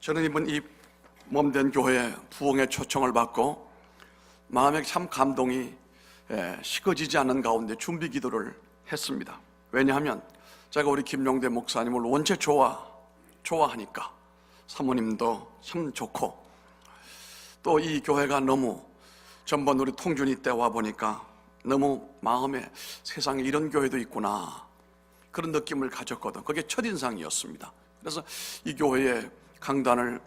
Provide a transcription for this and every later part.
저는 이번 이 몸된 교회 부흥의 초청을 받고 마음에 참 감동이 식어지지 않는 가운데 준비 기도를 했습니다. 왜냐하면 제가 우리 김용대 목사님을 원체 좋아하니까, 사모님도 참 좋고, 또 이 교회가 너무 전번 우리 통준이 때 와보니까 너무 마음에 세상에 이런 교회도 있구나, 그런 느낌을 가졌거든. 그게 첫인상이었습니다. 그래서 이 교회의 강단을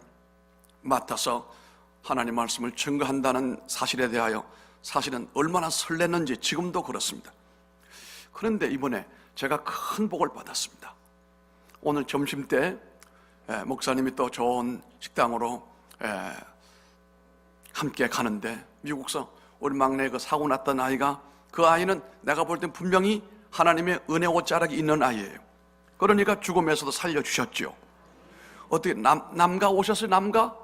맡아서 하나님 말씀을 증거한다는 사실에 대하여 사실은 얼마나 설렜는지 지금도 그렇습니다. 그런데 이번에 제가 큰 복을 받았습니다. 오늘 점심때 목사님이 또 좋은 식당으로 함께 가는데, 미국서 우리 막내 그 사고 났던 아이가, 그 아이는 내가 볼 땐 분명히 하나님의 은혜 옷자락이 있는 아이예요. 그러니까 죽음에서도 살려주셨죠. 어떻게 남가 오셨어요? 남가?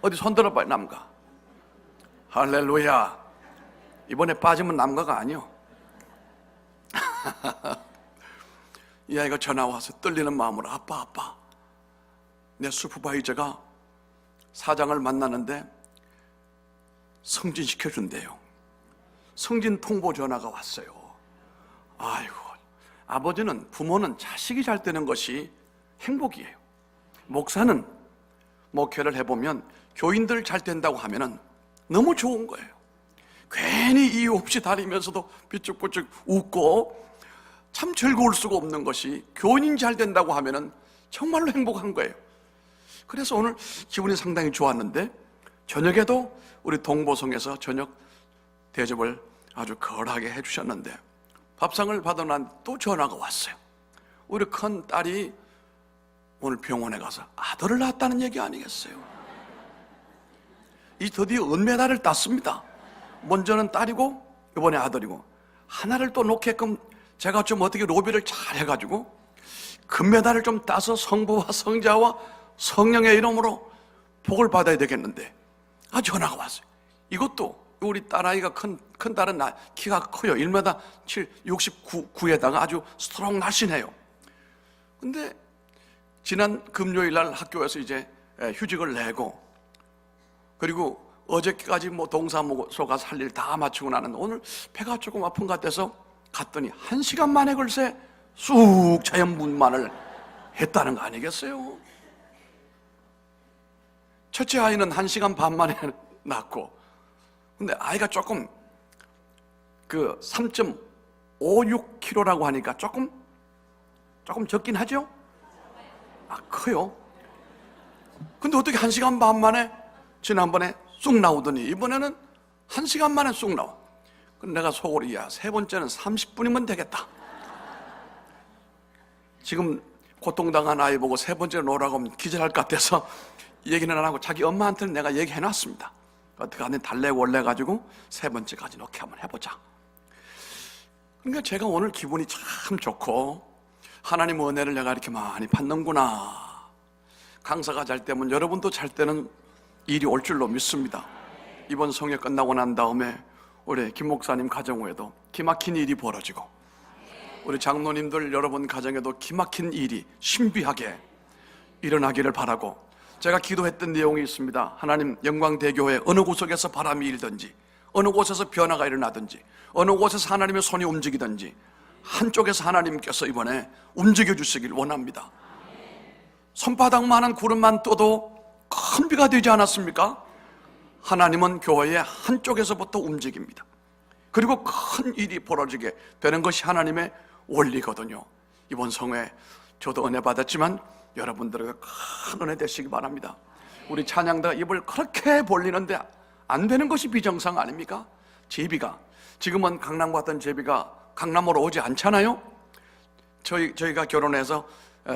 어디 손 들어봐요. 남가. 할렐루야. 이번에 빠지면 남가가 아니요. 이 아이가 전화 와서 떨리는 마음으로, 아빠 내 슈퍼바이저가 사장을 만나는데 승진시켜준대요. 승진 통보 전화가 왔어요. 아이고, 아버지는, 부모는 자식이 잘 되는 것이 행복이에요. 목사는 목회를 해보면 교인들 잘 된다고 하면은 너무 좋은 거예요. 괜히 이유 없이 다니면서도 비쭉비쭉 웃고 참 즐거울 수가 없는 것이, 교인이 잘 된다고 하면은 정말로 행복한 거예요. 그래서 오늘 기분이 상당히 좋았는데, 저녁에도 우리 동보성에서 저녁 대접을 아주 거하게 해주셨는데, 밥상을 받아 난 또 전화가 왔어요. 우리 큰 딸이 오늘 병원에 가서 아들을 낳았다는 얘기 아니겠어요? 이 드디어 은메달을 땄습니다. 먼저는 딸이고 이번에 아들이고, 하나를 또 놓게끔 제가 좀 어떻게 로비를 잘 해가지고 금메달을 좀 따서 성부와 성자와 성령의 이름으로 복을 받아야 되겠는데, 전화가 왔어요. 이것도 우리 딸아이가 큰 딸은 키가 커요. 1m 69에다가 아주 스트롱 날씬해요. 근데 지난 금요일 날 학교에서 이제 휴직을 내고, 그리고 어저께까지 동사무소 가서 할 일 다 마치고 나는데, 오늘 배가 조금 아픈 것 같아서 갔더니 1시간 만에 글쎄 쑥 자연분만을 했다는 거 아니겠어요? 첫째 아이는 1시간 반 만에 낳고, 근데 아이가 조금 3.56kg라고 하니까 조금 적긴 하죠? 커요. 근데 어떻게 1시간 반 만에, 지난번에 쑥 나오더니 이번에는 1시간 만에 쑥 나와. 그럼 내가 속으로, 세 번째는 30분이면 되겠다. 지금 고통당한 아이 보고 세 번째 놓으라고 하면 기절할 것 같아서 얘기는 안 하고 자기 엄마한테는 내가 얘기해놨습니다. 어떻게 하면 달래골래 가지고 세 번째까지 넣게 한번 해보자. 그러니까 제가 오늘 기분이 참 좋고, 하나님 은혜를 내가 이렇게 많이 받는구나. 강사가 잘 되면 여러분도 잘 되는 일이 올 줄로 믿습니다. 이번 성회 끝나고 난 다음에 우리 김 목사님 가정에도 기막힌 일이 벌어지고, 우리 장로님들 여러분 가정에도 기막힌 일이 신비하게 일어나기를 바라고, 제가 기도했던 내용이 있습니다. 하나님, 영광대교회 어느 구석에서 바람이 일든지, 어느 곳에서 변화가 일어나든지, 어느 곳에서 하나님의 손이 움직이든지 한쪽에서 하나님께서 이번에 움직여 주시길 원합니다. 손바닥만한 구름만 떠도 큰 비가 되지 않았습니까? 하나님은 교회의 한쪽에서부터 움직입니다. 그리고 큰 일이 벌어지게 되는 것이 하나님의 원리거든요. 이번 성회 저도 은혜 받았지만 여러분들에게 큰 은혜 되시기 바랍니다. 우리 찬양대가 입을 그렇게 벌리는데 안 되는 것이 비정상 아닙니까? 제비가, 지금은 강남 갔던 제비가 강남으로 오지 않잖아요. 저희가 결혼해서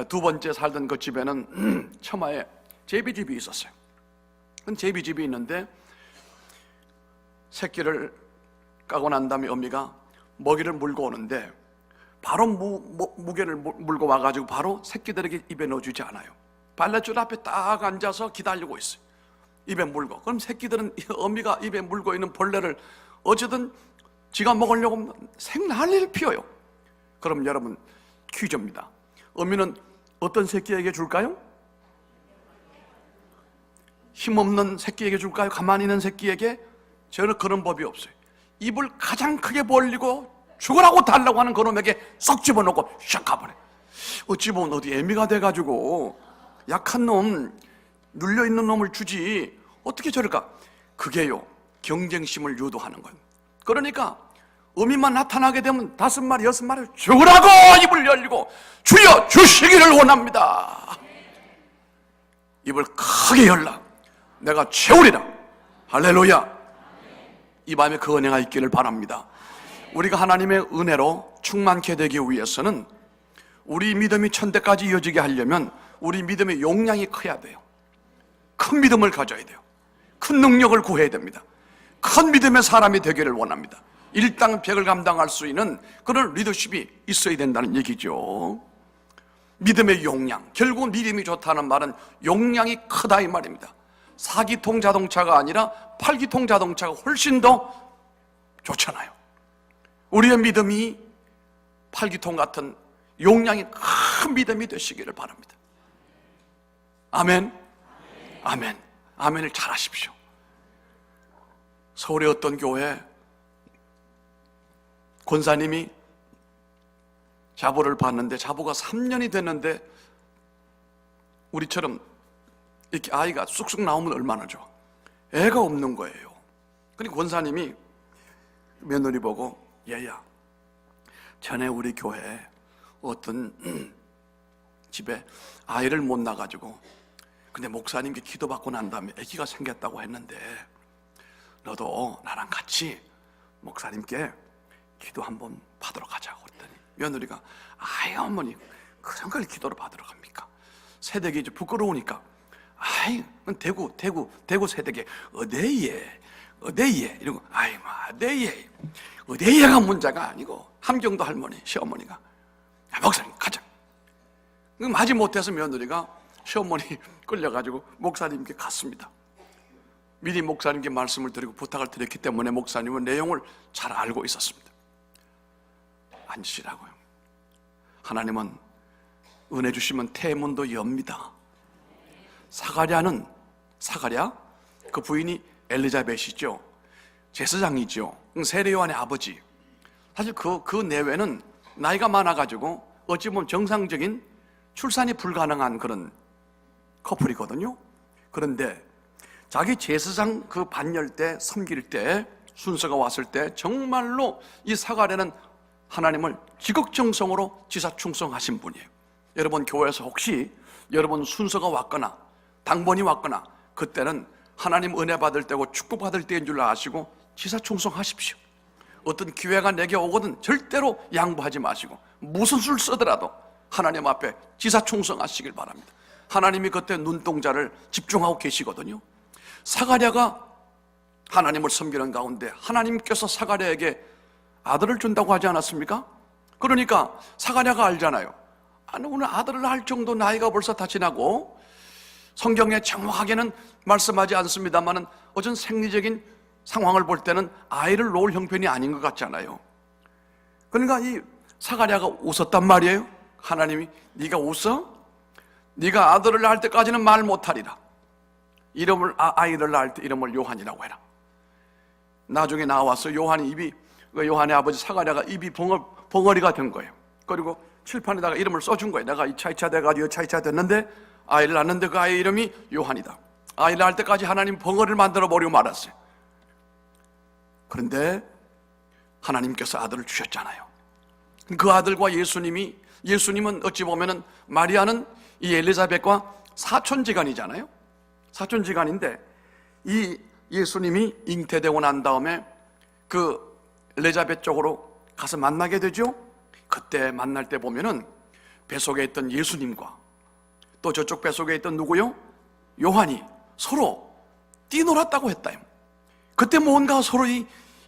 두 번째 살던 그 집에는 처마에 제비집이 있었어요. 제비집이 있는데 새끼를 까고 난 다음에 어미가 먹이를 물고 오는데, 바로 무게를 물고 와가지고 바로 새끼들에게 입에 넣어주지 않아요. 발렛줄 앞에 딱 앉아서 기다리고 있어요. 입에 물고. 그럼 새끼들은 어미가 입에 물고 있는 벌레를 어쨌든 지가 먹으려고 생난리를 피워요. 그럼 여러분 퀴즈입니다. 어미는 어떤 새끼에게 줄까요? 힘없는 새끼에게 줄까요? 가만히 있는 새끼에게? 저는 그런 법이 없어요. 입을 가장 크게 벌리고 죽으라고 달라고 하는 그놈에게 쏙 집어넣고 샥 가버려요. 어찌 보면 어디 애미가 돼가지고 약한 놈, 눌려있는 놈을 주지 어떻게 저럴까? 그게요, 경쟁심을 유도하는 거예요. 그러니까 어미만 나타나게 되면 5마리, 6마리 죽으라고 입을 열리고 주여 주시기를 원합니다. 입을 크게 열라. 내가 채우리라. 할렐루야. 이 밤에 그 은혜가 있기를 바랍니다. 우리가 하나님의 은혜로 충만케 되기 위해서는 우리 믿음이 천대까지 이어지게 하려면 우리 믿음의 용량이 커야 돼요. 큰 믿음을 가져야 돼요. 큰 능력을 구해야 됩니다. 큰 믿음의 사람이 되기를 원합니다. 일당백을 감당할 수 있는 그런 리더십이 있어야 된다는 얘기죠. 믿음의 용량, 결국은 믿음이 좋다는 말은 용량이 크다 이 말입니다. 4기통 자동차가 아니라 8기통 자동차가 훨씬 더 좋잖아요. 우리의 믿음이 8기통 같은 용량이 큰 믿음이 되시기를 바랍니다. 아멘. 아멘. 아멘을 잘 하십시오. 서울의 어떤 교회 권사님이 자보를 봤는데 자보가 3년이 됐는데 우리처럼 이렇게 아이가 쑥쑥 나오면 얼마나 좋아. 애가 없는 거예요. 그러니까 권사님이 며느리 보고 얘야, 전에 우리 교회에 어떤 집에 아이를 못 낳아가지고 근데 목사님께 기도받고 난 다음에 아기가 생겼다고 했는데 너도 나랑 같이 목사님께 기도 한번 받으러 가자고 했더니 며느리가 아이 어머니 그런 걸 기도를 받으러 갑니까? 새댁이 이제 부끄러우니까 아이 대구 새댁에 어데예 이러고 아이 어데예 어데예가 문제가 아니고 함경도 할머니 시어머니가 목사님 가자. 마지 못해서 며느리가 시어머니 끌려가지고 목사님께 갔습니다. 미리 목사님께 말씀을 드리고 부탁을 드렸기 때문에 목사님은 내용을 잘 알고 있었습니다. 앉으시라고요. 하나님은 은혜 주시면 태문도 엽니다. 사가랴 그 부인이 엘리자벳이죠. 제사장이죠. 세례 요한의 아버지. 사실 그 내외는 나이가 많아가지고 어찌 보면 정상적인 출산이 불가능한 그런 커플이거든요. 그런데 자기 제사장 그 반열 때 섬길 때 순서가 왔을 때 정말로 이 사가랴는 하나님을 지극정성으로 지사충성하신 분이에요. 여러분 교회에서 혹시 여러분 순서가 왔거나 당번이 왔거나 그때는 하나님 은혜 받을 때고 축복받을 때인 줄 아시고 지사충성하십시오. 어떤 기회가 내게 오거든 절대로 양보하지 마시고 무슨 수를 쓰더라도 하나님 앞에 지사충성하시길 바랍니다. 하나님이 그때 눈동자를 집중하고 계시거든요. 사가랴가 하나님을 섬기는 가운데 하나님께서 사가랴에게 아들을 준다고 하지 않았습니까? 그러니까 사가랴가 알잖아요. 아니 오늘 아들을 할 정도 나이가 벌써 다 지나고 성경에 정확하게는 말씀하지 않습니다만은 어떤 생리적인 상황을 볼 때는 아이를 놓을 형편이 아닌 것 같잖아요. 그러니까 이 사가랴가 웃었단 말이에요. 하나님이 네가 웃어? 네가 아들을 낳을 때까지는 말 못하리라. 이름을 아이를 낳을 때 이름을 요한이라고 해라. 나중에 나와서 요한의 아버지 사가랴가 입이 벙어리가 된 거예요. 그리고 칠판에다가 이름을 써준 거예요. 내가 2차 돼가지고 2차 됐는데 아이를 낳는데 그 아이의 이름이 요한이다. 아이를 낳을 때까지 하나님 벙어리를 만들어 버리고 말았어요. 그런데 하나님께서 아들을 주셨잖아요. 그 아들과 예수님은 어찌 보면은 마리아는 이 엘리자벳과 사촌지간이잖아요. 사촌지간인데 이 예수님이 잉태되고 난 다음에 그 엘리자벳 쪽으로 가서 만나게 되죠. 그때 만날 때 보면은 뱃속에 있던 예수님과 또 저쪽 뱃속에 있던 누구요? 요한이 서로 뛰놀았다고 했다요. 그때 뭔가 서로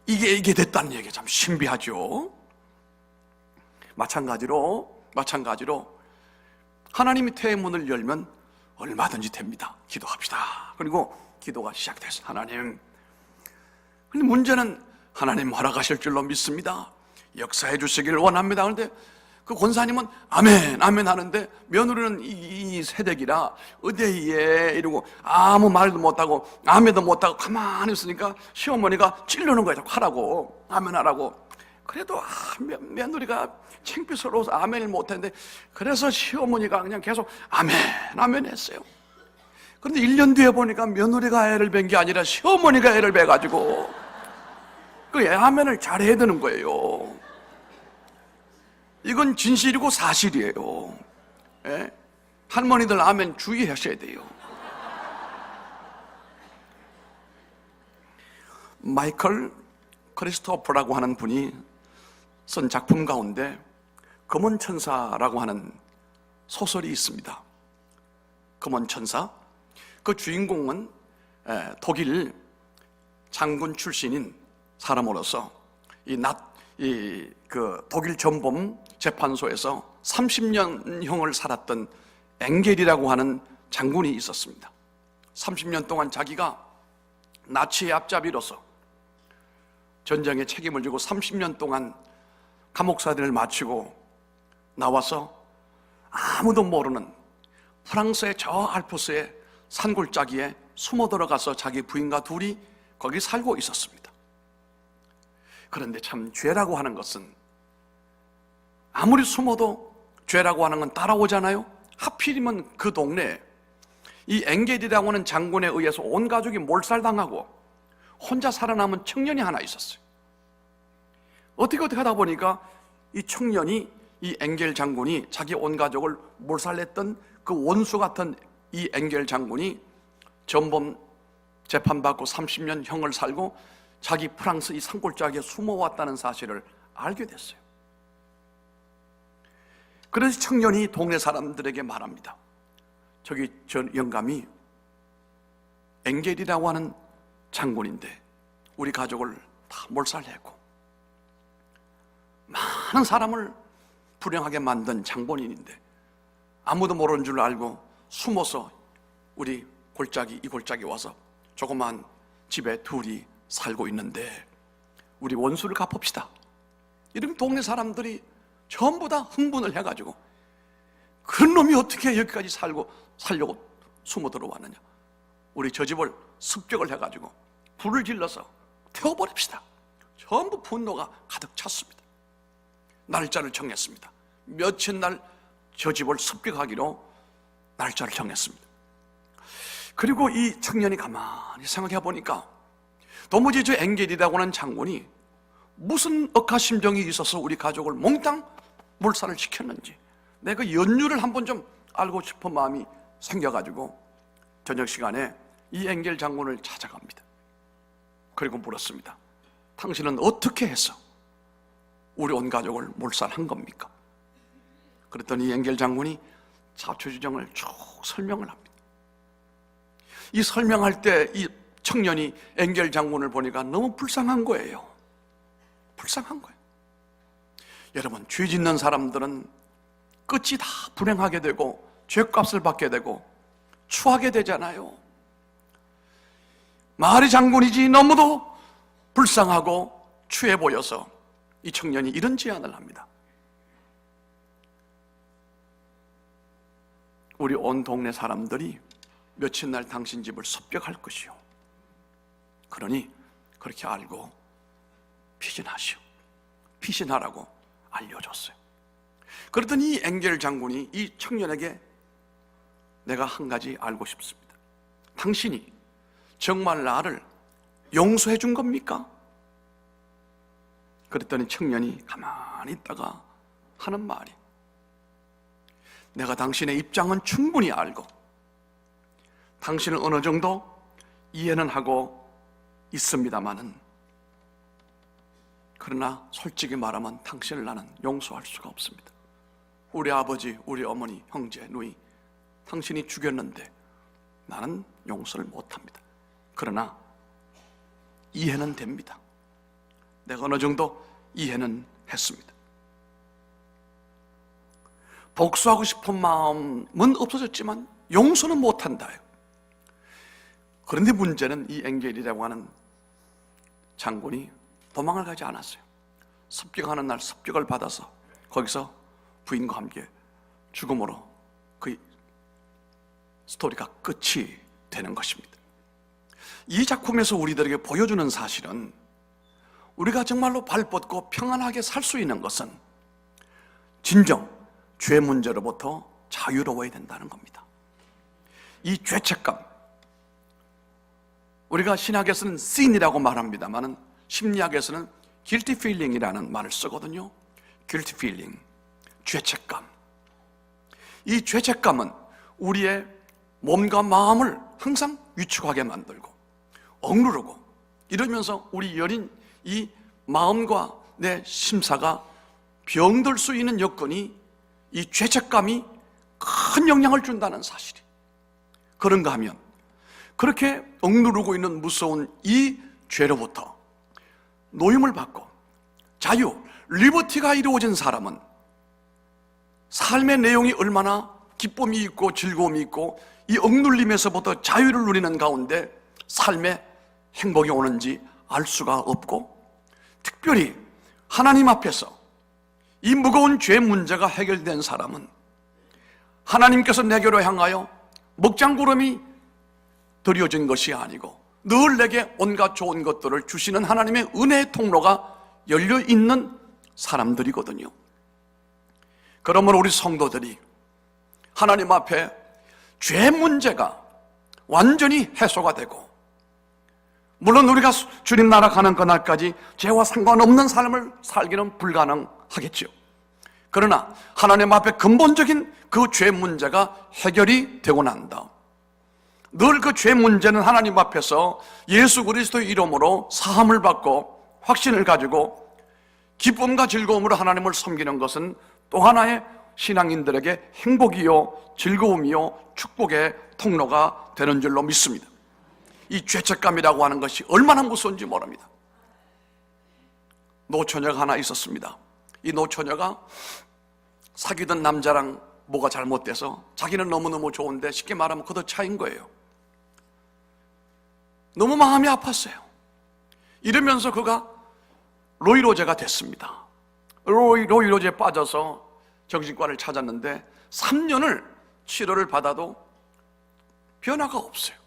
이게 됐다는 얘기가 참 신비하죠. 마찬가지로 하나님이 태의 문을 열면 얼마든지 됩니다. 기도합시다. 그리고 기도가 시작돼서 하나님. 근데 문제는 하나님 허락하실 줄로 믿습니다. 역사해 주시기를 원합니다. 그런데 그 권사님은 아멘 아멘 하는데 며느리는 이 세대기라 어디에 이러고 아무 말도 못하고 아멘도 못하고 가만히 있으니까 시어머니가 찔르는 거예요. 자꾸 하라고, 아멘 하라고. 그래도 며느리가 창피스러워서 아멘을 못했는데, 그래서 시어머니가 그냥 계속 아멘 아멘 했어요. 그런데 1년 뒤에 보니까 며느리가 애를 뵌 게 아니라 시어머니가 애를 뵈가지고 그 아멘을 잘해야 되는 거예요. 이건 진실이고 사실이에요. 예? 할머니들 아멘 주의하셔야 돼요. 마이클 크리스토퍼라고 하는 분이 쓴 작품 가운데 검은 천사라고 하는 소설이 있습니다. 검은 천사. 그 주인공은 독일 장군 출신인 사람으로서 그 독일 전범 재판소에서 30년형을 살았던 엥겔이라고 하는 장군이 있었습니다. 30년 동안 자기가 나치의 앞잡이로서 전쟁에 책임을 지고 30년 동안 감옥사들을 마치고 나와서 아무도 모르는 프랑스의 저 알프스의 산골짜기에 숨어 들어가서 자기 부인과 둘이 거기 살고 있었습니다. 그런데 참 죄라고 하는 것은 아무리 숨어도 죄라고 하는 건 따라오잖아요. 하필이면 그 동네에 이 엥겔이라고 하는 장군에 의해서 온 가족이 몰살당하고 혼자 살아남은 청년이 하나 있었어요. 어떻게 하다 보니까 이 청년이, 이 엥겔 장군이 자기 온 가족을 몰살냈던 그 원수 같은 이 엥겔 장군이 전범 재판받고 30년 형을 살고 자기 프랑스 이 산골짜기에 숨어왔다는 사실을 알게 됐어요. 그래서 청년이 동네 사람들에게 말합니다. 저기 저 영감이 엥겔이라고 하는 장군인데 우리 가족을 다 몰살했고 많은 사람을 불행하게 만든 장본인인데 아무도 모르는 줄 알고 숨어서 우리 이 골짜기 와서 조그만 집에 둘이 살고 있는데 우리 원수를 갚읍시다. 이러면 동네 사람들이 전부 다 흥분을 해가지고 그런 놈이 어떻게 여기까지 살려고 숨어 들어왔느냐, 우리 저 집을 습격을 해가지고 불을 질러서 태워버립시다. 전부 분노가 가득 찼습니다. 날짜를 정했습니다. 며칠 날 저 집을 습격하기로 날짜를 정했습니다. 그리고 이 청년이 가만히 생각해 보니까 도무지 저 엥겔이라고 하는 장군이 무슨 억하심정이 있어서 우리 가족을 몽땅 몰살을 시켰는지 내가 연유를 한번 좀 알고 싶은 마음이 생겨가지고 저녁 시간에 이 엥겔 장군을 찾아갑니다. 그리고 물었습니다. 당신은 어떻게 해서 우리 온 가족을 몰살한 겁니까? 그랬더니 엥겔 장군이 자초지종을 쭉 설명을 합니다. 이 설명할 때 이 청년이 엥겔 장군을 보니까 너무 불쌍한 거예요. 불쌍한 거예요. 여러분, 죄 짓는 사람들은 끝이 다 불행하게 되고 죄값을 받게 되고 추하게 되잖아요. 마을의 장군이지 너무도 불쌍하고 추해 보여서 이 청년이 이런 제안을 합니다. 우리 온 동네 사람들이 며칠 날 당신 집을 습격할 것이요. 그러니 그렇게 알고 피신하시오. 피신하라고 알려줬어요. 그러더니 이 엥겔 장군이 이 청년에게 내가 한 가지 알고 싶습니다. 당신이 정말 나를 용서해 준 겁니까? 그랬더니 청년이 가만히 있다가 하는 말이, 내가 당신의 입장은 충분히 알고 당신을 어느 정도 이해는 하고 있습니다마는 그러나 솔직히 말하면 당신을 나는 용서할 수가 없습니다. 우리 아버지, 우리 어머니, 형제, 누이 당신이 죽였는데 나는 용서를 못합니다. 그러나 이해는 됩니다. 내가 어느 정도 이해는 했습니다. 복수하고 싶은 마음은 없어졌지만 용서는 못한다요. 그런데 문제는 이 엥겔이라고 하는 장군이 도망을 가지 않았어요. 습격하는 날 습격을 받아서 거기서 부인과 함께 죽음으로 그 스토리가 끝이 되는 것입니다. 이 작품에서 우리들에게 보여주는 사실은 우리가 정말로 발뻗고 평안하게 살 수 있는 것은 진정 죄 문제로부터 자유로워야 된다는 겁니다. 이 죄책감, 우리가 신학에서는 sin이라고 말합니다만 심리학에서는 guilty feeling이라는 말을 쓰거든요. guilty feeling, 죄책감. 이 죄책감은 우리의 몸과 마음을 항상 위축하게 만들고 억누르고 이러면서 우리 여린 이 마음과 내 심사가 병들 수 있는 여건이 이 죄책감이 큰 영향을 준다는 사실이. 그런가 하면 그렇게 억누르고 있는 무서운 이 죄로부터 노임을 받고 자유, 리버티가 이루어진 사람은 삶의 내용이 얼마나 기쁨이 있고 즐거움이 있고 이 억눌림에서부터 자유를 누리는 가운데 삶의 행복이 오는지 알 수가 없고, 특별히 하나님 앞에서 이 무거운 죄 문제가 해결된 사람은 하나님께서 내게로 향하여 먹장구름이 드려진 것이 아니고 늘 내게 온갖 좋은 것들을 주시는 하나님의 은혜의 통로가 열려있는 사람들이거든요. 그러므로 우리 성도들이 하나님 앞에 죄 문제가 완전히 해소가 되고, 물론 우리가 주님 나라 가는 그날까지 죄와 상관없는 삶을 살기는 불가능하겠죠. 그러나 하나님 앞에 근본적인 그 죄 문제가 해결이 되고 난다. 늘 그 죄 문제는 하나님 앞에서 예수 그리스도의 이름으로 사함을 받고 확신을 가지고 기쁨과 즐거움으로 하나님을 섬기는 것은 또 하나의 신앙인들에게 행복이요 즐거움이요 축복의 통로가 되는 줄로 믿습니다. 이 죄책감이라고 하는 것이 얼마나 무서운지 모릅니다. 노처녀가 하나 있었습니다. 이 노처녀가 사귀던 남자랑 뭐가 잘못돼서 자기는 너무너무 좋은데 쉽게 말하면 그도 차인 거예요. 너무 마음이 아팠어요. 이러면서 그가 로이로제가 됐습니다. 로이로제에 빠져서 정신과를 찾았는데 3년을 치료를 받아도 변화가 없어요.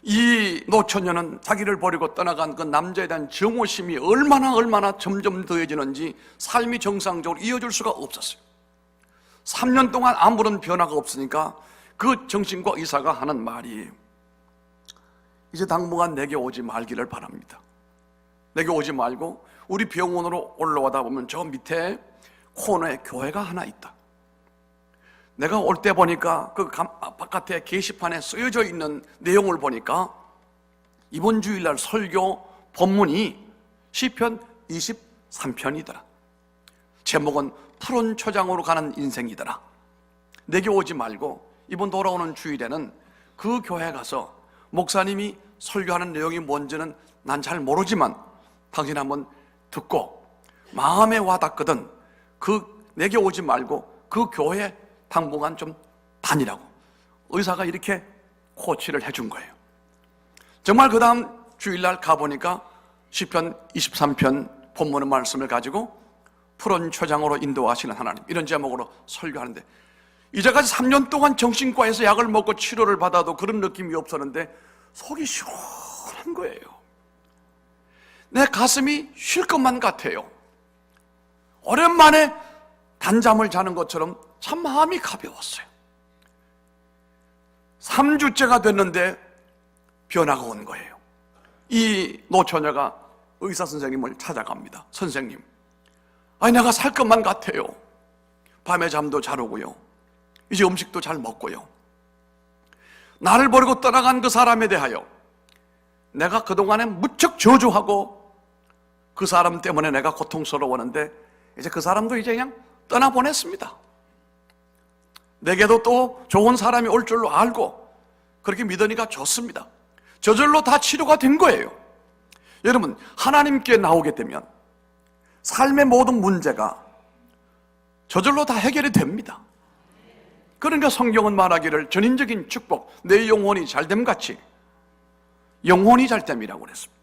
이 노처녀는 자기를 버리고 떠나간 그 남자에 대한 정오심이 얼마나 점점 더해지는지 삶이 정상적으로 이어질 수가 없었어요. 3년 동안 아무런 변화가 없으니까 그 정신과 의사가 하는 말이, 이제 당분간 내게 오지 말기를 바랍니다. 내게 오지 말고 우리 병원으로 올라오다 보면 저 밑에 코너에 교회가 하나 있다. 내가 올 때 보니까 그 바깥에 게시판에 쓰여져 있는 내용을 보니까 이번 주일날 설교 본문이 시편 23편이더라. 제목은 푸른 초장으로 가는 인생이더라. 내게 오지 말고 이번 돌아오는 주일에는 그 교회에 가서 목사님이 설교하는 내용이 뭔지는 난 잘 모르지만 당신 한번 듣고 마음에 와닿거든 내게 오지 말고 그 교회에 당분간 좀 다니라고 의사가 이렇게 코치를 해준 거예요. 정말 그 다음 주일날 가보니까 시편 23편 본문의 말씀을 가지고 푸른 초장으로 인도하시는 하나님, 이런 제목으로 설교하는데, 이제까지 3년 동안 정신과에서 약을 먹고 치료를 받아도 그런 느낌이 없었는데 속이 시원한 거예요. 내 가슴이 쉴 것만 같아요. 오랜만에 단잠을 자는 것처럼 참 마음이 가벼웠어요. 3주째가 됐는데 변화가 온 거예요. 이 노처녀가 의사 선생님을 찾아갑니다. 선생님, 아니 내가 살 것만 같아요. 밤에 잠도 잘 오고요, 이제 음식도 잘 먹고요. 나를 버리고 떠나간 그 사람에 대하여 내가 그동안에 무척 저주하고 그 사람 때문에 내가 고통스러웠는데 이제 그 사람도 이제 그냥 떠나보냈습니다. 내게도 또 좋은 사람이 올 줄로 알고 그렇게 믿으니까 좋습니다. 저절로 다 치료가 된 거예요. 여러분, 하나님께 나오게 되면 삶의 모든 문제가 저절로 다 해결이 됩니다. 그러니까 성경은 말하기를 전인적인 축복, 내 영혼이 잘됨 같이 영혼이 잘됨이라고 그랬습니다.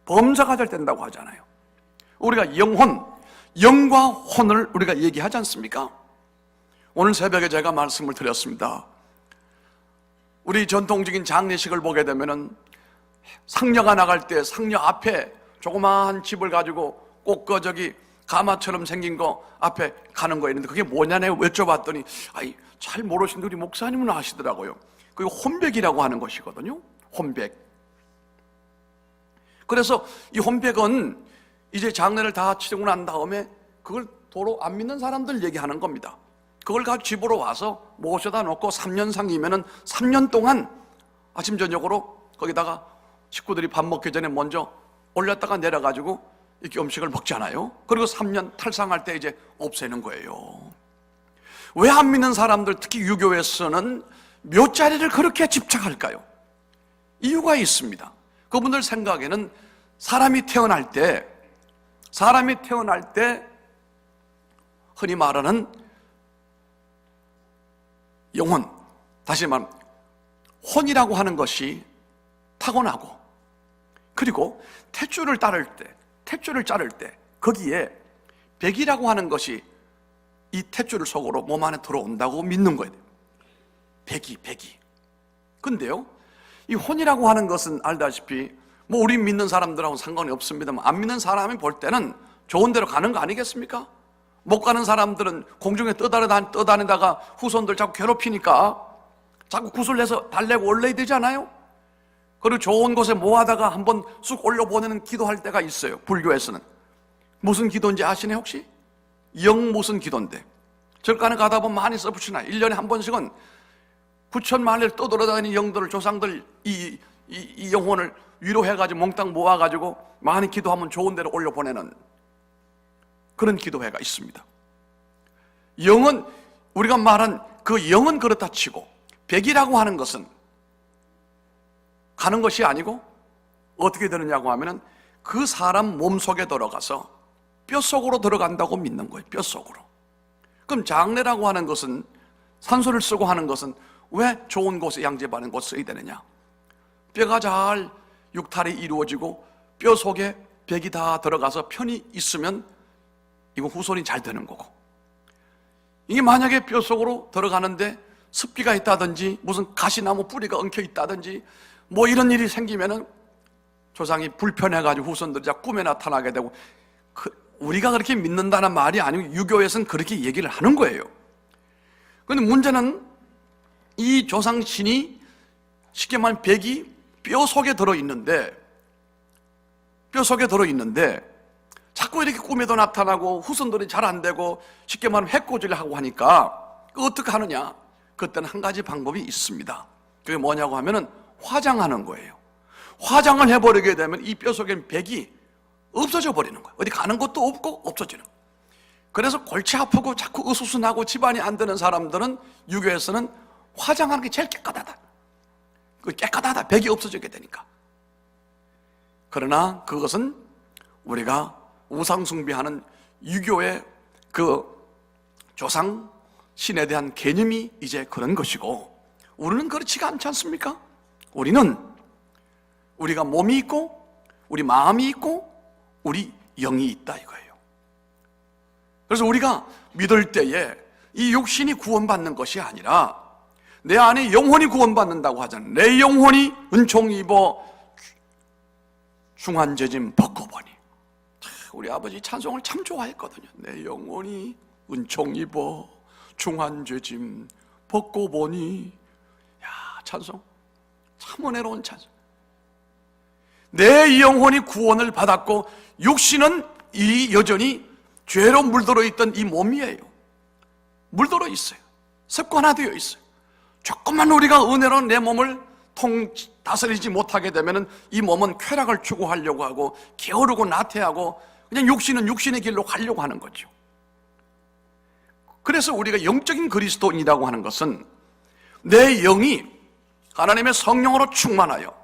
범사가 잘 된다고 하잖아요. 우리가 영과 혼을 우리가 얘기하지 않습니까? 오늘 새벽에 제가 말씀을 드렸습니다. 우리 전통적인 장례식을 보게 되면은 상녀가 나갈 때 상녀 앞에 조그마한 집을 가지고 꼭 그 저기 가마처럼 생긴 거 앞에 가는 거 있는데 그게 뭐냐 내가 여쭤봤더니 잘 모르시는데 우리 목사님은 아시더라고요. 그게 혼백이라고 하는 것이거든요. 혼백. 그래서 이 혼백은 이제 장례를 다 치르고 난 다음에 그걸 도로 안 믿는 사람들 얘기하는 겁니다. 그걸 가지고 집으로 와서 모셔다 놓고 3년상이면은 3년 동안 아침 저녁으로 거기다가 식구들이 밥 먹기 전에 먼저 올렸다가 내려가지고 이렇게 음식을 먹잖아요. 그리고 3년 탈상할 때 이제 없애는 거예요. 왜 안 믿는 사람들, 특히 유교에서는 묘자리를 그렇게 집착할까요? 이유가 있습니다. 그분들 생각에는 사람이 태어날 때 흔히 말하는 영혼, 다시 말하면 혼이라고 하는 것이 타고나고, 그리고 탯줄을 자를 때 거기에 백이라고 하는 것이 이 탯줄을 속으로 몸 안에 들어온다고 믿는 거예요. 백이. 근데요, 이 혼이라고 하는 것은 알다시피 뭐 우리 믿는 사람들하고는 상관이 없습니다만 안 믿는 사람이 볼 때는 좋은 데로 가는 거 아니겠습니까? 못 가는 사람들은 공중에 떠다니다가 후손들 자꾸 괴롭히니까 자꾸 구슬내서 달래고 올려야 되잖아요. 그리고 좋은 곳에 모아다가 한번 쑥 올려보내는 기도할 때가 있어요. 불교에서는 무슨 기도인지 아시네 혹시? 영 무슨 기도인데 절간에 가다 보면 많이 써붙이나 1년에 한 번씩은 9천만리를 떠돌아다니는 영들을, 조상들 이 영혼을 위로해가지고 몽땅 모아가지고 많이 기도하면 좋은 데로 올려보내는 그런 기도회가 있습니다. 영은, 우리가 말한 그 영은 그렇다 치고 백이라고 하는 것은 가는 것이 아니고 어떻게 되느냐고 하면은 그 사람 몸속에 들어가서 뼛속으로 들어간다고 믿는 거예요. 뼛속으로. 그럼 장례라고 하는 것은, 산소를 쓰고 하는 것은 왜 좋은 곳에 양재받는 곳에 써야 되느냐? 뼈가 잘 육탈이 이루어지고 뼈 속에 백이 다 들어가서 편히 있으면 이거 후손이 잘 되는 거고, 이게 만약에 뼈 속으로 들어가는데 습기가 있다든지 무슨 가시나무 뿌리가 엉켜 있다든지 뭐 이런 일이 생기면은 조상이 불편해가지고 후손들이 자꾸 꿈에 나타나게 되고, 우리가 그렇게 믿는다는 말이 아니고 유교에서는 그렇게 얘기를 하는 거예요. 그런데 문제는 이 조상신이 쉽게 말하면 백이 뼈 속에 들어있는데 자꾸 이렇게 꿈에도 나타나고 후손들이 잘 안 되고 쉽게 말하면 해코지를 하고 하니까 어떻게 하느냐? 그때는 한 가지 방법이 있습니다. 그게 뭐냐고 하면은 화장하는 거예요. 화장을 해버리게 되면 이 뼈 속에는 백이 없어져 버리는 거예요. 어디 가는 것도 없고 없어지는 거예요. 그래서 골치 아프고 자꾸 으스스나고 집안이 안 되는 사람들은 유교에서는 화장하는 게 제일 깨끗하다. 깨끗하다. 백이 없어지게 되니까. 그러나 그것은 우리가 우상숭배하는 유교의 그 조상 신에 대한 개념이 이제 그런 것이고, 우리는 그렇지가 않지 않습니까? 우리가 몸이 있고 우리 마음이 있고 우리 영이 있다 이거예요. 그래서 우리가 믿을 때에 이 육신이 구원받는 것이 아니라 내 안에 영혼이 구원받는다고 하잖아요. 내 영혼이 은총 입어 중한죄짐 벗고 보니. 우리 아버지 찬송을 참 좋아했거든요. 내 영혼이 은총 입어 중한죄짐 벗고 보니. 야, 찬송 참 은혜로운 찬송. 내 영혼이 구원을 받았고 육신은 이 여전히 죄로 물들어 있던 이 몸이에요. 물들어 있어요. 습관화되어 있어요. 조금만 우리가 은혜로 내 몸을 다스리지 못하게 되면 이 몸은 쾌락을 추구하려고 하고 게으르고 나태하고 그냥 육신은 육신의 길로 가려고 하는 거죠. 그래서 우리가 영적인 그리스도인이라고 하는 것은 내 영이 하나님의 성령으로 충만하여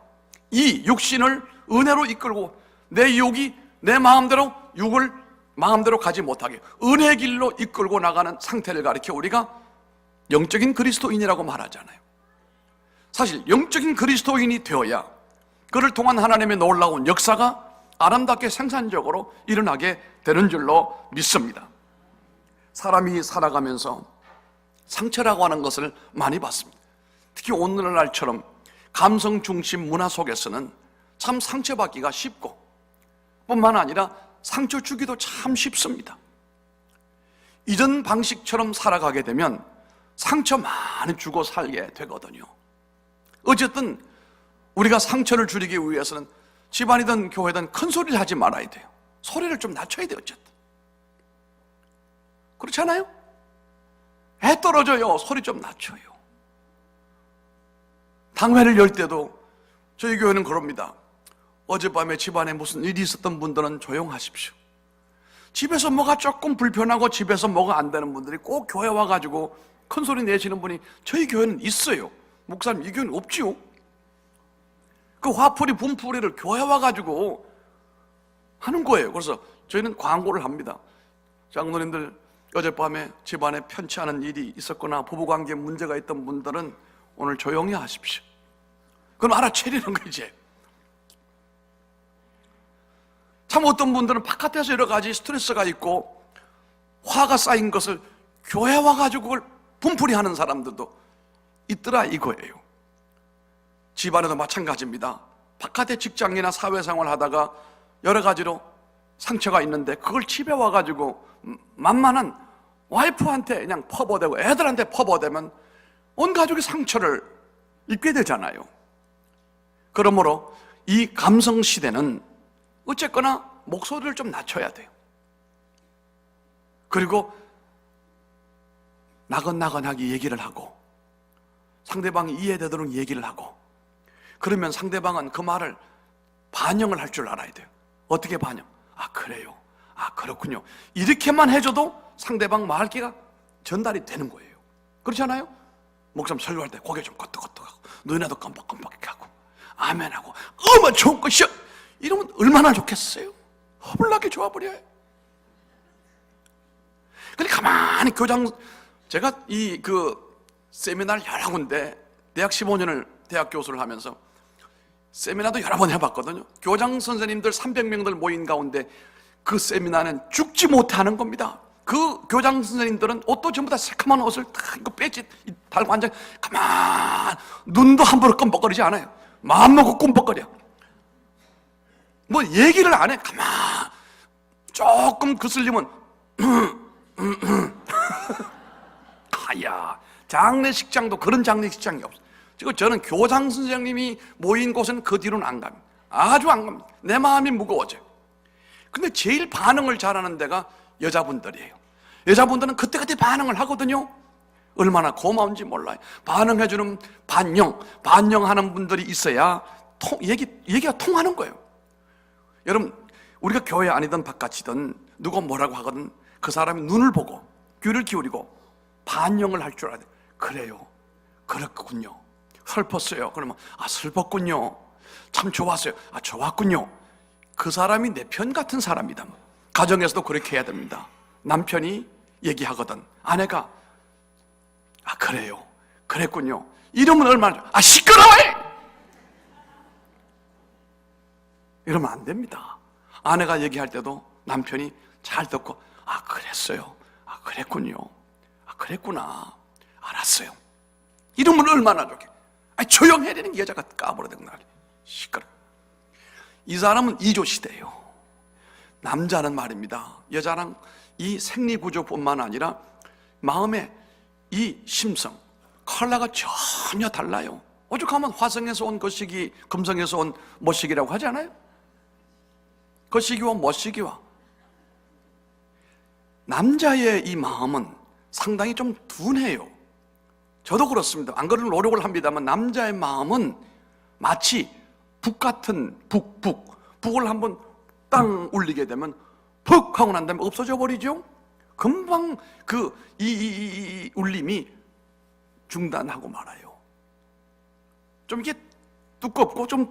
이 육신을 은혜로 이끌고 내 육이 내 마음대로 육을 마음대로 가지 못하게 은혜의 길로 이끌고 나가는 상태를 가리켜 우리가 영적인 그리스도인이라고 말하잖아요. 사실 영적인 그리스도인이 되어야 그를 통한 하나님의 놀라운 역사가 아름답게 생산적으로 일어나게 되는 줄로 믿습니다. 사람이 살아가면서 상처라고 하는 것을 많이 받습니다. 특히 오늘날처럼 감성 중심 문화 속에서는 참 상처받기가 쉽고 뿐만 아니라 상처 주기도 참 쉽습니다. 이전 방식처럼 살아가게 되면 상처 많이 주고 살게 되거든요. 어쨌든 우리가 상처를 줄이기 위해서는 집안이든 교회든 큰 소리를 하지 말아야 돼요. 소리를 좀 낮춰야 돼요. 어쨌든 그렇잖아요? 애 떨어져요. 소리 좀 낮춰요. 당회를 열 때도 저희 교회는 그럽니다. 어젯밤에 집안에 무슨 일이 있었던 분들은 조용하십시오. 집에서 뭐가 조금 불편하고 집에서 뭐가 안 되는 분들이 꼭 교회 와가지고 큰 소리 내시는 분이 저희 교회는 있어요. 목사님, 이 교회는 없지요. 그 화풀이 분풀이를 교회 와가지고 하는 거예요. 그래서 저희는 광고를 합니다. 장로님들 어젯밤에 집안에 편치 않은 일이 있었거나 부부관계에 문제가 있던 분들은 오늘 조용히 하십시오. 그럼 알아채리는 거지. 참 어떤 분들은 바깥에서 여러 가지 스트레스가 있고 화가 쌓인 것을 교회 와가지고 그걸 분풀이 하는 사람들도 있더라 이거예요. 집안에도 마찬가지입니다. 바깥에 직장이나 사회생활 하다가 여러 가지로 상처가 있는데 그걸 집에 와가지고 만만한 와이프한테 그냥 퍼버대고 애들한테 퍼버대면 온 가족이 상처를 입게 되잖아요. 그러므로 이 감성 시대는 어쨌거나 목소리를 좀 낮춰야 돼요. 그리고 나긋나긋하게 얘기를 하고 상대방이 이해되도록 얘기를 하고 그러면 상대방은 그 말을 반영을 할 줄 알아야 돼요. 어떻게 반영? 아 그래요. 아 그렇군요. 이렇게만 해줘도 상대방 말귀가 전달이 되는 거예요. 그렇잖아요? 목사님 설교할 때 고개 좀 끄덕끄덕하고 눈에도 깜빡깜빡 하고 아멘하고 어머 좋은 것이야 이러면 얼마나 좋겠어요? 허블나게 좋아버려요. 근데 가만히 제가 세미나를 여러 군데 대학 15년을 대학 교수를 하면서 세미나도 여러 번 해봤거든요. 교장 선생님들 300명들 모인 가운데 그 세미나는 죽지 못하는 겁니다. 그 교장 선생님들은 옷도 전부 다 새카만 옷을 다 이거 배지 달고 앉아 가만 눈도 함부로 껌뻑거리지 않아요. 마음 먹고 꿈뻑거려. 뭐 얘기를 안 해. 가만 조금 그슬리면 가야 장례식장도 그런 장례식장이 없어. 지금 저는 교장 선생님이 모인 곳은 그 뒤로는 안 갑니다. 아주 안 갑니다. 내 마음이 무거워져요. 근데 제일 반응을 잘하는 데가 여자분들이에요. 여자분들은 그때그때 반응을 하거든요. 얼마나 고마운지 몰라요. 반응해주는 반영하는 분들이 있어야 얘기가 통하는 거예요. 여러분, 우리가 교회 아니든 바깥이든 누가 뭐라고 하거든 그 사람이 눈을 보고 귀를 기울이고 반영을 할 줄 알아야 돼요. 그래요. 그렇군요. 슬펐어요. 그러면 아 슬펐군요. 참 좋았어요. 아 좋았군요. 그 사람이 내 편 같은 사람이다. 가정에서도 그렇게 해야 됩니다. 남편이 얘기하거든 아내가 아 그래요. 그랬군요. 이러면 얼마나 좋아. 아 시끄러워! 이러면 안 됩니다. 아내가 얘기할 때도 남편이 잘 듣고 아 그랬어요. 아 그랬군요. 아 그랬구나. 알았어요. 이러면 얼마나 좋게. 아 조용해라는 여자가 까불어대고 난리. 시끄러. 이 사람은 이조시대예요. 남자는 말입니다. 여자랑 이 생리구조뿐만 아니라 마음의 이 심성, 컬러가 전혀 달라요. 오죽하면 화성에서 온 거시기, 금성에서 온 모시기라고 하지 않아요? 거시기와 모시기와 남자의 이 마음은 상당히 좀 둔해요. 저도 그렇습니다. 안 그런 노력을 합니다만 남자의 마음은 마치 북 같은 북을 한번 땅 울리게 되면 푹 하고 난 다음에 없어져 버리죠. 금방 이 울림이 중단하고 말아요. 좀 이게 두껍고 좀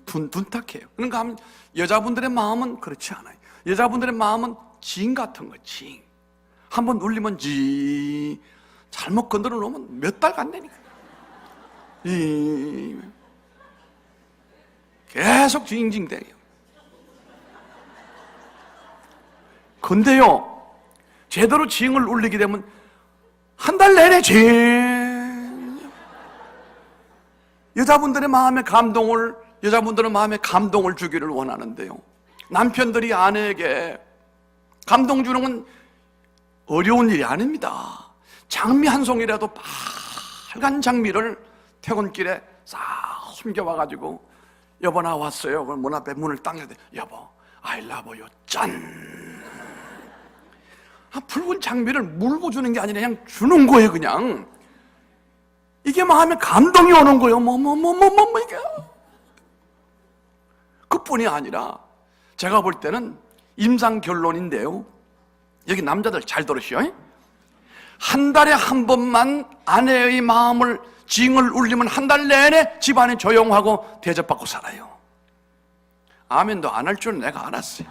둔탁해요. 그러니까 여자분들의 마음은 그렇지 않아요. 여자분들의 마음은 징 같은 거예요. 징. 한번 울리면 잘못 건드려 놓으면 몇 달 간다니까. 계속 징징대요. 근데요, 제대로 징을 울리게 되면 한 달 내내 여자분들의 마음에 여자분들은 마음에 감동을 주기를 원하는데요, 남편들이 아내에게 감동 주는 건 어려운 일이 아닙니다. 장미 한 송이라도 빨간 장미를 퇴근길에 싹 숨겨와가지고 여보 나 왔어요. 그럼 문 앞에 문을 딱 열대. 여보 I love you 짠. 붉은 장미를 물고 주는 게 아니라 그냥 주는 거예요. 그냥 이게 마음에 감동이 오는 거예요. 이게 그뿐이 아니라 제가 볼 때는 임상 결론인데요, 여기 남자들 잘 들으시오. 한 달에 한 번만 아내의 마음을 징을 울리면 한 달 내내 집안이 조용하고 대접받고 살아요. 아멘도 안 할 줄은 내가 알았어요.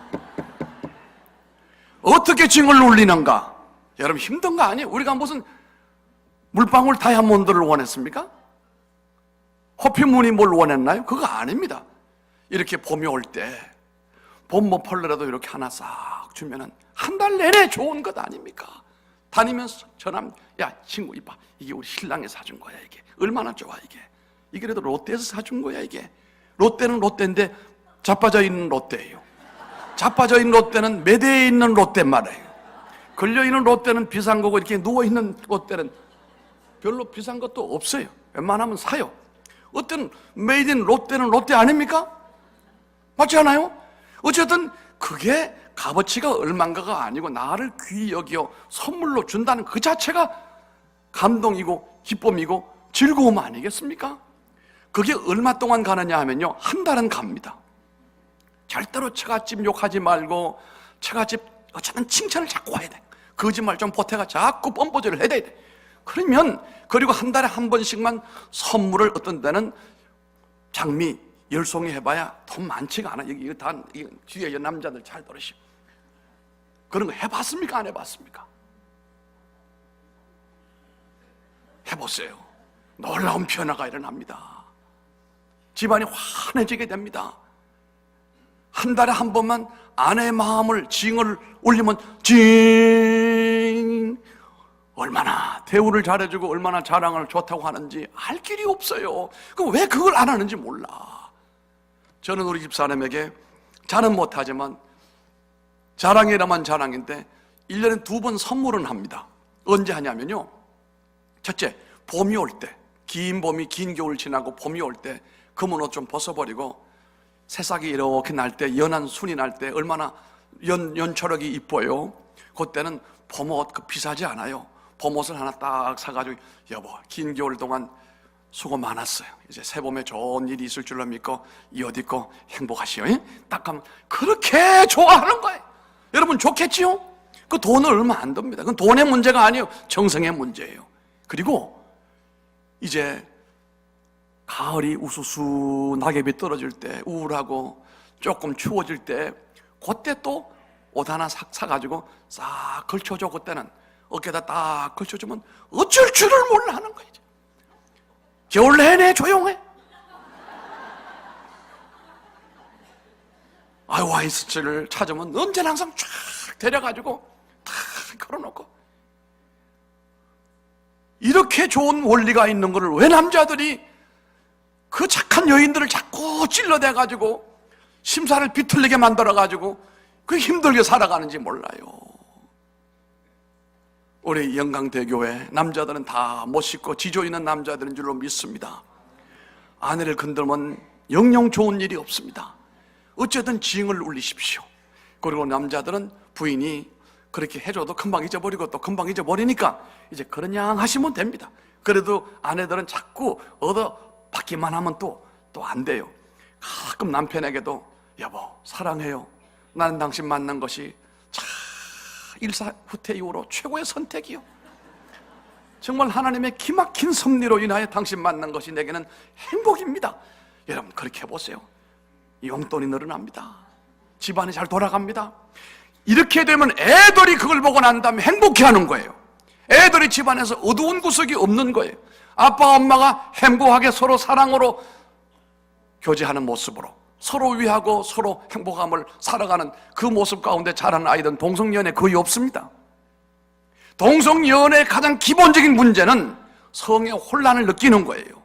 어떻게 징을 울리는가? 여러분 힘든 거 아니에요. 우리가 무슨 물방울 다이아몬드를 원했습니까? 호피무늬 뭘 원했나요? 그거 아닙니다. 이렇게 봄이 올 때 봄 펄레라도 이렇게 하나 싹 주면은 한 달 내내 좋은 것 아닙니까? 다니면서 전화하면, 야 친구 이봐, 이게 우리 신랑이 사준 거야. 이게 얼마나 좋아. 이게 그래도 롯데에서 사준 거야. 이게 롯데는 롯데인데 자빠져 있는 롯데예요. 자빠져 있는 롯데는 매대에 있는 롯데 말이에요. 걸려있는 롯데는 비싼 거고 이렇게 누워있는 롯데는 별로 비싼 것도 없어요. 웬만하면 사요. 어떤 메이드 인 롯데는 롯데 아닙니까? 맞지 않아요? 어쨌든 그게 값어치가 얼만가가 아니고 나를 귀히 여겨 선물로 준다는 그 자체가 감동이고 기쁨이고 즐거움 아니겠습니까? 그게 얼마 동안 가느냐 하면요, 한 달은 갑니다. 절대로 처갓집 욕하지 말고 처갓집 어쨌든 칭찬을 자꾸 해야 돼. 거짓말 좀 보태가 자꾸 뻔뻔질을 해야 돼. 그러면 그리고 한 달에 한 번씩만 선물을, 어떤 데는 장미 10송이 해봐야 돈 많지가 않아. 이거 다 뒤에 남자들 잘 들으시오. 그런 거 해봤습니까? 안 해봤습니까? 해보세요. 놀라운 변화가 일어납니다. 집안이 환해지게 됩니다. 한 달에 한 번만 아내의 마음을 징을 울리면 징, 얼마나 대우를 잘해주고 얼마나 자랑을 좋다고 하는지 알 길이 없어요. 그럼 왜 그걸 안 하는지 몰라. 저는 우리 집사람에게 잘은 못하지만 자랑이라면 자랑인데 1년에 2번 선물은 합니다. 언제 하냐면요, 첫째, 봄이 올 때, 긴 봄이 긴 겨울 지나고 봄이 올 때 검은 옷 좀 벗어버리고 새싹이 이렇게 날 때, 연한 순이 날 때 얼마나 연초록이 이뻐요. 그때는 봄옷 비싸지 않아요. 봄옷을 하나 딱 사가지고, 여보 긴 겨울 동안 수고 많았어요. 이제 새봄에 좋은 일이 있을 줄로 믿고 이 옷 입고 행복하시오. 딱 하면 그렇게 좋아하는 거예요. 여러분 좋겠지요? 그 돈은 얼마 안 듭니다. 그건 돈의 문제가 아니에요. 정성의 문제예요. 그리고 이제 가을이 우수수 낙엽이 떨어질 때, 우울하고 조금 추워질 때, 그때 또 옷 하나 사가지고 싹 걸쳐줘. 그때는 어깨에다 딱 걸쳐주면 어쩔 줄을 몰라 하는 거예요. 겨울 내내 조용해. 와이스를 찾으면 언제나 항상 쫙 데려가지고 다 걸어놓고. 이렇게 좋은 원리가 있는 것을 왜 남자들이 그 착한 여인들을 자꾸 찔러대가지고 심사를 비틀리게 만들어가지고 그 힘들게 살아가는지 몰라요. 우리 영광대교회 남자들은 다 멋있고 지조 있는 남자들인 줄로 믿습니다. 아내를 건들면 영영 좋은 일이 없습니다. 어쨌든 징을 울리십시오. 그리고 남자들은 부인이 그렇게 해줘도 금방 잊어버리고 또 금방 잊어버리니까 이제 그러냐 하시면 됩니다. 그래도 아내들은 자꾸 얻어 받기만 하면 또 안 돼요. 가끔 남편에게도 여보 사랑해요. 나는 당신 만난 것이 참 일사후퇴 이후로 최고의 선택이요. 정말 하나님의 기막힌 섭리로 인하여 당신 만난 것이 내게는 행복입니다. 여러분 그렇게 해보세요. 용돈이 늘어납니다. 집안이 잘 돌아갑니다. 이렇게 되면 애들이 그걸 보고 난 다음에 행복해하는 거예요. 애들이 집안에서 어두운 구석이 없는 거예요. 아빠 엄마가 행복하게 서로 사랑으로 교제하는 모습으로 서로 위하고 서로 행복함을 살아가는 그 모습 가운데 자라는 아이들은 동성연애 거의 없습니다. 동성연애의 가장 기본적인 문제는 성의 혼란을 느끼는 거예요.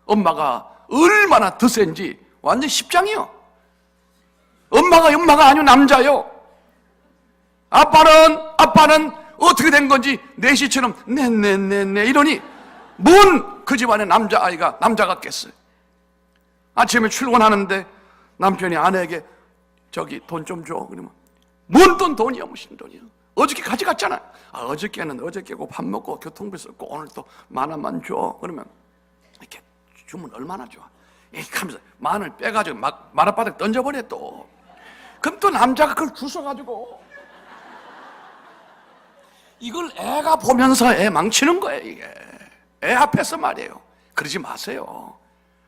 엄마가 얼마나 드센지 완전 십장이요. 엄마가 아니고 남자요. 아빠는 어떻게 된 건지 내시처럼 네 이러니 뭔 그 집안에 남자아이가 남자 같겠어요. 아침에 출근하는데 남편이 아내에게 저기 돈 좀 줘. 그러면 뭔 돈이야, 무슨 돈이야. 어저께 가져갔잖아. 어저께는 어저께고 밥 먹고 교통비 썼고 오늘 또 10,000원만 줘. 그러면 이렇게 주면 얼마나 좋아. 이렇게 하면서 10,000원을 빼가지고 막 마룻바닥 던져버려 또. 그럼 또 남자가 그걸 주워가지고 이걸 애가 보면서 애 망치는 거예요. 이게 애 앞에서 말이에요. 그러지 마세요.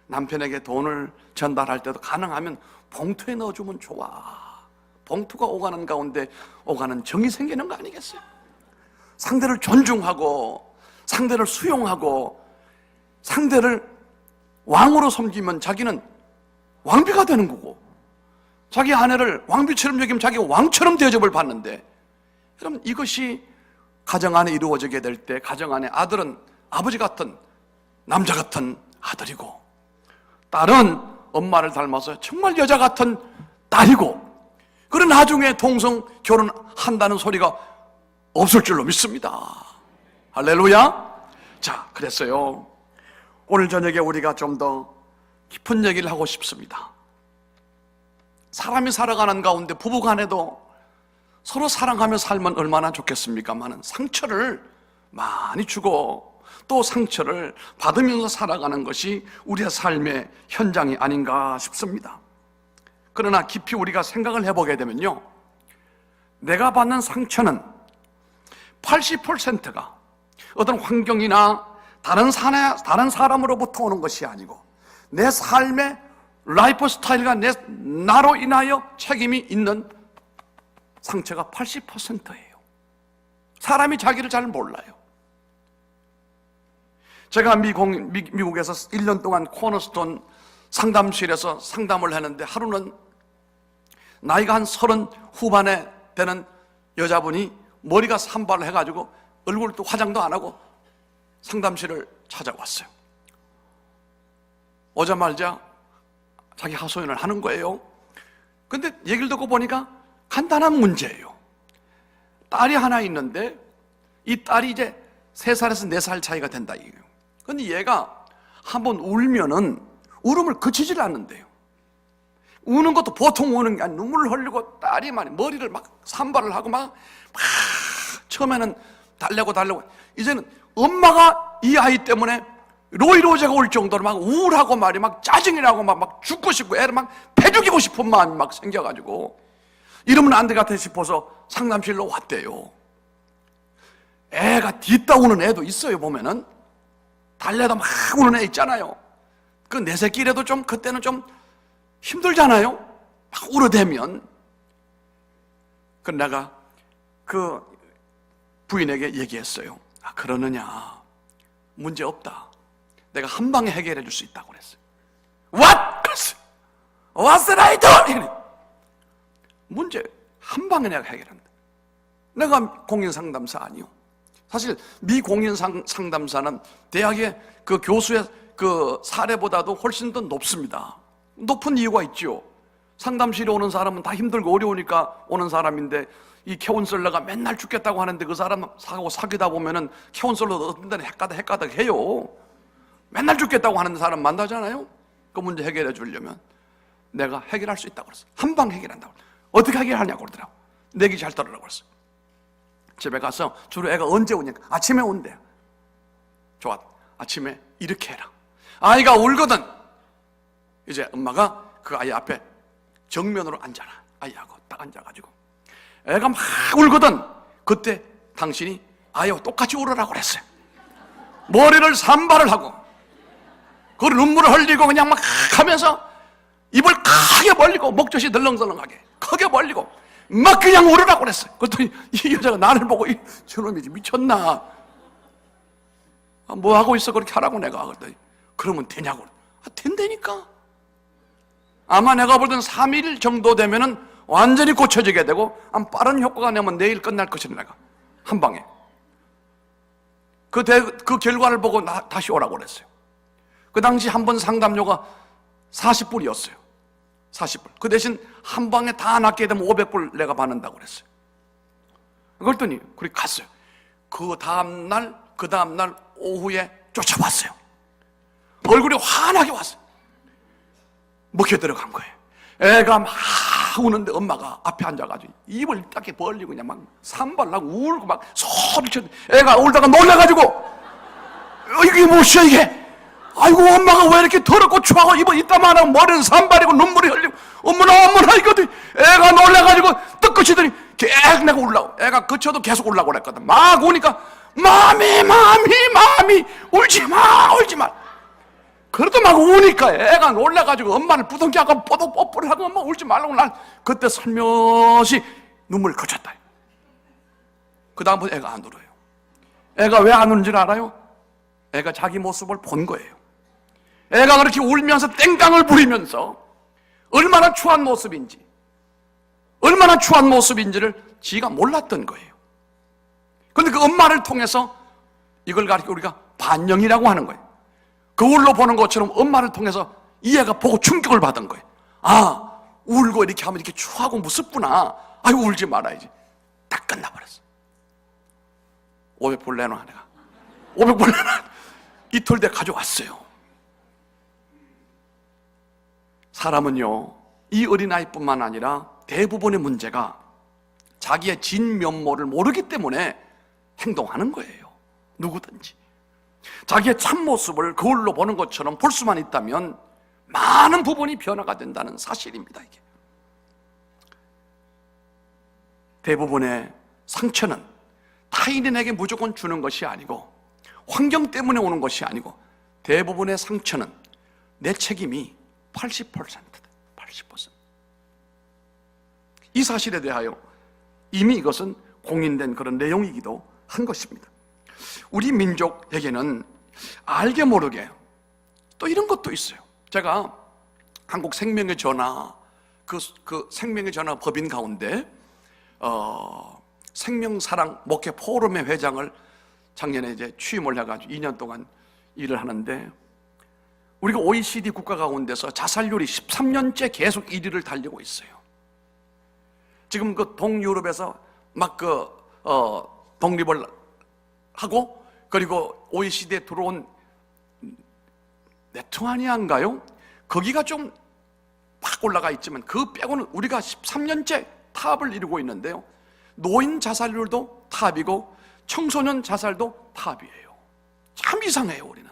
남편에게 돈을 전달할 때도 가능하면 봉투에 넣어주면 좋아. 봉투가 오가는 가운데 오가는 정이 생기는 거 아니겠어요? 상대를 존중하고 상대를 수용하고 상대를 왕으로 섬기면 자기는 왕비가 되는 거고, 자기 아내를 왕비처럼 여기면 자기가 왕처럼 대접을 받는데, 여러분 이것이 가정 안에 이루어지게 될 때 가정 안에 아들은 아버지 같은 남자 같은 아들이고 딸은 엄마를 닮아서 정말 여자 같은 딸이고, 그런 나중에 동성 결혼한다는 소리가 없을 줄로 믿습니다. 할렐루야. 자, 그랬어요. 오늘 저녁에 우리가 좀 더 깊은 얘기를 하고 싶습니다. 사람이 살아가는 가운데 부부간에도 서로 사랑하며 살면 얼마나 좋겠습니까마는 상처를 많이 주고 또 상처를 받으면서 살아가는 것이 우리의 삶의 현장이 아닌가 싶습니다. 그러나 깊이 우리가 생각을 해보게 되면요, 내가 받는 상처는 80%가 어떤 환경이나 다른 사람으로부터 오는 것이 아니고 내 삶의 라이프 스타일과 나로 인하여 책임이 있는 상처가 80%예요. 사람이 자기를 잘 몰라요. 제가 미국에서 1년 동안 코너스톤 상담실에서 상담을 했는데, 하루는 나이가 한 30 후반에 되는 여자분이 머리가 산발을 해가지고 얼굴도 화장도 안 하고 상담실을 찾아왔어요. 오자마자 자기 하소연을 하는 거예요. 근데 얘기를 듣고 보니까 간단한 문제예요. 딸이 하나 있는데 이 딸이 이제 3살에서 4살 차이가 된다 이거예요. 근데 얘가 한번 울면은 울음을 그치질 않는데요. 우는 것도 보통 우는 게 아니라 눈물을 흘리고 딸이 머리를 막 산발을 하고 막 처음에는 달래고 이제는 엄마가 이 아이 때문에 로이로제가 올 정도로 막 우울하고 막 짜증이 나고 막 죽고 싶고 애를 막 패죽이고 싶은 마음이 막 생겨가지고 이러면 안 되겠다 싶어서 상담실로 왔대요. 애가 뒤따우는 애도 있어요. 보면은 달래도 막 우는 애 있잖아요. 그 내 새끼라도 좀 그때는 좀 힘들잖아요. 막 울어대면. 그럼 내가 그 부인에게 얘기했어요. 그러느냐, 문제 없다. 내가 한 방에 해결해 줄 수 있다고 그랬어요. What? 그랬어요. What's the right? 문제 한 방에 내가 해결한다. 내가 공인상담사 아니요. 사실 미 공인상담사는 대학의 그 교수의 그 사례보다도 훨씬 더 높습니다. 높은 이유가 있죠. 상담실에 오는 사람은 다 힘들고 어려우니까 오는 사람인데, 이 캐운슬러가 맨날 죽겠다고 하는데 그 사람 사귀다 보면은 캐운슬러도 어떤 데는 헷가닥 해요. 맨날 죽겠다고 하는 사람 만나잖아요. 그 문제 해결해 주려면 내가 해결할 수 있다고 그랬어요. 한 방 해결한다고. 어떻게 해결하냐고 그러더라고. 내기 잘 떨으라고 그랬어요. 집에 가서 주로 애가 언제 오냐까 아침에 온대요. 좋아, 아침에 이렇게 해라. 아이가 울거든. 이제 엄마가 그 아이 앞에 정면으로 앉아라. 아이하고 딱 앉아가지고 애가 막 울거든. 그때 당신이 아이와 똑같이 울으라고 그랬어요. 머리를 산발을 하고 그 눈물을 흘리고 그냥 막 하면서 입을 크게 벌리고 목젖이 덜렁덜렁하게 크게 벌리고 막 그냥 울으라고 그랬어요. 그랬더니 이 여자가 나를 보고 저놈이 미쳤나, 뭐 하고 있어 그렇게 하라고 내가. 그랬더니 그러면 되냐고. 된다니까. 아마 내가 볼 때는 3일 정도 되면은 완전히 고쳐지게 되고 빠른 효과가 나면 내일 끝날 것이라 내가 한 방에 그 결과를 보고 다시 오라고 그랬어요. 그 당시 한 번 상담료가 40불이었어요. 40불. 그 대신 한 방에 다 낫게 되면 500불 내가 받는다고 그랬어요. 그랬더니 그렇게 갔어요. 그 다음날 오후에 쫓아왔어요. 얼굴이 환하게 왔어요. 먹혀 들어간 거예요. 애가 막 우는데 엄마가 앞에 앉아가지고 입을 딱 벌리고 그냥 막 산발나고 울고 막 소리쳐. 애가 울다가 놀라가지고 이게 무엇이야 이게? 아이고 엄마가 왜 이렇게 더럽고 추하고 입은 이따만 하고 머리는 산발이고 눈물이 흘리고 어머나 이거도 애가 놀라가지고 떡거치더니 계속 내가 울라고. 애가 그쳐도 계속 울라고 그랬거든. 막 우니까 마미 울지 마. 그래도 막 우니까 애가 놀라가지고 엄마를 부둥켜갖고 뽀뽀를 하고 엄마 울지 말라고 난 그때 살며시 눈물을 그쳤다. 그 다음부터 애가 안 울어요. 애가 왜 안 우는지 알아요? 애가 자기 모습을 본 거예요. 애가 그렇게 울면서 땡깡을 부리면서 얼마나 추한 모습인지를 지가 몰랐던 거예요. 그런데 그 엄마를 통해서 이걸 가지고 우리가 반영이라고 하는 거예요. 거울로 보는 것처럼 엄마를 통해서 이 애가 보고 충격을 받은 거예요. 아, 울고 이렇게 하면 이렇게 추하고 무섭구나. 아이고 울지 말아야지. 딱 끝나버렸어. 500불 내놔 내가. 500불 내놔. 이틀 뒤에 가져왔어요. 사람은요, 이 어린아이뿐만 아니라 대부분의 문제가 자기의 진면모를 모르기 때문에 행동하는 거예요. 누구든지 자기의 참모습을 거울로 보는 것처럼 볼 수만 있다면 많은 부분이 변화가 된다는 사실입니다. 이게 대부분의 상처는 타인에게 무조건 주는 것이 아니고 환경 때문에 오는 것이 아니고 대부분의 상처는 내 책임이 80%다. 80%. 이 사실에 대하여 이미 이것은 공인된 그런 내용이기도 한 것입니다. 우리 민족에게는 알게 모르게 또 이런 것도 있어요. 제가 한국 생명의 전화 그 생명의 전화 법인 가운데 생명사랑 목회 포럼의 회장을 작년에 이제 취임을 해가지고 2년 동안 일을 하는데 우리가 OECD 국가 가운데서 자살률이 13년째 계속 1위를 달리고 있어요. 지금 그 동유럽에서 막 독립을 하고 그리고 OECD에 들어온 네투아니아인가요? 거기가 좀 팍 올라가 있지만 그 빼고는 우리가 13년째 탑을 이루고 있는데요. 노인 자살률도 탑이고 청소년 자살도 탑이에요. 참 이상해요. 우리는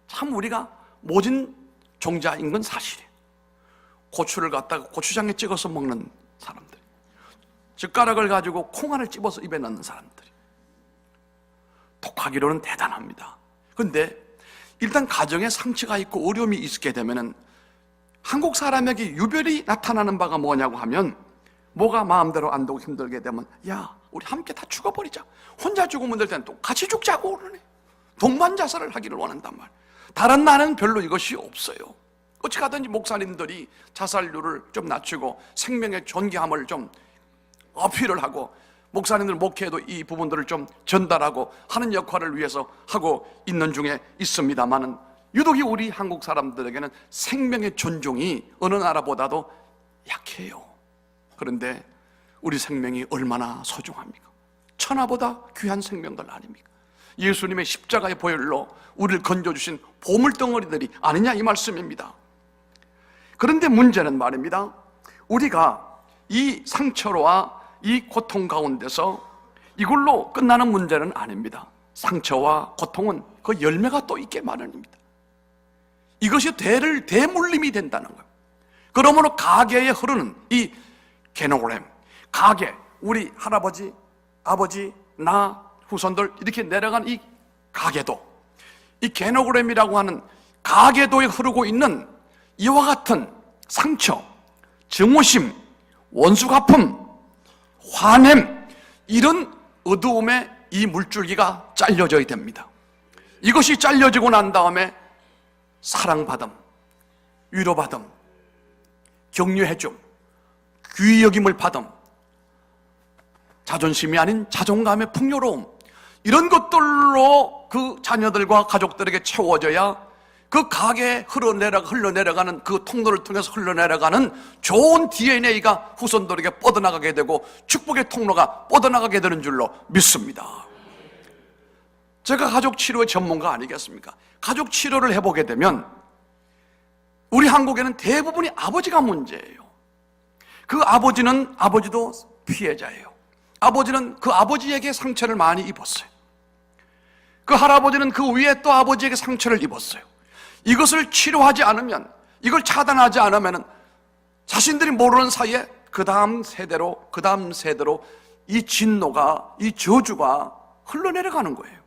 참 우리가 모진 종자인 건 사실이에요. 고추를 갖다가 고추장에 찍어서 먹는 사람들, 젓가락을 가지고 콩알을 찝어서 입에 넣는 사람들이 독하기로는 대단합니다. 그런데 일단 가정에 상처가 있고 어려움이 있게 되면은 한국 사람에게 유별이 나타나는 바가 뭐냐고 하면 뭐가 마음대로 안 되고 힘들게 되면 야 우리 함께 다 죽어버리자. 혼자 죽으면 될 때는 또 같이 죽자고 그러네. 동반 자살을 하기를 원한단 말이에요. 다른 나라는 별로 이것이 없어요. 어찌 가든지 목사님들이 자살률을 좀 낮추고 생명의 존귀함을 좀 어필을 하고 목사님들 목회에도 이 부분들을 좀 전달하고 하는 역할을 위해서 하고 있는 중에 있습니다만은 유독 우리 한국 사람들에게는 생명의 존중이 어느 나라보다도 약해요. 그런데 우리 생명이 얼마나 소중합니까? 천하보다 귀한 생명들 아닙니까? 예수님의 십자가의 보혈로 우리를 건져주신 보물덩어리들이 아니냐 이 말씀입니다. 그런데 문제는 말입니다. 우리가 이 상처와 이 고통 가운데서 이걸로 끝나는 문제는 아닙니다. 상처와 고통은 그 열매가 또 있게 마련입니다. 이것이 대물림이 된다는 거예요. 그러므로 가계에 흐르는 이 게노그램, 가계, 우리 할아버지, 아버지, 나, 후손들 이렇게 내려간 이 가계도, 이 게노그램이라고 하는 가계도에 흐르고 있는 이와 같은 상처, 증오심, 원수갚음, 화냄, 이런 어두움에 이 물줄기가 잘려져야 됩니다. 이것이 잘려지고 난 다음에 사랑받음, 위로받음, 격려해줌, 귀히 여김을 받음, 자존심이 아닌 자존감의 풍요로움, 이런 것들로 그 자녀들과 가족들에게 채워져야 그 가게에 흘러내려가는 그 통로를 통해서 흘러내려가는 좋은 DNA가 후손들에게 뻗어나가게 되고 축복의 통로가 뻗어나가게 되는 줄로 믿습니다. 제가 가족 치료의 전문가 아니겠습니까? 가족 치료를 해보게 되면 우리 한국에는 대부분이 아버지가 문제예요. 그 아버지도 피해자예요. 아버지는 그 아버지에게 상처를 많이 입었어요. 그 할아버지는 그 위에 또 아버지에게 상처를 입었어요. 이것을 치료하지 않으면, 이걸 차단하지 않으면 자신들이 모르는 사이에 그 다음 세대로 이 진노가, 이 저주가 흘러내려가는 거예요.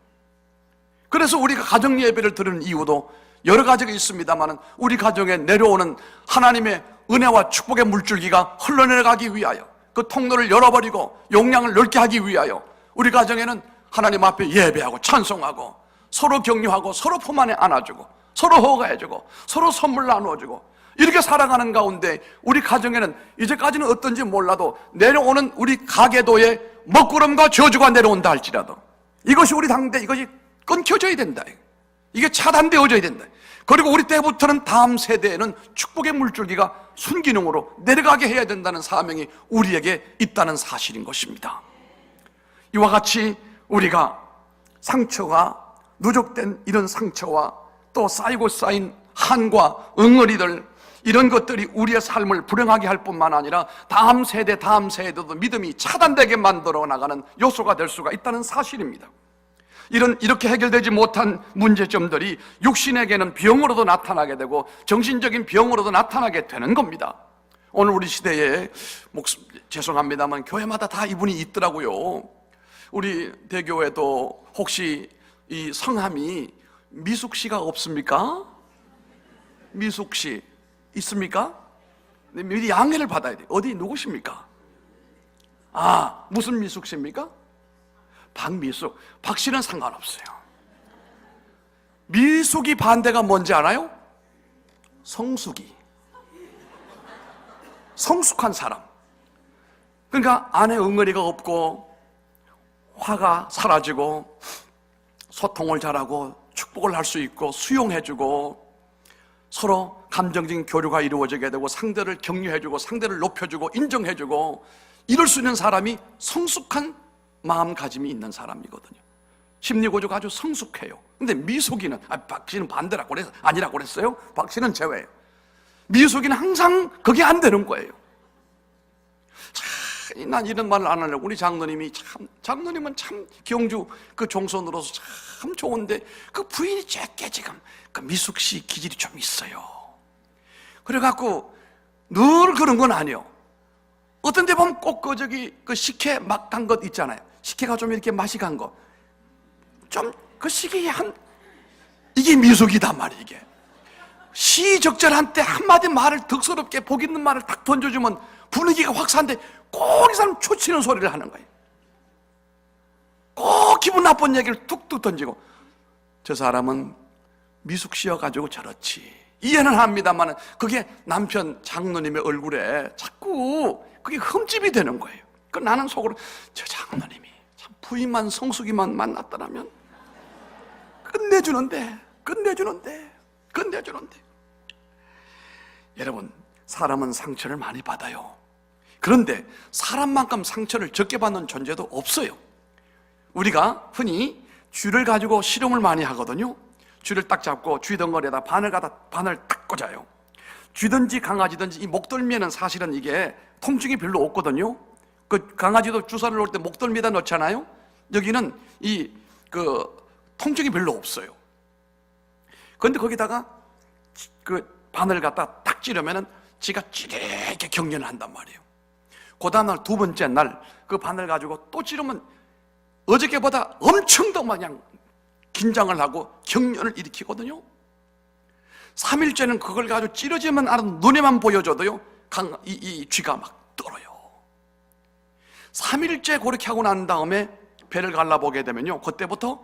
그래서 우리가 가정 예배를 드리는 이유도 여러 가지가 있습니다만, 우리 가정에 내려오는 하나님의 은혜와 축복의 물줄기가 흘러내려가기 위하여, 그 통로를 열어버리고 용량을 넓게 하기 위하여 우리 가정에는 하나님 앞에 예배하고 찬송하고 서로 격려하고 서로 품 안에 안아주고 서로 허가해주고 서로 선물 나누어주고 이렇게 살아가는 가운데 우리 가정에는 이제까지는 어떤지 몰라도 내려오는 우리 가계도에 먹구름과 저주가 내려온다 할지라도 이것이 우리 당대 이것이 끊겨져야 된다. 이게 차단되어져야 된다. 그리고 우리 때부터는 다음 세대에는 축복의 물줄기가 순기능으로 내려가게 해야 된다는 사명이 우리에게 있다는 사실인 것입니다. 이와 같이 우리가 상처가 누적된 이런 상처와 또 쌓이고 쌓인 한과 응어리들, 이런 것들이 우리의 삶을 불행하게 할 뿐만 아니라 다음 세대도 믿음이 차단되게 만들어 나가는 요소가 될 수가 있다는 사실입니다. 이렇게 해결되지 못한 문제점들이 육신에게는 병으로도 나타나게 되고 정신적인 병으로도 나타나게 되는 겁니다. 오늘 우리 시대에 죄송합니다만 교회마다 다 이분이 있더라고요. 우리 대교회도 혹시 이 성함이 미숙 씨가 없습니까? 미숙 씨 있습니까? 미리 양해를 받아야 돼요. 어디 누구십니까? 무슨 미숙 씨입니까? 박미숙. 박 씨는 상관없어요. 미숙이 반대가 뭔지 알아요? 성숙이. 성숙한 사람. 그러니까 안에 응어리가 없고 화가 사라지고 소통을 잘하고 축복을 할 수 있고 수용해주고 서로 감정적인 교류가 이루어지게 되고 상대를 격려해주고 상대를 높여주고 인정해주고 이럴 수 있는 사람이 성숙한 마음가짐이 있는 사람이거든요. 심리구조가 아주 성숙해요. 근데 미숙이는 박 씨는 반대라고 그래서 아니라고 그랬어요? 박 씨는 제외예요. 미숙이는 항상 그게 안 되는 거예요. 난 이런 말을 안 하려고. 우리 장로님은 참 경주 그 종손으로서 참 좋은데 그 부인이 제게 지금 그 미숙 씨 기질이 좀 있어요. 그래갖고 늘 그런 건 아니에요. 어떤 데 보면 꼭 그 식혜 막 간 것 있잖아요. 식혜가 좀 이렇게 맛이 간 거. 좀 그 시기에 이게 미숙이단 말이에요. 이게 시적절한 때 한마디 말을 덕스럽게 복 있는 말을 딱 던져주면 분위기가 확 사는데 꼭 이 사람 초치는 소리를 하는 거예요. 꼭 기분 나쁜 얘기를 툭툭 던지고. 저 사람은 미숙 씨여가지고 저렇지 이해는 합니다만 그게 남편 장로님의 얼굴에 자꾸 그게 흠집이 되는 거예요. 그 나는 속으로 저 장로님이 참 부인만 성숙이만 만났더라면 끝내주는데. 여러분, 사람은 상처를 많이 받아요. 그런데 사람만큼 상처를 적게 받는 존재도 없어요. 우리가 흔히 쥐를 가지고 실험을 많이 하거든요. 쥐를 딱 잡고 쥐 덩어리에다 바늘 딱 꽂아요. 쥐든지 강아지든지 이 목덜미에는 사실은 이게 통증이 별로 없거든요. 그 강아지도 주사를 놓을 때 목덜미에다 넣잖아요. 여기는 통증이 별로 없어요. 그런데 거기다가 그 바늘 갖다 딱 찌르면은 쥐가 찌르게 경련을 한단 말이에요. 그 다음날 두 번째 날 그 바늘 가지고 또 찌르면 어저께보다 엄청 더 마냥 긴장을 하고 경련을 일으키거든요. 3일째는 그걸 가지고 찌르지만 않아도 눈에만 보여줘도요 이 쥐가 막 떨어요. 3일째 그렇게 하고 난 다음에 배를 갈라보게 되면요 그때부터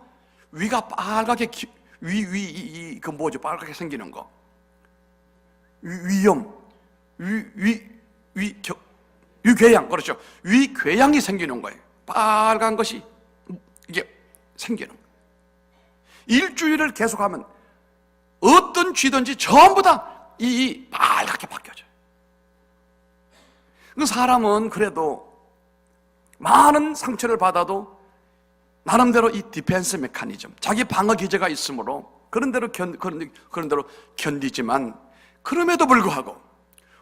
위가 빨갛게 빨갛게 생기는 거 위염 위궤양, 그렇죠. 위궤양이 생기는 거예요. 빨간 것이 이게 생기는 거예요. 일주일을 계속하면 어떤 쥐든지 전부 다 이 빨갛게 바뀌어져요. 그 사람은 그래도 많은 상처를 받아도 나름대로 이 디펜스 메커니즘, 자기 방어 기제가 있으므로 그런 대로 견디지만, 그럼에도 불구하고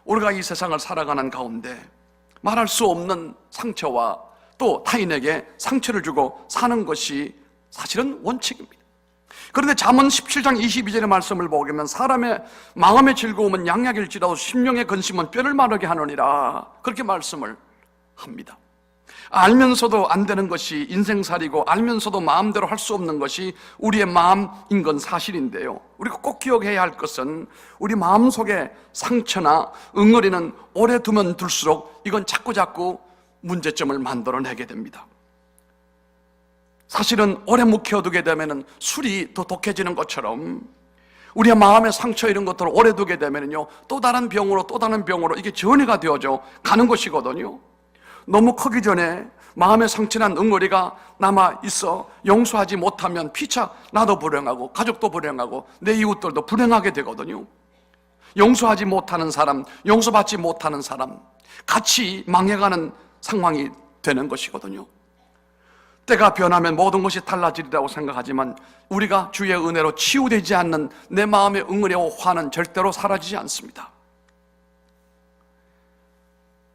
우리가 이 세상을 살아가는 가운데 말할 수 없는 상처와 또 타인에게 상처를 주고 사는 것이 사실은 원칙입니다. 그런데 잠언 17장 22절의 말씀을 보면 사람의 마음의 즐거움은 양약일지라도 심령의 근심은 뼈를 마르게 하느니라, 그렇게 말씀을 합니다. 알면서도 안 되는 것이 인생살이고 알면서도 마음대로 할 수 없는 것이 우리의 마음인 건 사실인데요, 우리가 꼭 기억해야 할 것은 우리 마음속에 상처나 응어리는 오래 두면 둘수록 이건 자꾸자꾸 문제점을 만들어내게 됩니다. 사실은 오래 묵혀두게 되면 술이 더 독해지는 것처럼 우리의 마음의 상처 이런 것들을 오래 두게 되면요, 또 다른 병으로 이게 전이가 되어져 가는 것이거든요. 너무 크기 전에 마음의 상처난 응어리가 남아 있어 용서하지 못하면 피차 나도 불행하고 가족도 불행하고 내 이웃들도 불행하게 되거든요. 용서하지 못하는 사람, 용서받지 못하는 사람, 같이 망해가는 상황이 되는 것이거든요. 때가 변하면 모든 것이 달라지리라고 생각하지만 우리가 주의 은혜로 치유되지 않는 내 마음의 응어리와 화는 절대로 사라지지 않습니다.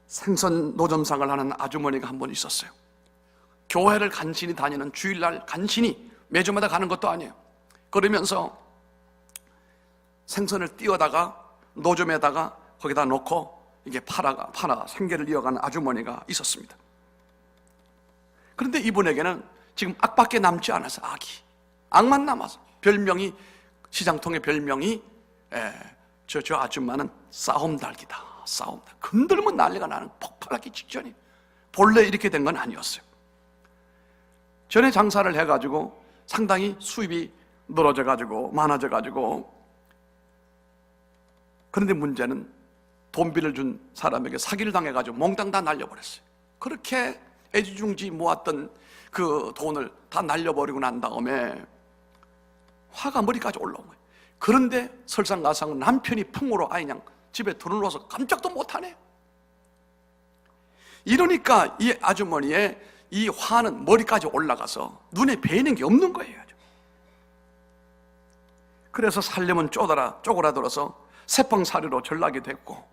생선 노점상을 하는 아주머니가 한 번 있었어요. 교회를 간신히 다니는, 주일날 간신히 매주마다 가는 것도 아니에요. 그러면서 생선을 띄어다가 노점에다가 거기다 놓고 이게 팔아 생계를 이어가는 아주머니가 있었습니다. 그런데 이분에게는 지금 악밖에 남지 않아서 악만 남아서 별명이, 시장통의 별명이 저 아줌마는 싸움닭이다. 싸움닭. 건들면 난리가 나는, 폭발하기 직전이. 본래 이렇게 된 건 아니었어요. 전에 장사를 해가지고 상당히 수입이 늘어져가지고 많아져가지고, 그런데 문제는 돈비를 준 사람에게 사기를 당해가지고 몽땅 다 날려버렸어요. 그렇게 애지중지 모았던 그 돈을 다 날려버리고 난 다음에 화가 머리까지 올라온 거예요. 그런데 설상가상 남편이 풍으로 그냥 집에 들어놓아서 깜짝도 못하네. 이러니까 이 아주머니의 이 화는 머리까지 올라가서 눈에 베이는 게 없는 거예요. 그래서 살려면 쪼그라들어서 세펑사리로 전락이 됐고,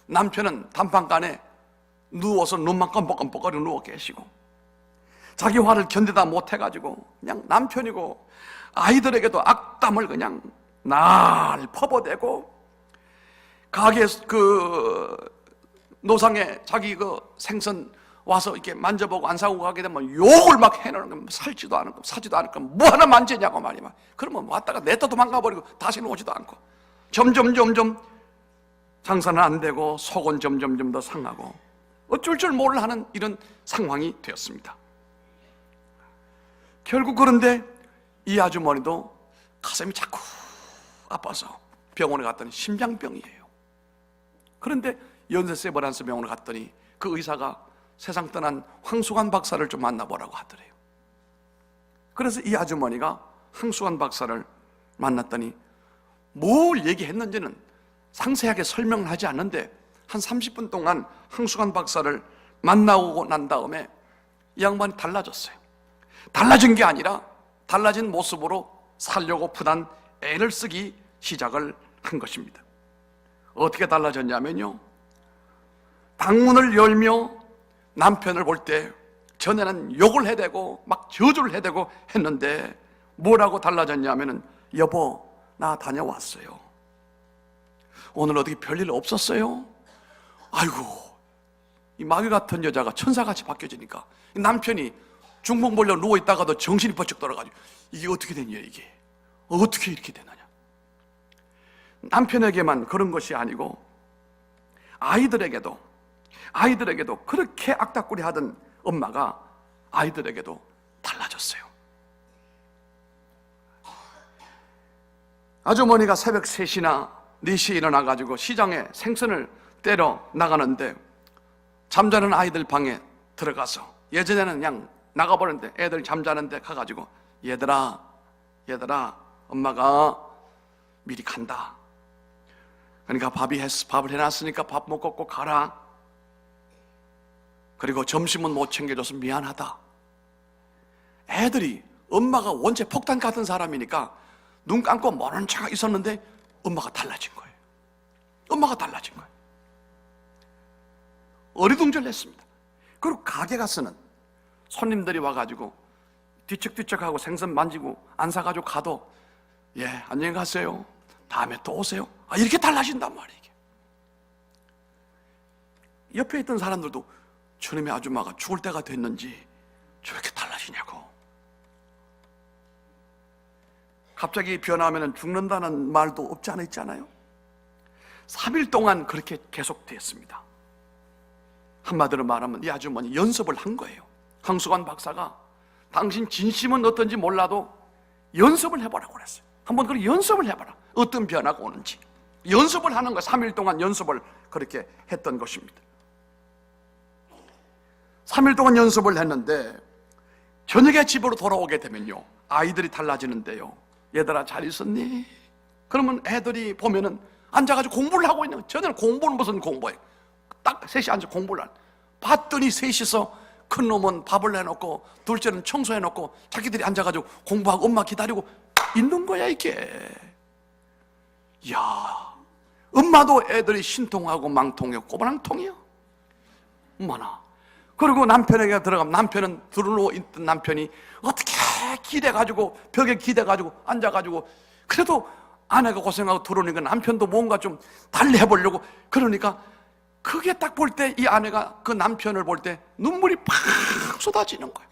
남편은 단판간에 누워서 눈만 껌뻑껌뻑거리고 누워 계시고, 자기 화를 견디다 못해가지고 그냥 남편이고 아이들에게도 악담을 그냥 날 퍼부대고, 가게 노상에 자기 생선 와서 이렇게 만져보고 안 사고 가게 되면 욕을 막 해놓는 거야. 살지도 않고 사지도 않고 뭐 하나 만지냐고 말이야. 그러면 왔다가 냈다 도망가버리고 다시는 오지도 않고, 점점 장사는 안 되고 속은 점점 더 상하고 어쩔 줄 몰라 하는 이런 상황이 되었습니다. 결국 그런데 이 아주머니도 가슴이 자꾸 아파서 병원에 갔더니 심장병이에요. 그런데 연세세브란스 병원에 갔더니 그 의사가 세상 떠난 황수관 박사를 좀 만나보라고 하더래요. 그래서 이 아주머니가 황수관 박사를 만났더니 뭘 얘기했는지는 상세하게 설명을 하지 않는데 한 30분 동안 황수관 박사를 만나고 난 다음에 이 양반이 달라졌어요. 달라진 게 아니라 달라진 모습으로 살려고프단 애를 쓰기 시작을 한 것입니다. 어떻게 달라졌냐면요, 방문을 열며 남편을 볼 때 전에는 욕을 해대고 막 저주를 해대고 했는데 뭐라고 달라졌냐면은, 여보 나 다녀왔어요. 오늘 어떻게 별일 없었어요? 아이고, 이 마귀 같은 여자가 천사같이 바뀌어지니까 남편이 중풍 몰려 누워있다가도 정신이 번쩍 돌아가지고 이게 어떻게 된 일이야, 이게 어떻게 이렇게 되느냐. 남편에게만 그런 것이 아니고 아이들에게도 그렇게 악다꾸리 하던 엄마가 아이들에게도 달라졌어요. 아주머니가 새벽 3시나 4시에 일어나가지고 시장에 생선을 때려 나가는데 잠자는 아이들 방에 들어가서, 예전에는 그냥 나가버렸는데 애들 잠자는데 가가지고 얘들아 엄마가 미리 간다. 그러니까 밥을 해놨으니까 밥 먹고 꼭 가라. 그리고 점심은 못 챙겨줘서 미안하다. 애들이 엄마가 원체 폭탄 같은 사람이니까 눈 감고 모른 척 있었는데 엄마가 달라진 거예요. 엄마가 달라진 거예요. 어리둥절했습니다. 그리고 가게 가서는 손님들이 와가지고 뒤척뒤척하고 생선 만지고 안 사가지고 가도 예, 안녕히 가세요. 다음에 또 오세요. 이렇게 달라진단 말이에요. 옆에 있던 사람들도 저놈의 아줌마가 죽을 때가 됐는지 저렇게 달라지냐고. 갑자기 변하면 죽는다는 말도 없지 않아 있잖아요. 3일 동안 그렇게 계속됐습니다. 한마디로 말하면 이 아주머니 연습을 한 거예요. 황수관 박사가 당신 진심은 어떤지 몰라도 연습을 해보라고 그랬어요. 한번 그렇게 연습을 해봐라. 어떤 변화가 오는지. 연습을 하는 거예요. 3일 동안 연습을 그렇게 했던 것입니다. 3일 동안 연습을 했는데 저녁에 집으로 돌아오게 되면요, 아이들이 달라지는데요. 얘들아 잘 있었니? 그러면 애들이 보면은 앉아가지고 공부를 하고 있는 거예요. 저는 공부는 무슨 공부예요? 딱 셋이 앉아 공부를 하는. 봤더니 셋이서 큰 놈은 밥을 해놓고 둘째는 청소해놓고 자기들이 앉아가지고 공부하고 엄마 기다리고 있는 거야 이게. 이야, 엄마도 애들이 신통하고 망통이요, 꼬부랑통이요. 엄마나. 그리고 남편에게 들어가면 남편은 들어누워 있던 남편이 어떻게 기대가지고 벽에 기대가지고 앉아가지고, 그래도 아내가 고생하고 들어오니까 남편도 뭔가 좀 달리 해보려고 그러니까, 그게 딱 볼 때 이 아내가 그 남편을 볼 때 눈물이 팍 쏟아지는 거예요.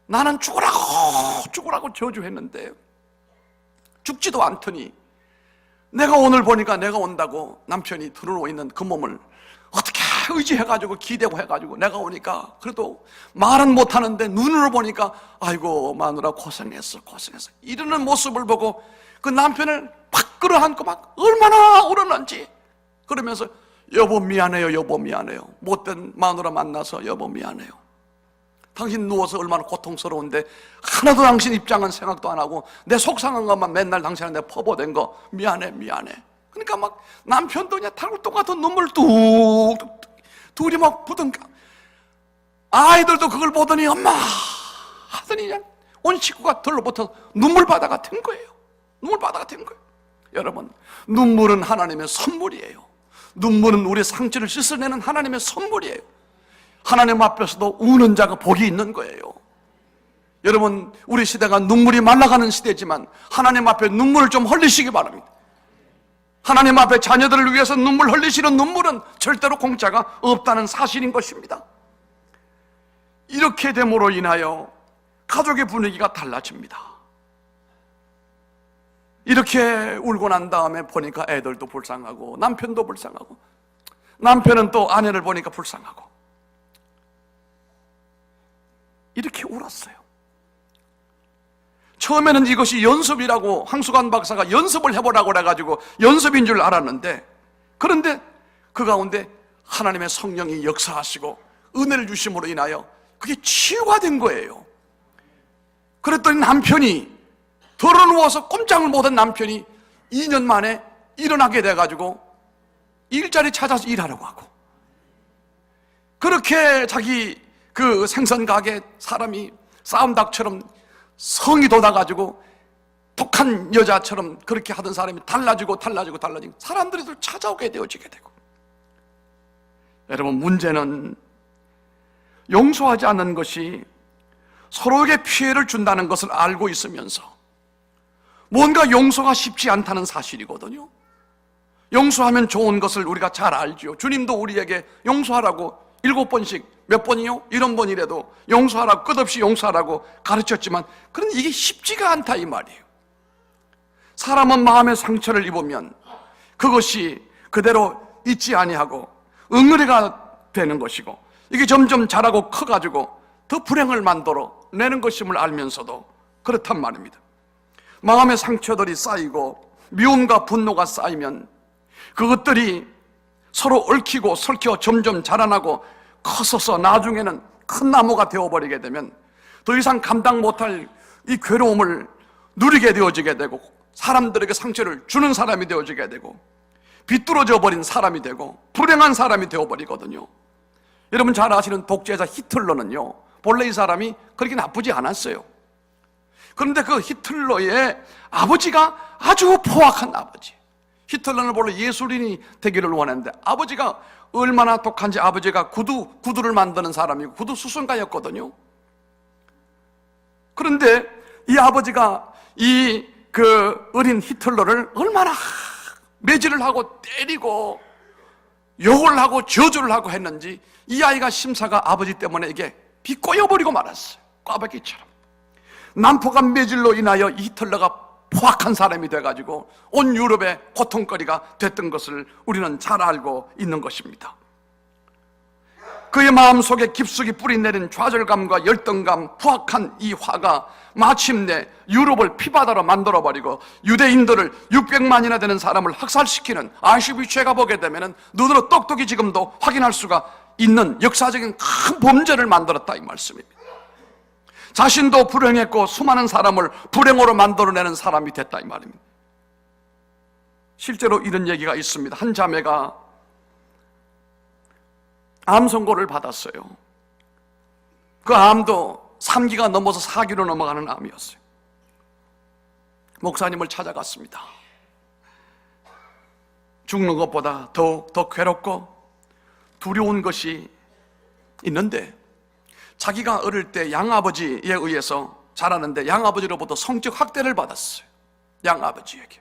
나는 죽으라고 저주했는데 죽지도 않더니 내가 오늘 보니까 내가 온다고 남편이 들어누워 있는 그 몸을 어떻게 의지해가지고 기대고 해가지고 내가 오니까 그래도 말은 못하는데 눈으로 보니까 아이고 마누라 고생했어 이러는 모습을 보고 그 남편을 팍 끌어안고 막 얼마나 울었는지, 그러면서 여보 미안해요, 여보 미안해요, 못된 마누라 만나서 여보 미안해요, 당신 누워서 얼마나 고통스러운데 하나도 당신 입장은 생각도 안 하고 내 속상한 것만 맨날 당신한테 퍼부어댄 거 미안해. 그러니까 막 남편도 그냥 탈골동 같은 눈물 뚝뚝 둘이 막 부든가, 아이들도 그걸 보더니 엄마 하더니 그냥 온 식구가 들러붙어서 눈물바다가 된 거예요. 여러분, 눈물은 하나님의 선물이에요. 눈물은 우리의 상처를 씻어내는 하나님의 선물이에요. 하나님 앞에서도 우는 자가 복이 있는 거예요. 여러분, 우리 시대가 눈물이 말라가는 시대지만 하나님 앞에 눈물을 좀 흘리시기 바랍니다. 하나님 앞에 자녀들을 위해서 눈물 흘리시는 눈물은 절대로 공짜가 없다는 사실인 것입니다. 이렇게 됨으로 인하여 가족의 분위기가 달라집니다. 이렇게 울고 난 다음에 보니까 애들도 불쌍하고 남편도 불쌍하고, 남편은 또 아내를 보니까 불쌍하고, 이렇게 울었어요. 처음에는 이것이 연습이라고 황수관 박사가 연습을 해보라고 그래가지고 연습인 줄 알았는데, 그런데 그 가운데 하나님의 성령이 역사하시고 은혜를 주심으로 인하여 그게 치유가 된 거예요. 그랬더니 남편이 덜어누워서 꼼짝을 못한 남편이 2년 만에 일어나게 돼가지고 일자리 찾아서 일하려고 하고, 그렇게 자기 그 생선 가게 사람이 싸움닭처럼 성이 돋아가지고 독한 여자처럼 그렇게 하던 사람이 달라지고 사람들이 또 찾아오게 되어지게 되고. 여러분, 문제는 용서하지 않는 것이 서로에게 피해를 준다는 것을 알고 있으면서 뭔가 용서가 쉽지 않다는 사실이거든요. 용서하면 좋은 것을 우리가 잘 알죠. 주님도 우리에게 용서하라고 7번씩, 몇 번이요? 70번이라도 용서하라고, 끝없이 용서하라고 가르쳤지만, 그런데 이게 쉽지가 않다 이 말이에요. 사람은 마음의 상처를 입으면 그것이 그대로 잊지 아니하고 응어리가 되는 것이고, 이게 점점 자라고 커가지고 더 불행을 만들어 내는 것임을 알면서도 그렇단 말입니다. 마음의 상처들이 쌓이고 미움과 분노가 쌓이면 그것들이 서로 얽히고 설켜 점점 자라나고 커서서 나중에는 큰 나무가 되어버리게 되면 더 이상 감당 못할 이 괴로움을 누리게 되어지게 되고, 사람들에게 상처를 주는 사람이 되어지게 되고, 비뚤어져 버린 사람이 되고 불행한 사람이 되어버리거든요. 여러분 잘 아시는 독재자 히틀러는요, 본래 이 사람이 그렇게 나쁘지 않았어요. 그런데 그 히틀러의 아버지가 아주 포악한 아버지. 히틀러는 원래 예술인이 되기를 원했는데 아버지가 얼마나 독한지, 아버지가 구두를 만드는 사람이고 구두 수선가였거든요. 그런데 이 아버지가 그 어린 히틀러를 얼마나 매질을 하고 때리고 욕을 하고 저주를 하고 했는지 이 아이가 심사가 아버지 때문에 이게 비꼬여버리고 말았어요. 꽈배기처럼. 난폭한 매질로 인하여 히틀러가 포악한 사람이 돼가지고 온 유럽의 고통거리가 됐던 것을 우리는 잘 알고 있는 것입니다. 그의 마음속에 깊숙이 뿌리내린 좌절감과 열등감, 포악한 이 화가 마침내 유럽을 피바다로 만들어버리고 유대인들을 600만이나 되는 사람을 학살시키는 아슈비츠에 보게 되면 눈으로 똑똑히 지금도 확인할 수가 있는 역사적인 큰 범죄를 만들었다 이 말씀입니다. 자신도 불행했고 수많은 사람을 불행으로 만들어내는 사람이 됐다 이 말입니다. 실제로 이런 얘기가 있습니다. 한 자매가 암 선고를 받았어요. 그 암도 3기가 넘어서 4기로 넘어가는 암이었어요. 목사님을 찾아갔습니다. 죽는 것보다 더 괴롭고 두려운 것이 있는데, 자기가 어릴 때 양아버지에 의해서 자라는데 양아버지로부터 성적 학대를 받았어요. 양아버지에게.